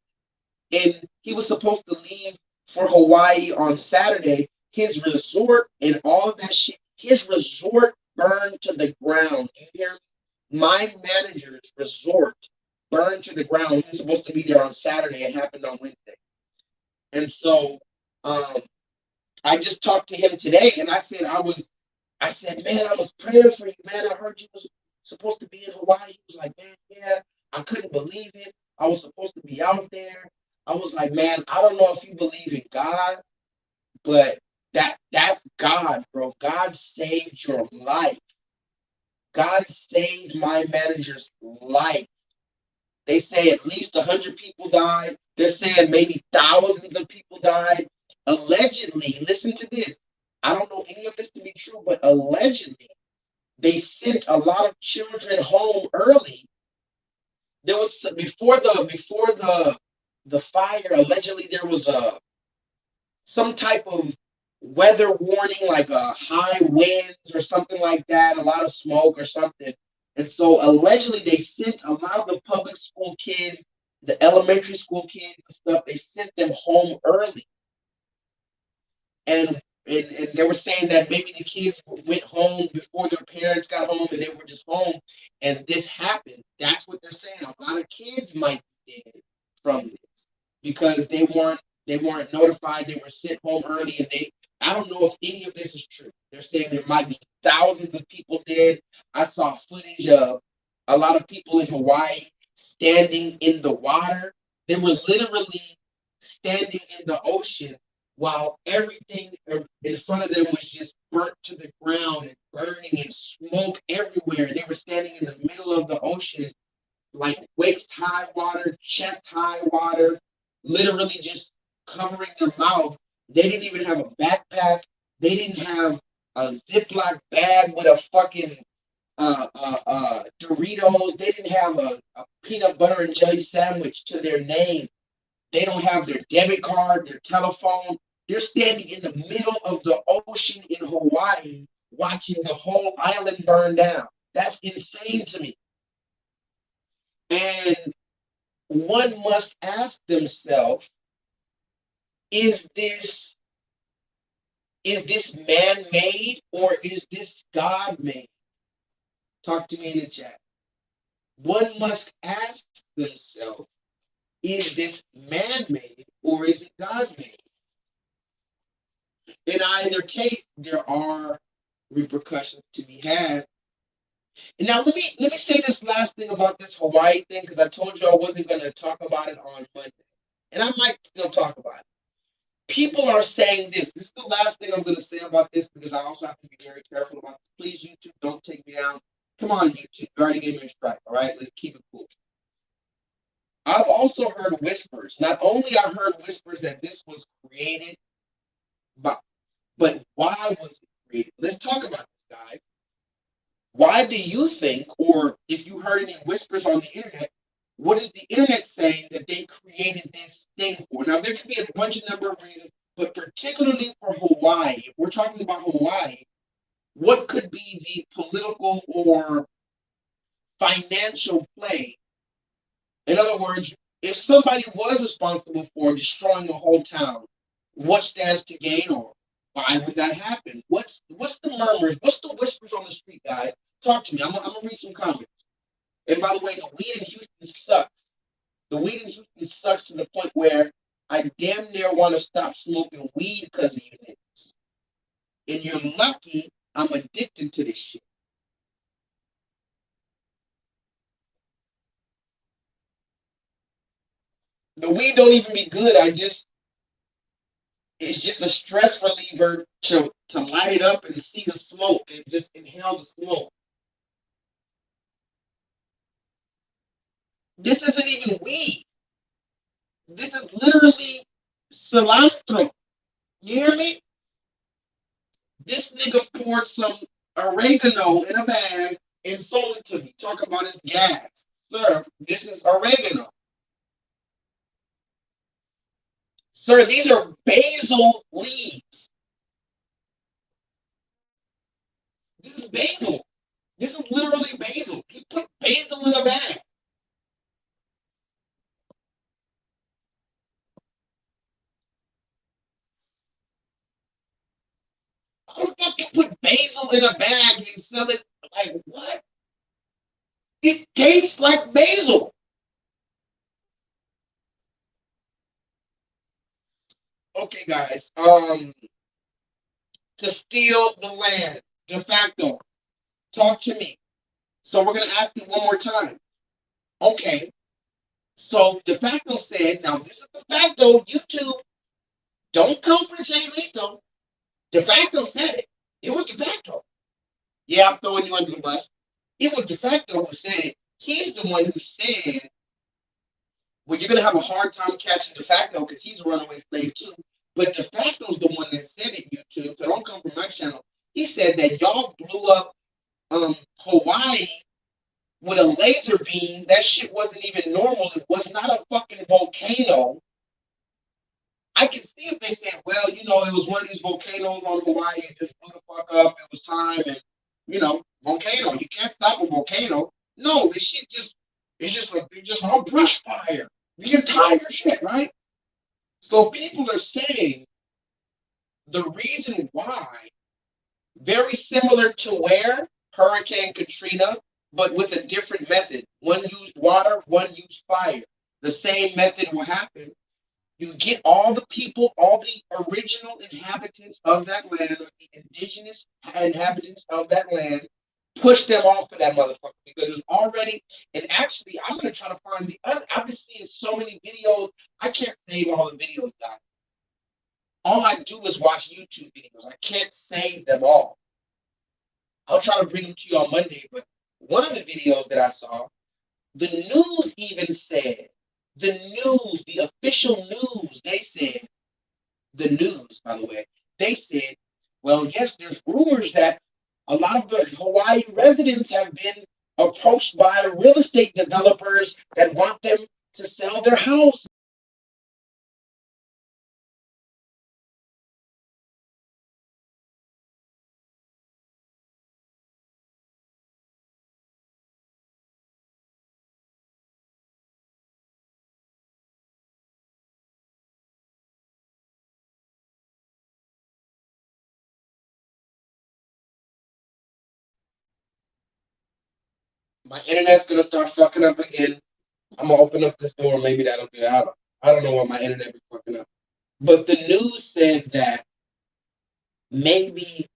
and he was supposed to leave for Hawaii on Saturday. His resort and all of that shit, his resort burned to the ground. You hear me? My manager's resort burned to the ground. He was supposed to be there on Saturday. It happened on Wednesday. And so I just talked to him today, and I said, man, I was praying for you, man. I heard you was supposed to be in Hawaii. He was like, man, yeah, I couldn't believe it. I was supposed to be out there. I was like, man, I don't know if you believe in God, but that's God, bro. God saved your life. God saved my manager's life. They say at least 100 people died. They're saying maybe thousands of people died. Allegedly, listen to this. I don't know any of this to be true, but allegedly, they sent a lot of children home early. There was before the fire. Allegedly, there was some type of weather warning, like high winds or something like that, a lot of smoke or something. And so allegedly they sent a lot of the public school kids, the elementary school kids and stuff, they sent them home early. And they were saying that maybe the kids went home before their parents got home and they were just home and this happened. That's what they're saying. A lot of kids might be dead from this because they weren't notified. They were sent home early, and I don't know if any of this is true. They're saying there might be thousands of people dead. I saw footage of a lot of people in Hawaii standing in the water. They were literally standing in the ocean while everything in front of them was just burnt to the ground and burning and smoke everywhere. They were standing in the middle of the ocean, like waist high water, chest high water, literally just covering their mouth. They didn't even have a backpack. They didn't have a Ziploc bag with a fucking Doritos. They didn't have a peanut butter and jelly sandwich to their name. They don't have their debit card, their telephone. They're standing in the middle of the ocean in Hawaii watching the whole island burn down. That's insane to me. And one must ask themselves, is this man-made or is this God-made? Talk to me in the chat. One must ask themselves, is this man-made or is it God-made? In either case, there are repercussions to be had. And now let me say this last thing about this Hawaii thing, because I told you I wasn't going to talk about it on Monday, and I might still talk about it. People are saying this. This is the last thing I'm going to say about this, because I also have to be very careful about this. Please, YouTube, don't take me down. Come on, YouTube. You already gave me a strike, all right? Let's keep it cool. I've also heard whispers. Not only I heard whispers that this was created, but why was it created? Let's talk about this, guys. Why do you think, or if you heard any whispers on the internet, what is the internet saying that they created this thing for? Now, there could be a bunch of number of reasons, but particularly for Hawaii, if we're talking about Hawaii, what could be the political or financial play? In other words, if somebody was responsible for destroying a whole town, what stands to gain, or why would that happen? What's the murmurs? What's the whispers on the street, guys? Talk to me. I'm gonna read some comments. And by the way, the weed in Houston sucks. The weed in Houston sucks to the point where I damn near want to stop smoking weed because of you niggas. And you're lucky I'm addicted to this shit. The weed don't even be good. It's just a stress reliever to light it up and see the smoke and just inhale the smoke. This isn't even weed. This is literally cilantro. You hear me? This nigga poured some oregano in a bag and sold it to me. Talk about his gas. Sir, this is oregano. Sir, these are basil leaves. This is basil. This is literally basil. He put basil in a bag. How the fuck you put basil in a bag and sell it? Like, what? It tastes like basil. Okay, guys. To steal the land, de facto. Talk to me. So we're gonna ask it one more time. Okay. So de facto said, now this is de facto. YouTube, don't come for J-LEETHAL. De facto said it. It was de facto. Yeah, I'm throwing you under the bus. It was de facto who said it. He's the one who said, well, you're going to have a hard time catching de facto because he's a runaway slave too. But de facto's the one that said it, YouTube. So don't come from my channel. He said that y'all blew up Hawaii with a laser beam. That shit wasn't even normal. It was not a fucking volcano. I can see if they said, well, you know, it was one of these volcanoes on Hawaii. It just blew the fuck up. It was time, and you know, volcano. You can't stop a volcano. No, this shit it's just all brush fire. The entire shit, right? So people are saying the reason why, very similar to where Hurricane Katrina, but with a different method. One used water, one used fire. The same method will happen. You get all the people, all the original inhabitants of that land, or the indigenous inhabitants of that land, push them off of that motherfucker because it's already. And actually, I'm gonna try to find the other. I've been seeing so many videos. I can't save all the videos, guys. All I do is watch YouTube videos. I can't save them all. I'll try to bring them to you on Monday. But one of the videos that I saw, the news even said. The news, the official news, they said, the news, by the way, they said, well, yes, there's rumors that a lot of the Hawaii residents have been approached by real estate developers that want them to sell their house. My internet's gonna start fucking up again. I'm gonna open up this door. Maybe that'll get out. I don't know why my internet is fucking up. But the news said that maybe,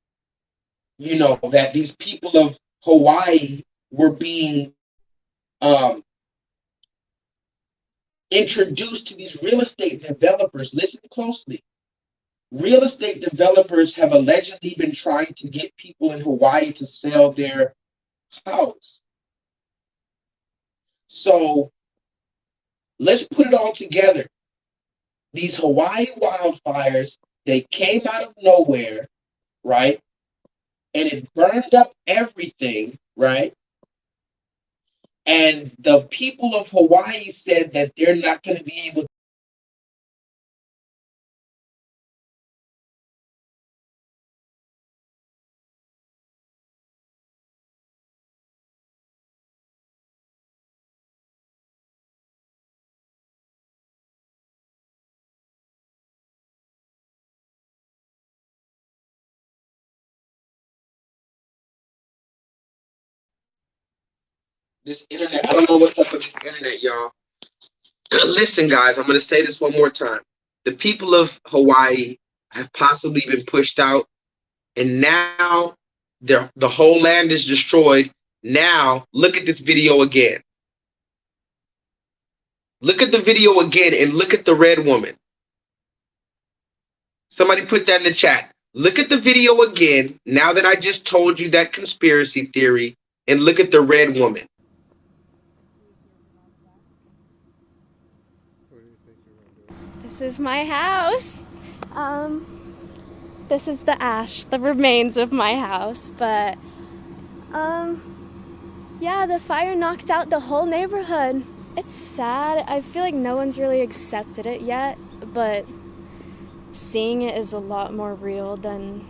you know, that these people of Hawaii were being introduced to these real estate developers. Listen closely. Real estate developers have allegedly been trying to get people in Hawaii to sell their house. So let's put it all together. These Hawaii wildfires, they came out of nowhere, right? And it burned up everything, right? And the people of Hawaii said that they're not going to be able to. This internet, I don't know what's up with this internet, y'all. Listen, guys, I'm going to say this one more time. The people of Hawaii have possibly been pushed out, and now the whole land is destroyed. Now, look at this video again. Look at the video again and look at the red woman. Somebody put that in the chat. Look at the video again, now that I just told you that conspiracy theory, and look at the red woman. This is my house. This is the remains of my house, but yeah, the fire knocked out the whole neighborhood. It's sad. I feel like no one's really accepted it yet, but seeing it is a lot more real than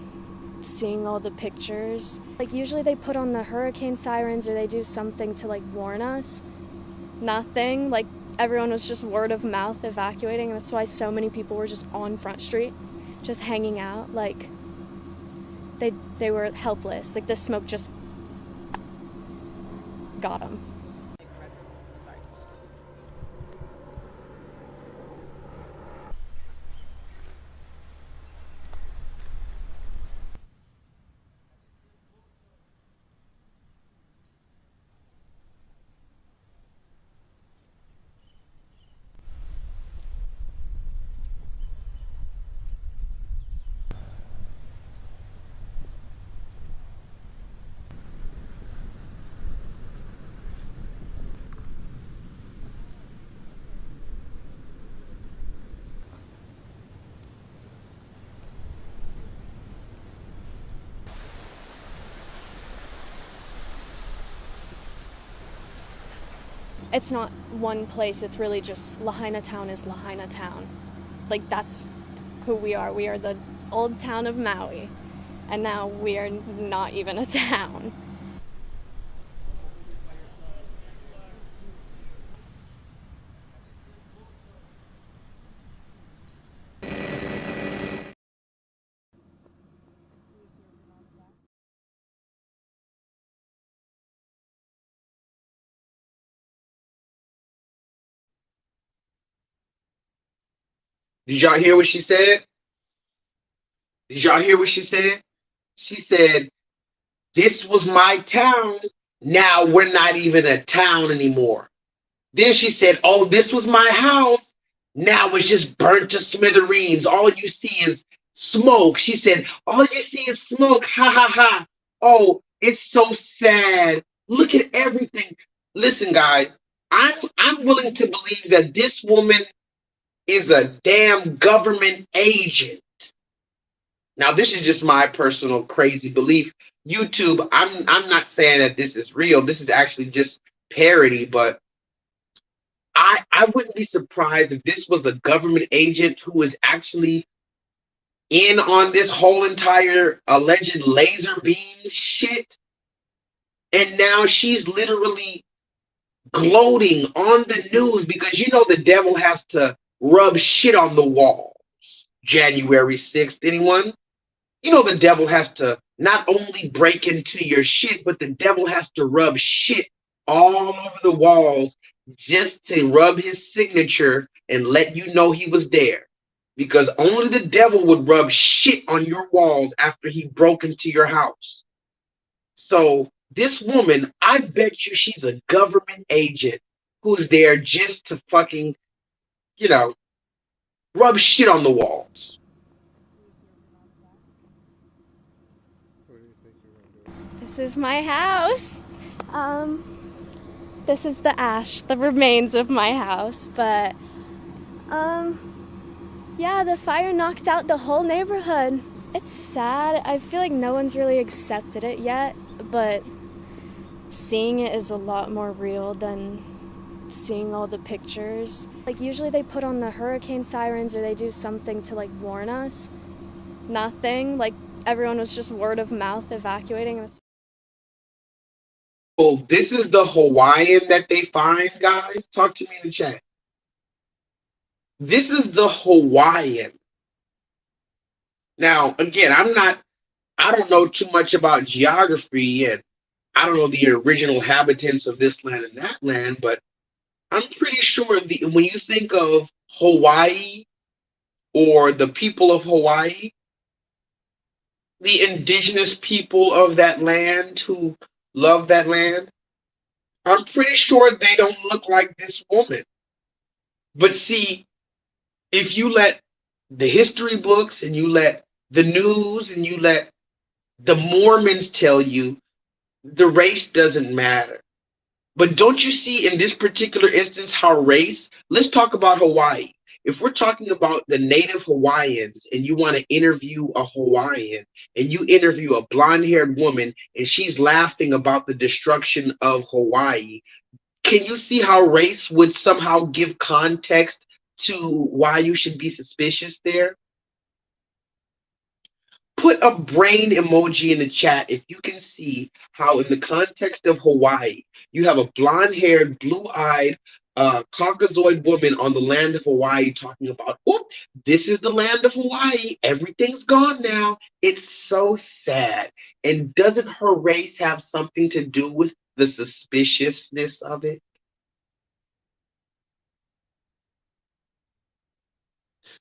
seeing all the pictures. Like, usually they put on the hurricane sirens or they do something to like warn us. Nothing. Like, everyone was just word of mouth evacuating. That's why so many people were just on Front Street, just hanging out. Like, they were helpless. Like, the smoke just got them. It's not one place, it's really just Lahaina Town is Lahaina Town. Like, that's who we are. We are the old town of Maui, and now we are not even a town. Did y'all hear what she said? Did y'all hear what she said? She said, this was my town. Now we're not even a town anymore. Then she said, oh, this was my house. Now it's just burnt to smithereens. All you see is smoke. She said, all you see is smoke. Ha, ha, ha. Oh, it's so sad. Look at everything. Listen, guys, I'm willing to believe that this woman is a damn government agent. Now, this is just my personal crazy belief. YouTube, I'm not saying that this is real. This is actually just parody, but I wouldn't be surprised if this was a government agent who was actually in on this whole entire alleged laser beam shit. And now she's literally gloating on the news because, you know, the devil has to rub shit on the walls. January 6th, anyone? You know, the devil has to not only break into your shit, but the devil has to rub shit all over the walls just to rub his signature and let you know he was there. Because only the devil would rub shit on your walls after he broke into your house. So This woman, I bet you she's a government agent who's there just to fucking, you know, rub shit on the walls. This is my house. This is the remains of my house, but yeah, the fire knocked out the whole neighborhood. It's sad. I feel like no one's really accepted it yet, but seeing it is a lot more real than seeing all the pictures. Like, usually they put on the hurricane sirens or they do something to, like, warn us. Nothing. Like, everyone was just word of mouth evacuating. Oh, this is the Hawaiian that they find, guys. Talk to me in the chat. This is the Hawaiian. Now, again, I don't know too much about geography, and I don't know the original inhabitants of this land and that land, but I'm pretty sure when you think of Hawaii or the people of Hawaii, the indigenous people of that land who love that land, I'm pretty sure they don't look like this woman. But see, if you let the history books and you let the news and you let the Mormons tell you the race doesn't matter. But don't you see in this particular instance how race, let's talk about Hawaii. If we're talking about the native Hawaiians and you want to interview a Hawaiian and you interview a blonde-haired woman and she's laughing about the destruction of Hawaii, can you see how race would somehow give context to why you should be suspicious there? Put a brain emoji in the chat if you can see how in the context of Hawaii, you have a blonde-haired, blue-eyed, Caucasoid woman on the land of Hawaii talking about, oh, this is the land of Hawaii. Everything's gone now. It's so sad. And doesn't her race have something to do with the suspiciousness of it?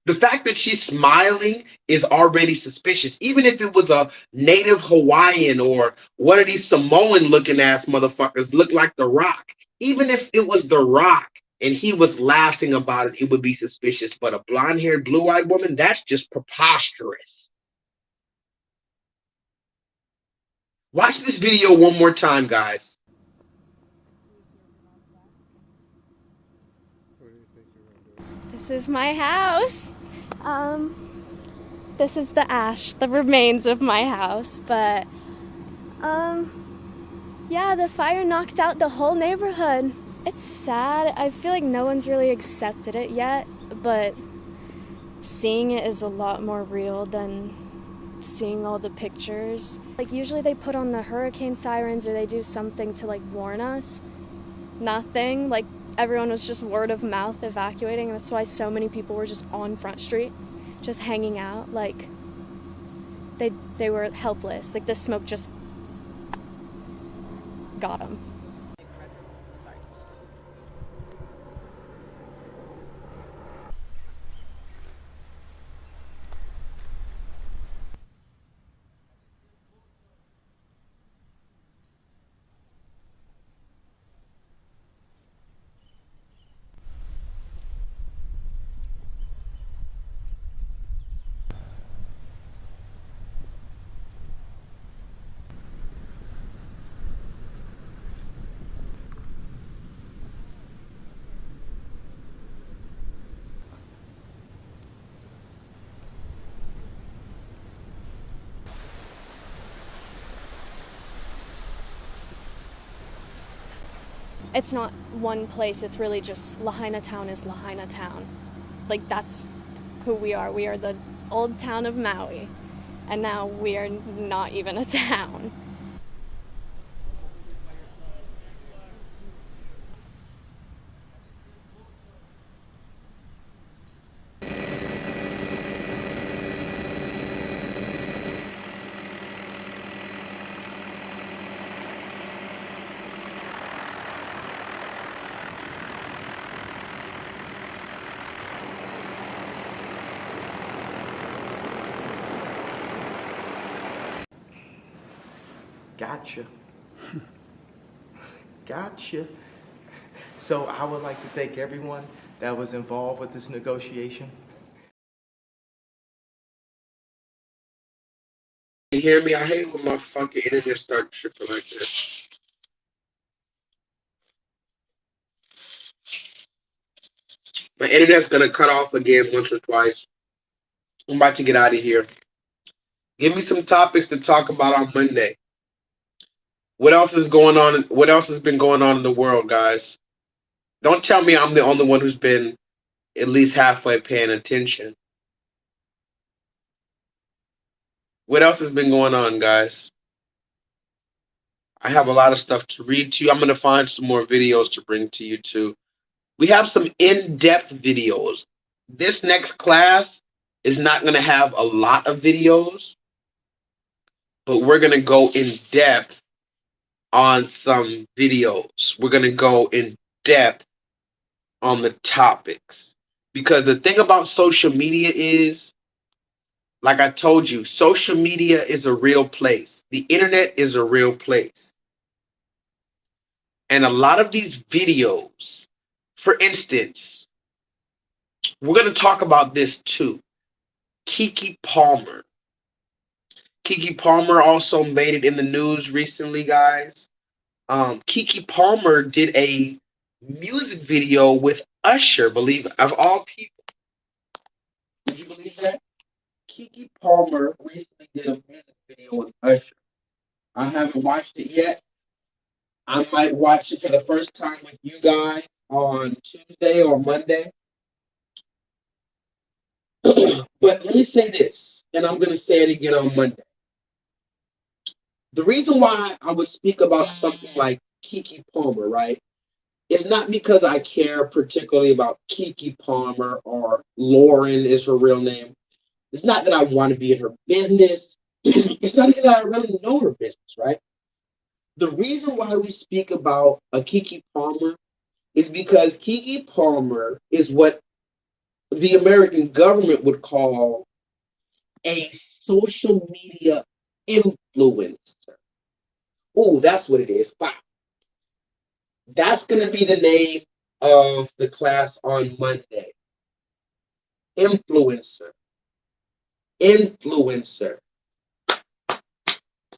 The fact that she's smiling is already suspicious. Even if it was a native Hawaiian or one of these Samoan looking ass motherfuckers look like The Rock. Even if it was The Rock and he was laughing about it, it would be suspicious. But a blonde-haired, blue-eyed woman, that's just preposterous. Watch this video one more time, guys. This is my house. This is the remains of my house, but yeah, the fire knocked out the whole neighborhood. It's sad. I feel like no one's really accepted it yet, but seeing it is a lot more real than seeing all the pictures. Like, usually they put on the hurricane sirens or they do something to, like, warn us. Nothing. Like, everyone was just word of mouth evacuating. That's why so many people were just on Front Street, just hanging out. Like, they were helpless. Like, the smoke just got them. It's not one place, it's really just Lahaina Town is Lahaina Town. Like, that's who we are. We are the old town of Maui, and now we are not even a town. Gotcha. Gotcha. So I would like to thank everyone that was involved with this negotiation. You hear me? I hate when my fucking internet starts tripping like this. My internet's gonna cut off again once or twice. I'm about to get out of here. Give me some topics to talk about on Monday. What else is going on? What else has been going on in the world, guys? Don't tell me I'm the only one who's been at least halfway paying attention. What else has been going on, guys? I have a lot of stuff to read to you. I'm going to find some more videos to bring to you too. We have some in-depth videos. This next class is not going to have a lot of videos, but we're going to go in depth on some videos. We're going to go in depth on the topics. Because the thing about social media is, like I told you, social media is a real place. The internet is a real place. And a lot of these videos, for instance, we're going to talk about this too. Keke Palmer. Keke Palmer also made it in the news recently, guys. Keke Palmer did a music video with Usher, believe of all people. Would you believe that? Keke Palmer recently did a music video with Usher. I haven't watched it yet. I might watch it for the first time with you guys on Tuesday or Monday. But let me say this, and I'm going to say it again on Monday. The reason why I would speak about something like Keke Palmer, right, is not because I care particularly about Keke Palmer or Lauren is her real name. It's not that I want to be in her business. It's not even that I really know her business, right? The reason why we speak about a Keke Palmer is because Keke Palmer is what the American government would call a social media influencer. Oh, that's what it is. Wow. That's going to be the name of the class on Monday. Influencer. Influencer.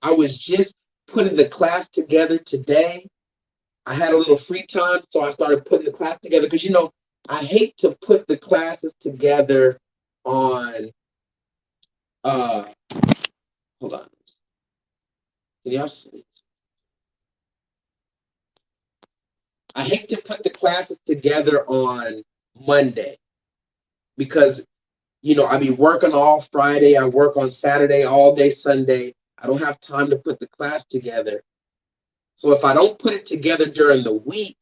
I was just putting the class together today. I had a little free time, so I started putting the class together because, you know, I hate to put the classes together on, hold on. Can y'all see? I hate to put the classes together on Monday because, you know, I be working all Friday. I work on Saturday, all day Sunday. I don't have time to put the class together. So if I don't put it together during the week,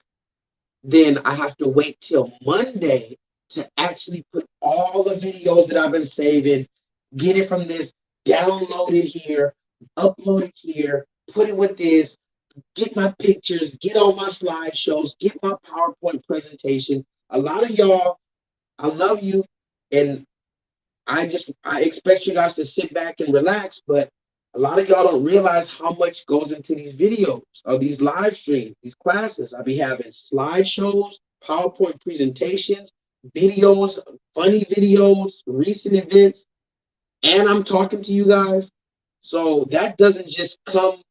then I have to wait till Monday to actually put all the videos that I've been saving, get it from this, download it here, upload it here, put it with this, get my pictures, get all my slideshows, get my PowerPoint presentation. A lot of y'all, I love you, and I expect you guys to sit back and relax, but a lot of y'all don't realize how much goes into these videos or these live streams, these classes. I be having slideshows, PowerPoint presentations, videos, funny videos, recent events, and I'm talking to you guys. So that doesn't just come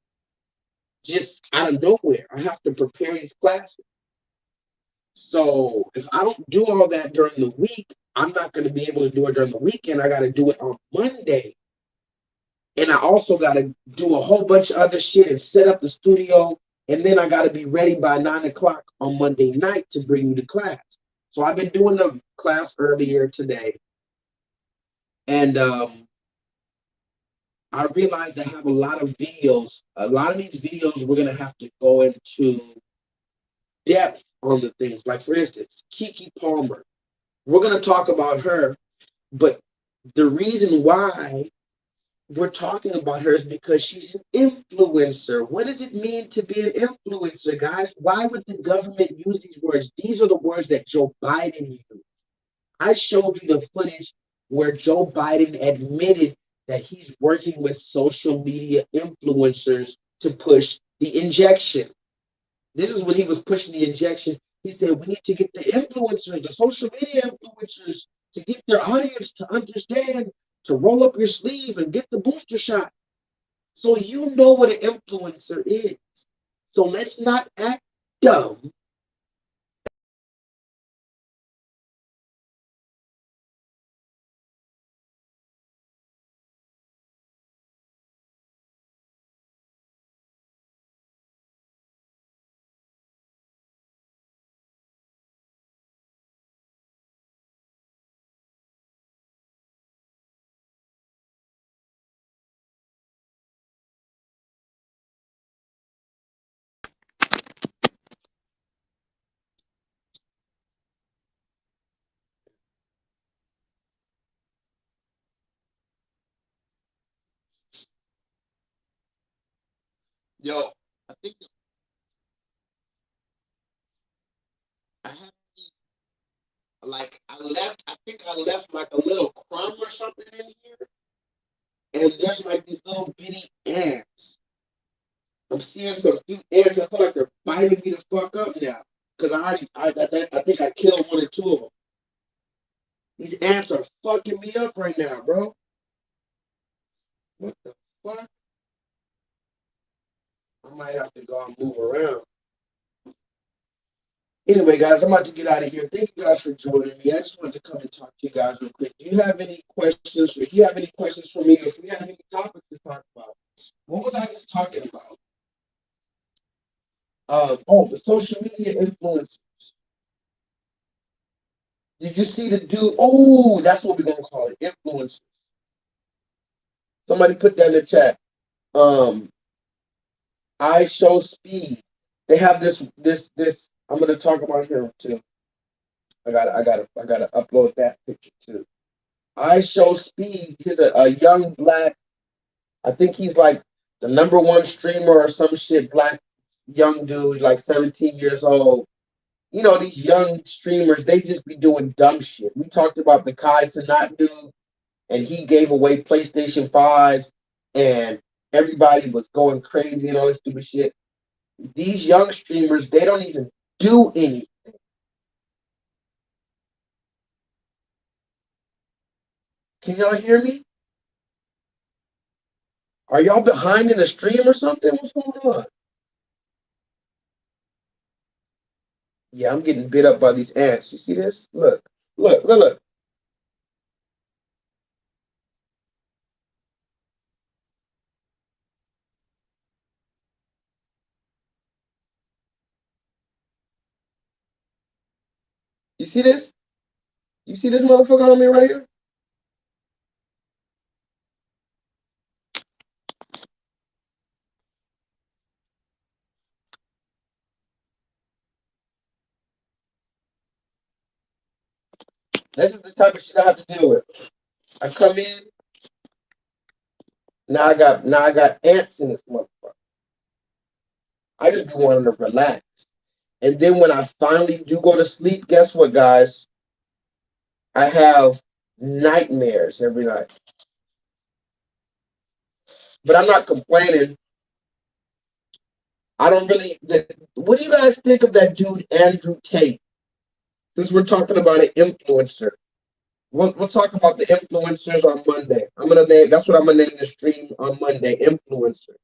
just out of nowhere. I have to prepare these classes. So if I don't do all that during the week, I'm not going to be able to do it during the weekend. I got to do it on Monday. And I also got to do a whole bunch of other shit and set up the studio. And then I got to be ready by 9 o'clock on Monday night to bring you to class. So I've been doing the class earlier today. And I realized I have a lot of videos. A lot of these videos, we're going to have to go into depth on the things. Like, for instance, Keke Palmer. We're going to talk about her. But the reason why we're talking about her is because she's an influencer. What does it mean to be an influencer, guys? Why would the government use these words? These are the words that Joe Biden used. I showed you the footage where Joe Biden admitted that he's working with social media influencers to push the injection. This is when he was pushing the injection. He said, we need to get the influencers, the social media influencers, to get their audience to understand, to roll up your sleeve and get the booster shot. So you know what an influencer is. So let's not act dumb. Yo, I think I have I think I left like a little crumb or something in here. And there's like these little bitty ants. I'm seeing some cute ants. I feel like they're biting me the fuck up now. Because I think I killed one or two of them. These ants are fucking me up right now, bro. What the fuck? I might have to go and move around. Anyway, guys, I'm about to get out of here. Thank you guys for joining me. I just wanted to come and talk to you guys real quick. Do you have any questions? If you have any questions for me, if we have any topics to talk about, what was I just talking about? The social media influencers. Did you see the dude? Oh, that's what we're gonna call it, influencers. Somebody put that in the chat. I show speed. They have this. I'm gonna talk about him too. I gotta upload that picture too. I show speed. He's a young black. I think he's like the #1 streamer or some shit. Black young dude, like 17 years old. You know, these young streamers, they just be doing dumb shit. We talked about the Kai Cenat dude, and he gave away PlayStation 5s, and everybody was going crazy and all this stupid shit. These young streamers, they don't even do anything. Can y'all hear me? Are y'all behind in the stream or something? What's going on? Yeah, I'm getting bit up by these ants. You see this? Look. You see this? You see this motherfucker on me right here? This is the type of shit I have to deal with. I come in, now I got ants in this motherfucker. I just be wanting to relax. And then when I finally do go to sleep, guess what, guys? I have nightmares every night. But I'm not complaining. I don't really. What do you guys think of that dude, Andrew Tate? Since we're talking about an influencer. We'll talk about the influencers on Monday. That's what I'm gonna name the stream on Monday, influencer.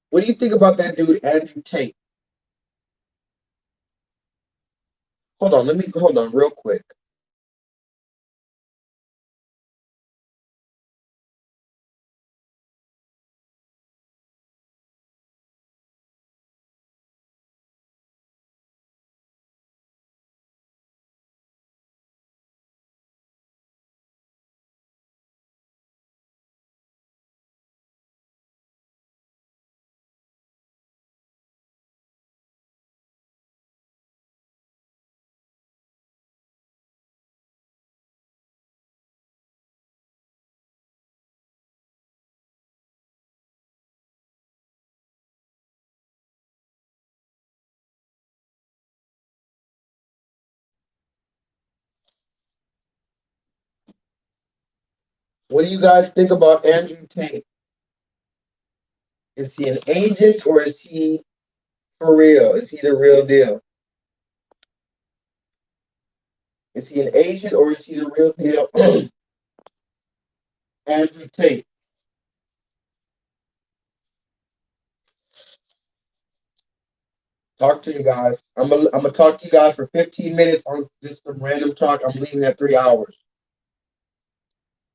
What do you think about that dude, Andrew Tate? Hold on real quick. What do you guys think about Andrew Tate? Is he an agent or is he For real, is he the real deal? Is he an agent or is he the real deal? Andrew Tate. Talk to you guys. I'm gonna talk to you guys for 15 minutes on just some random talk. I'm leaving at 3 hours.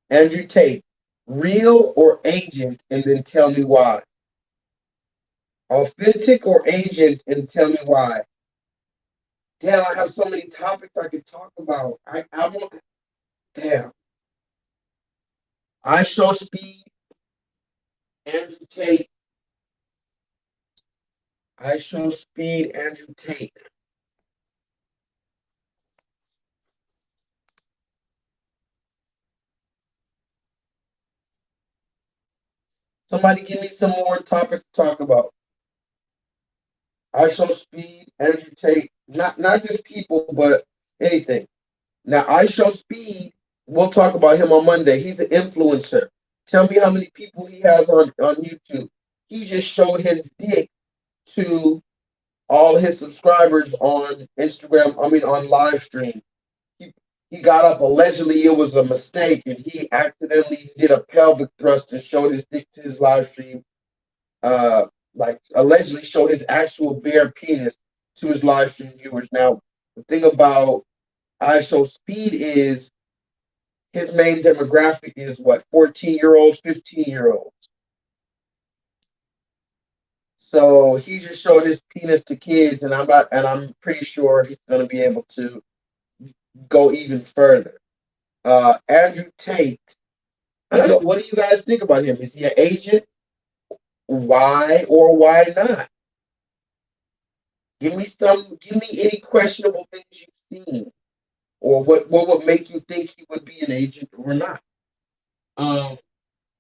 Andrew Tate, real or agent, and then tell me why. Authentic or agent, and tell me why. Damn, I have so many topics I could talk about. I want. Damn. I show speed. Andrew Tate. I show speed. Andrew Tate. Somebody give me some more topics to talk about. I show speed. Andrew Tate. Not just people, but anything. Now, I show speed. We'll talk about him on Monday. He's an influencer. Tell me how many people he has on YouTube. He just showed his dick to all his subscribers on Instagram. I mean, on live stream. He got up. Allegedly, it was a mistake, and he accidentally did a pelvic thrust and showed his dick to his live stream. Like allegedly showed his actual bare penis to his live stream viewers. Now, the thing about I Show Speed is his main demographic is what, 14-year-olds, 15-year-olds. So he just showed his penis to kids, and I'm pretty sure he's gonna be able to go even further. Andrew Tate, what do you guys think about him? Is he an agent? Why or why not? Give me any questionable things you've seen. Or what would make you think he would be an agent or not?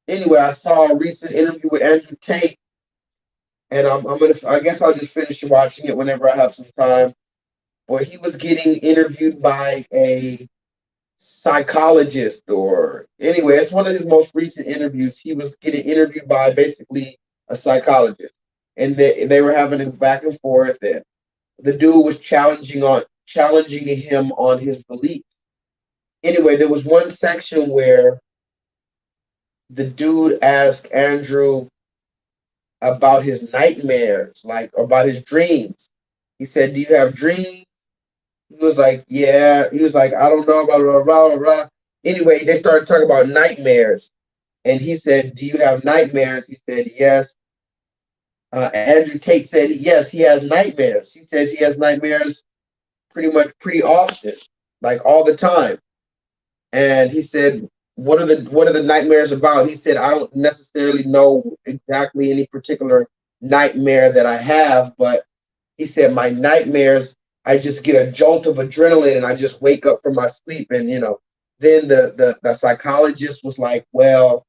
Anyway, I saw a recent interview with Andrew Tate, and I guess I'll just finish watching it whenever I have some time. Where he was getting interviewed by a psychologist, or anyway, it's one of his most recent interviews. He was getting interviewed by basically a psychologist, and they were having a back and forth, and the dude was challenging him on his beliefs. Anyway, there was one section where the dude asked Andrew about his nightmares, like about his dreams. He said, "Do you have dreams?" He was like, "Yeah." He was like, "I don't know, blah, blah, blah, blah, blah." Anyway, they started talking about nightmares. And he said, "Do you have nightmares?" He said, "Yes." Andrew Tate said, "Yes, he has nightmares." He says he has nightmares pretty often, like all the time. And he said, what are the nightmares about? He said, "I don't necessarily know exactly any particular nightmare that I have, but," he said, "my nightmares, I just get a jolt of adrenaline and I just wake up from my sleep." And then the psychologist was like, "Well,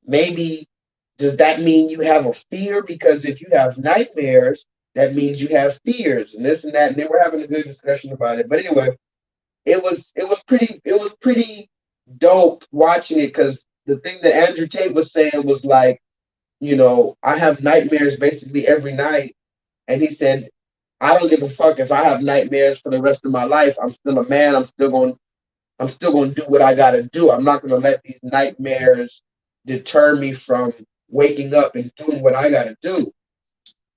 maybe does that mean you have a fear? Because if you have nightmares, that means you have fears," and this and that. And they were having a good discussion about it. But anyway, it was pretty dope watching it, because the thing that Andrew Tate was saying was like, I have nightmares basically every night. And he said, "I don't give a fuck if I have nightmares for the rest of my life. I'm still a man. I'm still going to do what I got to do. I'm not going to let these nightmares deter me from waking up and doing what I got to do."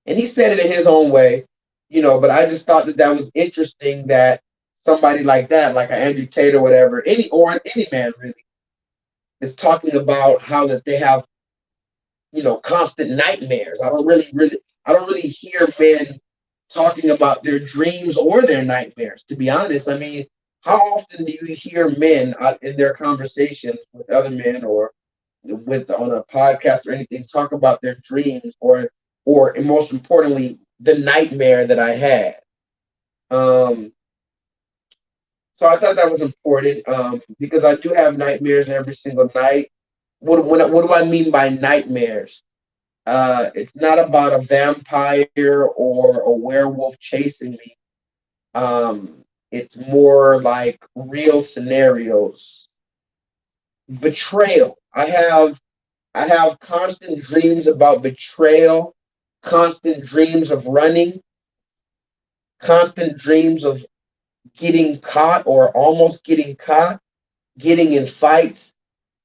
And he said it in his own way, but I just thought that was interesting that somebody like that, like an Andrew Tate or whatever, any man really, is talking about how that they have, constant nightmares. I don't really hear men talking about their dreams or their nightmares, to be honest. I mean, how often do you hear men in their conversations with other men or on a podcast or anything talk about their dreams or and most importantly, the nightmare that I had? So I thought that was important, because I do have nightmares every single night. What do I mean by nightmares? It's not about a vampire or a werewolf chasing me. It's more like real scenarios. Betrayal. I have constant dreams about betrayal, constant dreams of running, constant dreams of getting caught or almost getting caught, getting in fights,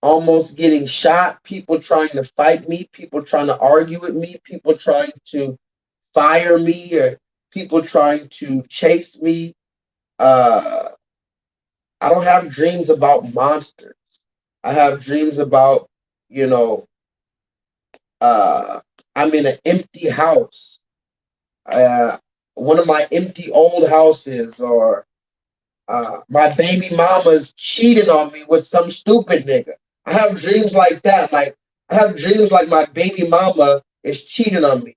almost getting shot, people trying to fight me, people trying to argue with me, people trying to fire me, or people trying to chase me. I don't have dreams about monsters. I have dreams about, you know, uh, I'm in an empty house, uh, one of my empty old houses, or my baby mama's cheating on me with some stupid nigga. I have dreams like that. Like, I have dreams like my baby mama is cheating on me.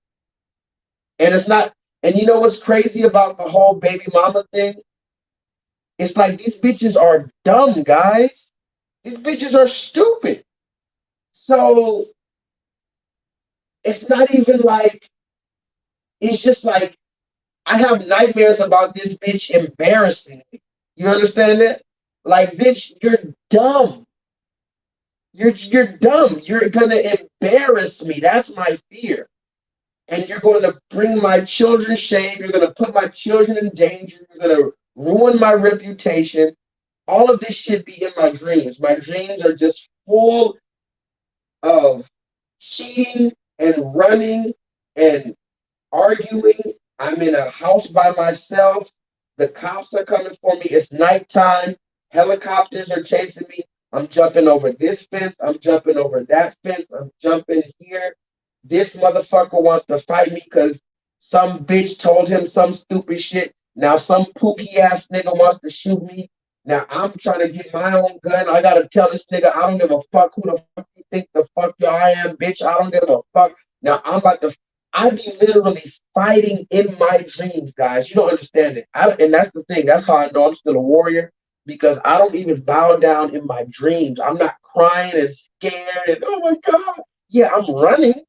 And it's not, and you know what's crazy about the whole baby mama thing? It's like these bitches are dumb, guys. These bitches are stupid. So it's not even like, it's just like, I have nightmares about this bitch embarrassing me. You understand that? Like, bitch, you're dumb. You're dumb. You're gonna embarrass me. That's my fear. And you're going to bring my children shame. You're going to put my children in danger. You're going to ruin my reputation. All of this should be in my dreams. My dreams are just full of cheating and running and arguing. I'm in a house by myself. The cops are coming for me. It's nighttime. Helicopters are chasing me. I'm jumping over this fence. I'm jumping over that fence. I'm jumping here. This motherfucker wants to fight me because some bitch told him some stupid shit. Now some pookie ass nigga wants to shoot me. Now I'm trying to get my own gun. I gotta tell this nigga I don't give a fuck who the fuck you think the fuck I am, bitch. I don't give a fuck. Now I'm about to. I be literally fighting in my dreams, guys. You don't understand it. And that's the thing. That's how I know I'm still a warrior, because I don't even bow down in my dreams. I'm not crying and scared and oh my god. Yeah, I'm running.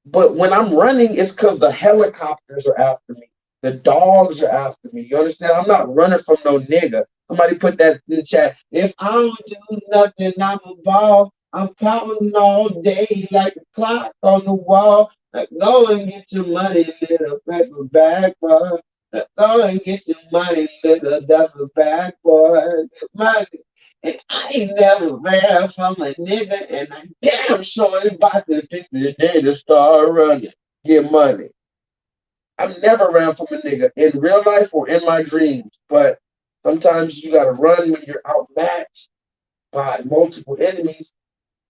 But when I'm running, it's because the helicopters are after me. The dogs are after me. You understand? I'm not running from no nigga. Somebody put that in the chat. If I don't do nothing, I'm a ball. I'm counting all day like a clock on the wall. Now go and get your money, little paper bag boy. Now go and get your money, little duffel bag boy. Get money. And I ain't never ran from a nigga, and I damn sure ain't about to pick the day to start running. Get money. I've never ran from a nigga in real life or in my dreams, but sometimes you gotta run when you're outmatched by multiple enemies.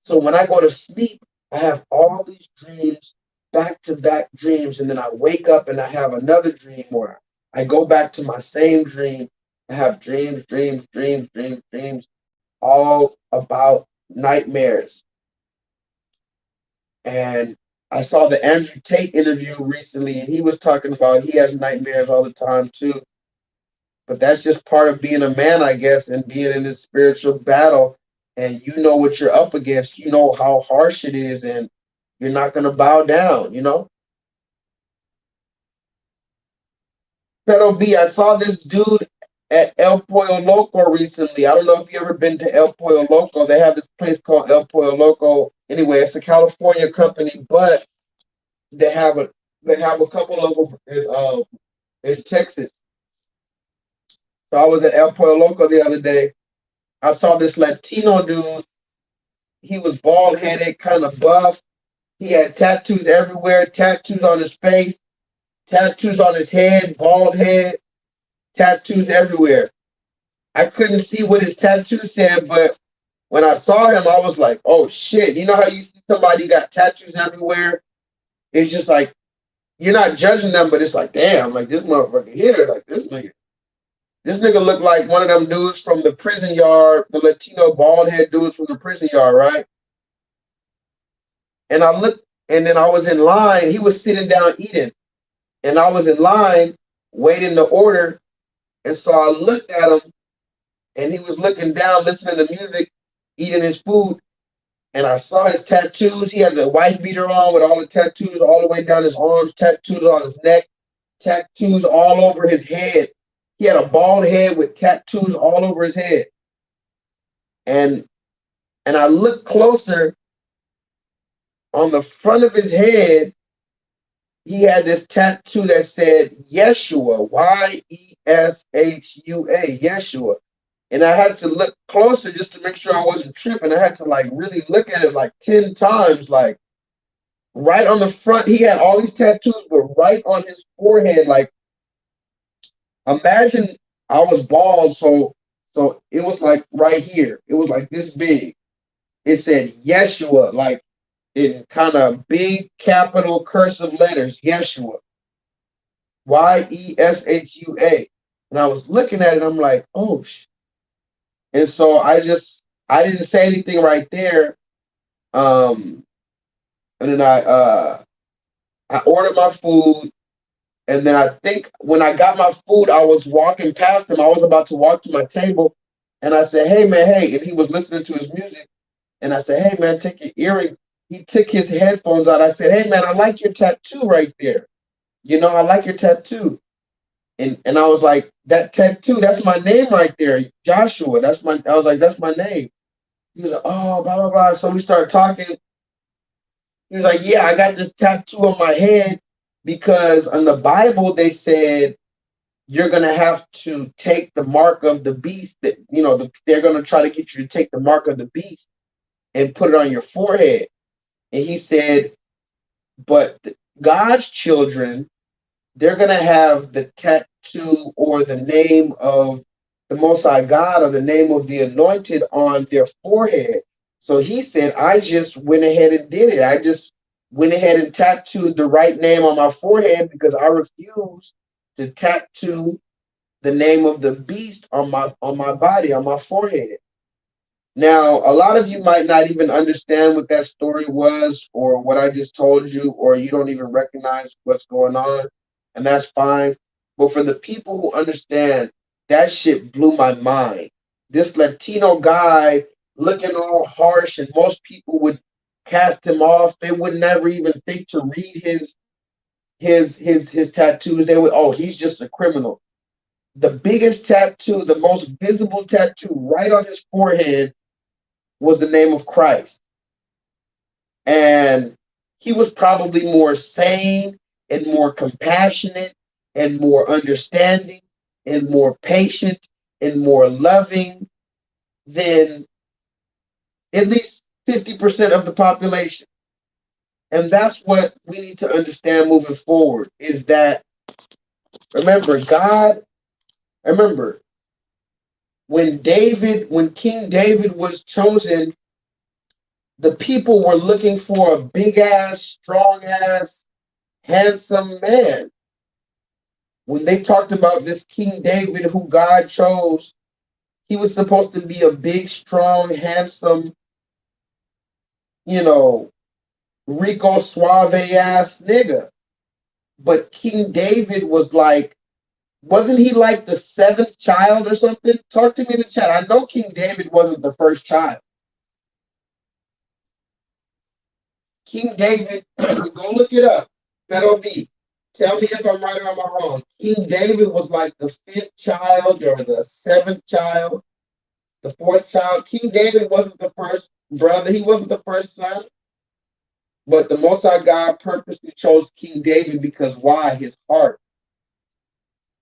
So when I go to sleep, I have all these dreams, back-to-back dreams, and then I wake up and I have another dream where I go back to my same dream. I have dreams, all about nightmares. And I saw the Andrew Tate interview recently, and he was talking about he has nightmares all the time too. But that's just part of being a man, I guess, and being in this spiritual battle. And you know what you're up against. You know how harsh it is, and you're not going to bow down, you know? Pero B, I saw this dude at El Pollo Loco recently. I don't know if you ever been to El Pollo Loco. They have this place called El Pollo Loco. Anyway, it's a California company, but they have a couple of them in Texas. So I was at El Pollo Loco the other day. I saw this Latino dude. He was bald headed, kind of buff. He had tattoos everywhere, tattoos on his face, tattoos on his head, bald head, tattoos everywhere. I couldn't see what his tattoo said, but when I saw him, I was like, oh shit. You know how you see somebody got tattoos everywhere? It's just like, you're not judging them, but it's like, damn, like this motherfucker here, like this nigga. This nigga looked like one of them dudes from the prison yard, the Latino bald head dudes from the prison yard, right? And I looked, and then I was in line. He was sitting down eating, and I was in line waiting to order. And so I looked at him, and he was looking down, listening to music, eating his food. And I saw his tattoos. He had the wife beater on with all the tattoos all the way down his arms, tattoos on his neck, tattoos all over his head. He had a bald head with tattoos all over his head. And I looked closer. On the front of his head, he had this tattoo that said Yeshua, Yeshua, Yeshua. And I had to look closer just to make sure I wasn't tripping. I had to like really look at it like 10 times, like right on the front. He had all these tattoos, but right on his forehead. Like imagine I was bald, so it was like right here. It was like this big. It said Yeshua, like in kind of big capital cursive letters, Yeshua. Yeshua. And I was looking at it, I'm like, oh and so I didn't say anything right there. And then I ordered my food, and then I think when I got my food, I was walking past him. I was about to walk to my table, and I said, "Hey man, hey!" And he was listening to his music, and I said, "Hey man, take your earring." He took his headphones out. I said, "Hey man, I like your tattoo right there. You know, I like your tattoo." And I was like, "That tattoo, that's my name right there, Joshua. That's my." I was like, "That's my name." He was like, "Oh, blah blah blah." So we started talking. He was like, "Yeah, I got this tattoo on my head because in the Bible they said you're gonna have to take the mark of the beast. That they're gonna try to get you to take the mark of the beast and put it on your forehead." And he said, "But God's children, they're gonna have the tattoo or the name of the Most High God or the name of the Anointed on their forehead." So he said, "I just went ahead and did it. I just went ahead and tattooed the right name on my forehead because I refuse to tattoo the name of the beast on my body, on my forehead." Now, a lot of you might not even understand what that story was or what I just told you, or you don't even recognize what's going on, and that's fine. But for the people who understand, that shit blew my mind. This Latino guy looking all harsh, and most people would cast him off. They would never even think to read his tattoos. They would, oh, he's just a criminal. The biggest tattoo, the most visible tattoo right on his forehead was the name of Christ. And he was probably more sane and more compassionate and more understanding and more patient and more loving than at least 50% of the population. And that's what we need to understand moving forward is that, remember, when King David was chosen, the people were looking for a big ass, strong ass, handsome man. When they talked about this King David who God chose, he was supposed to be a big, strong, handsome, Rico Suave ass nigga. But King David was like, wasn't he like the seventh child or something? Talk to me in the chat. I know King David wasn't the first child. King David, go look it up. Federal B. Tell me if I'm right or am I wrong. King David was like the fifth child or the seventh child, the fourth child. King David wasn't the first brother. He wasn't the first son. But the Most High God purposely chose King David because why? His heart.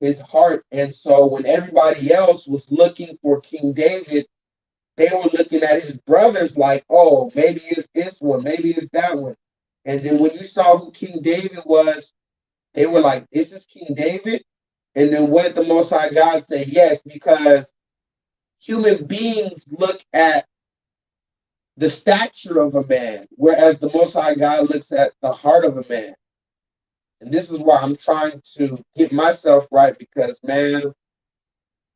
His heart. And so when everybody else was looking for King David, they were looking at his brothers like, oh, maybe it's this one, maybe it's that one. And then when you saw who King David was, they were like, this is King David? And then what did the Most High God say? Yes, because human beings look at the stature of a man, whereas the Most High God looks at the heart of a man. And this is why I'm trying to get myself right because, man,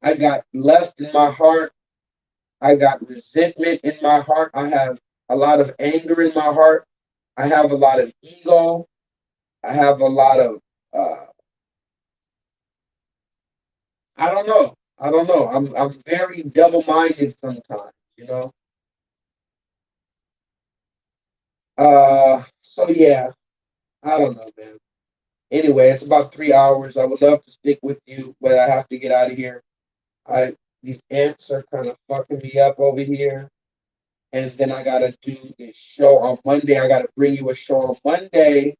I got lust in my heart. I got resentment in my heart. I have a lot of anger in my heart. I have a lot of ego. I have a lot of, I don't know. I'm very double-minded sometimes, So yeah, I don't know, man. Anyway, it's about 3 hours. I would love to stick with you, but I have to get out of here. These ants are kind of fucking me up over here. And then I gotta do this show on Monday. I gotta bring you a show on Monday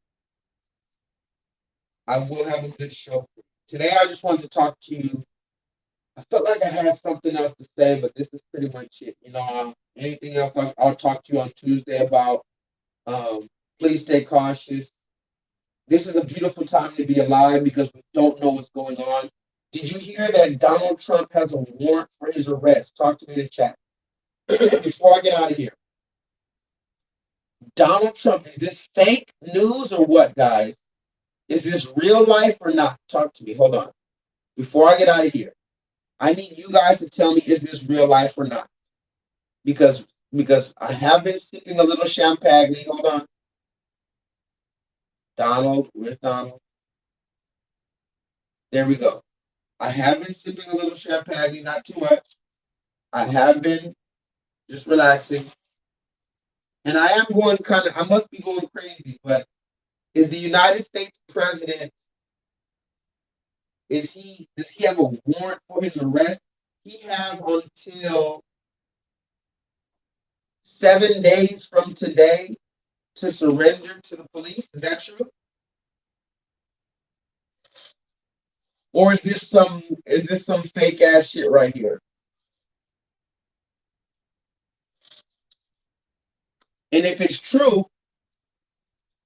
I will have a good show. Today, I just wanted to talk to you. I felt like I had something else to say, but this is pretty much it. Anything else I'll talk to you on Tuesday about. Please stay cautious. This is a beautiful time to be alive because we don't know what's going on. Did you hear that Donald Trump has a warrant for his arrest? Talk to me in the chat. Before I get out of here. Donald Trump, is this fake news or what, guys? Is this real life or not? Talk to me. Hold on. Before I get out of here, I need you guys to tell me, is this real life or not? Because I have been sipping a little champagne. Hold on. Donald, where's Donald? There we go. I have been sipping a little champagne, not too much. I have been just relaxing. And I am going I must be going crazy, but is the United States president, does he have a warrant for his arrest? He has until 7 days from today to surrender to the police. Is that true? Or is this some fake ass shit right here? And if it's true,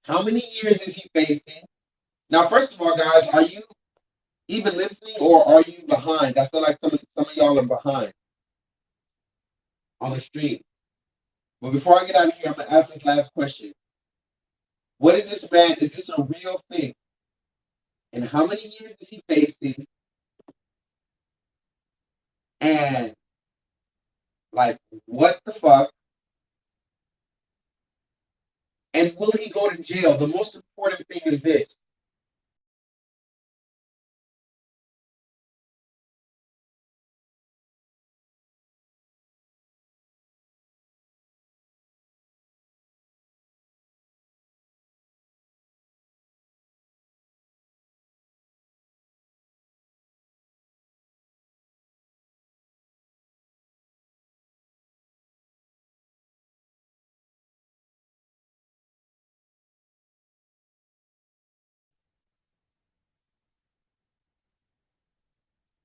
how many years is he facing? Now, first of all, guys, are you even listening or are you behind? I feel like some of y'all are behind on the stream. But before I get out of here, I'm gonna ask this last question. What is this man? Is this a real thing? And how many years is he facing? And like, what the fuck? And will he go to jail? The most important thing is this.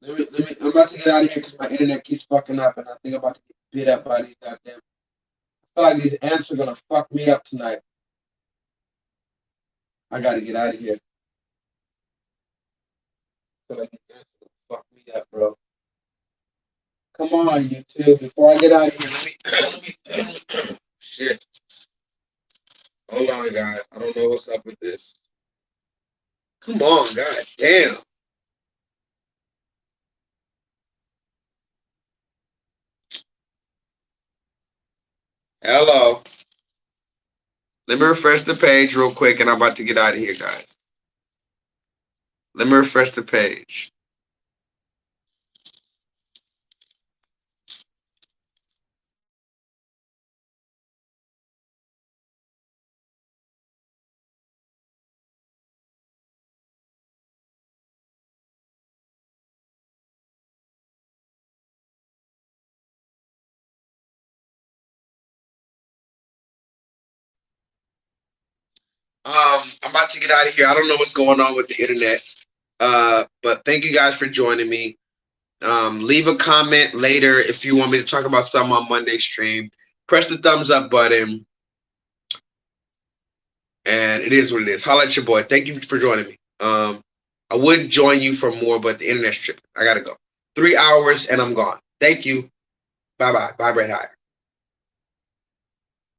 I'm about to get out of here because my internet keeps fucking up and I think I'm about to get bit up by these goddamn. I feel like these ants are gonna fuck me up tonight. I gotta get out of here. I feel like these ants are gonna fuck me up, bro. Come on, YouTube. Before I get out of here, let me shit. Hold on, guys. I don't know what's up with this. Come on, god damn. Hello. Let me refresh the page real quick and I'm about to get out of here, guys. Let me refresh the page. I'm about to get out of here. I don't know what's going on with the internet. But thank you guys for joining me. Leave a comment later if you want me to talk about something on Monday's stream. Press the thumbs up button. And it is what it is. Holla at your boy. Thank you for joining me. I would join you for more, but the internet's tripping. I gotta go. 3 hours and I'm gone. Thank you. Bye-bye. Bye, Red High.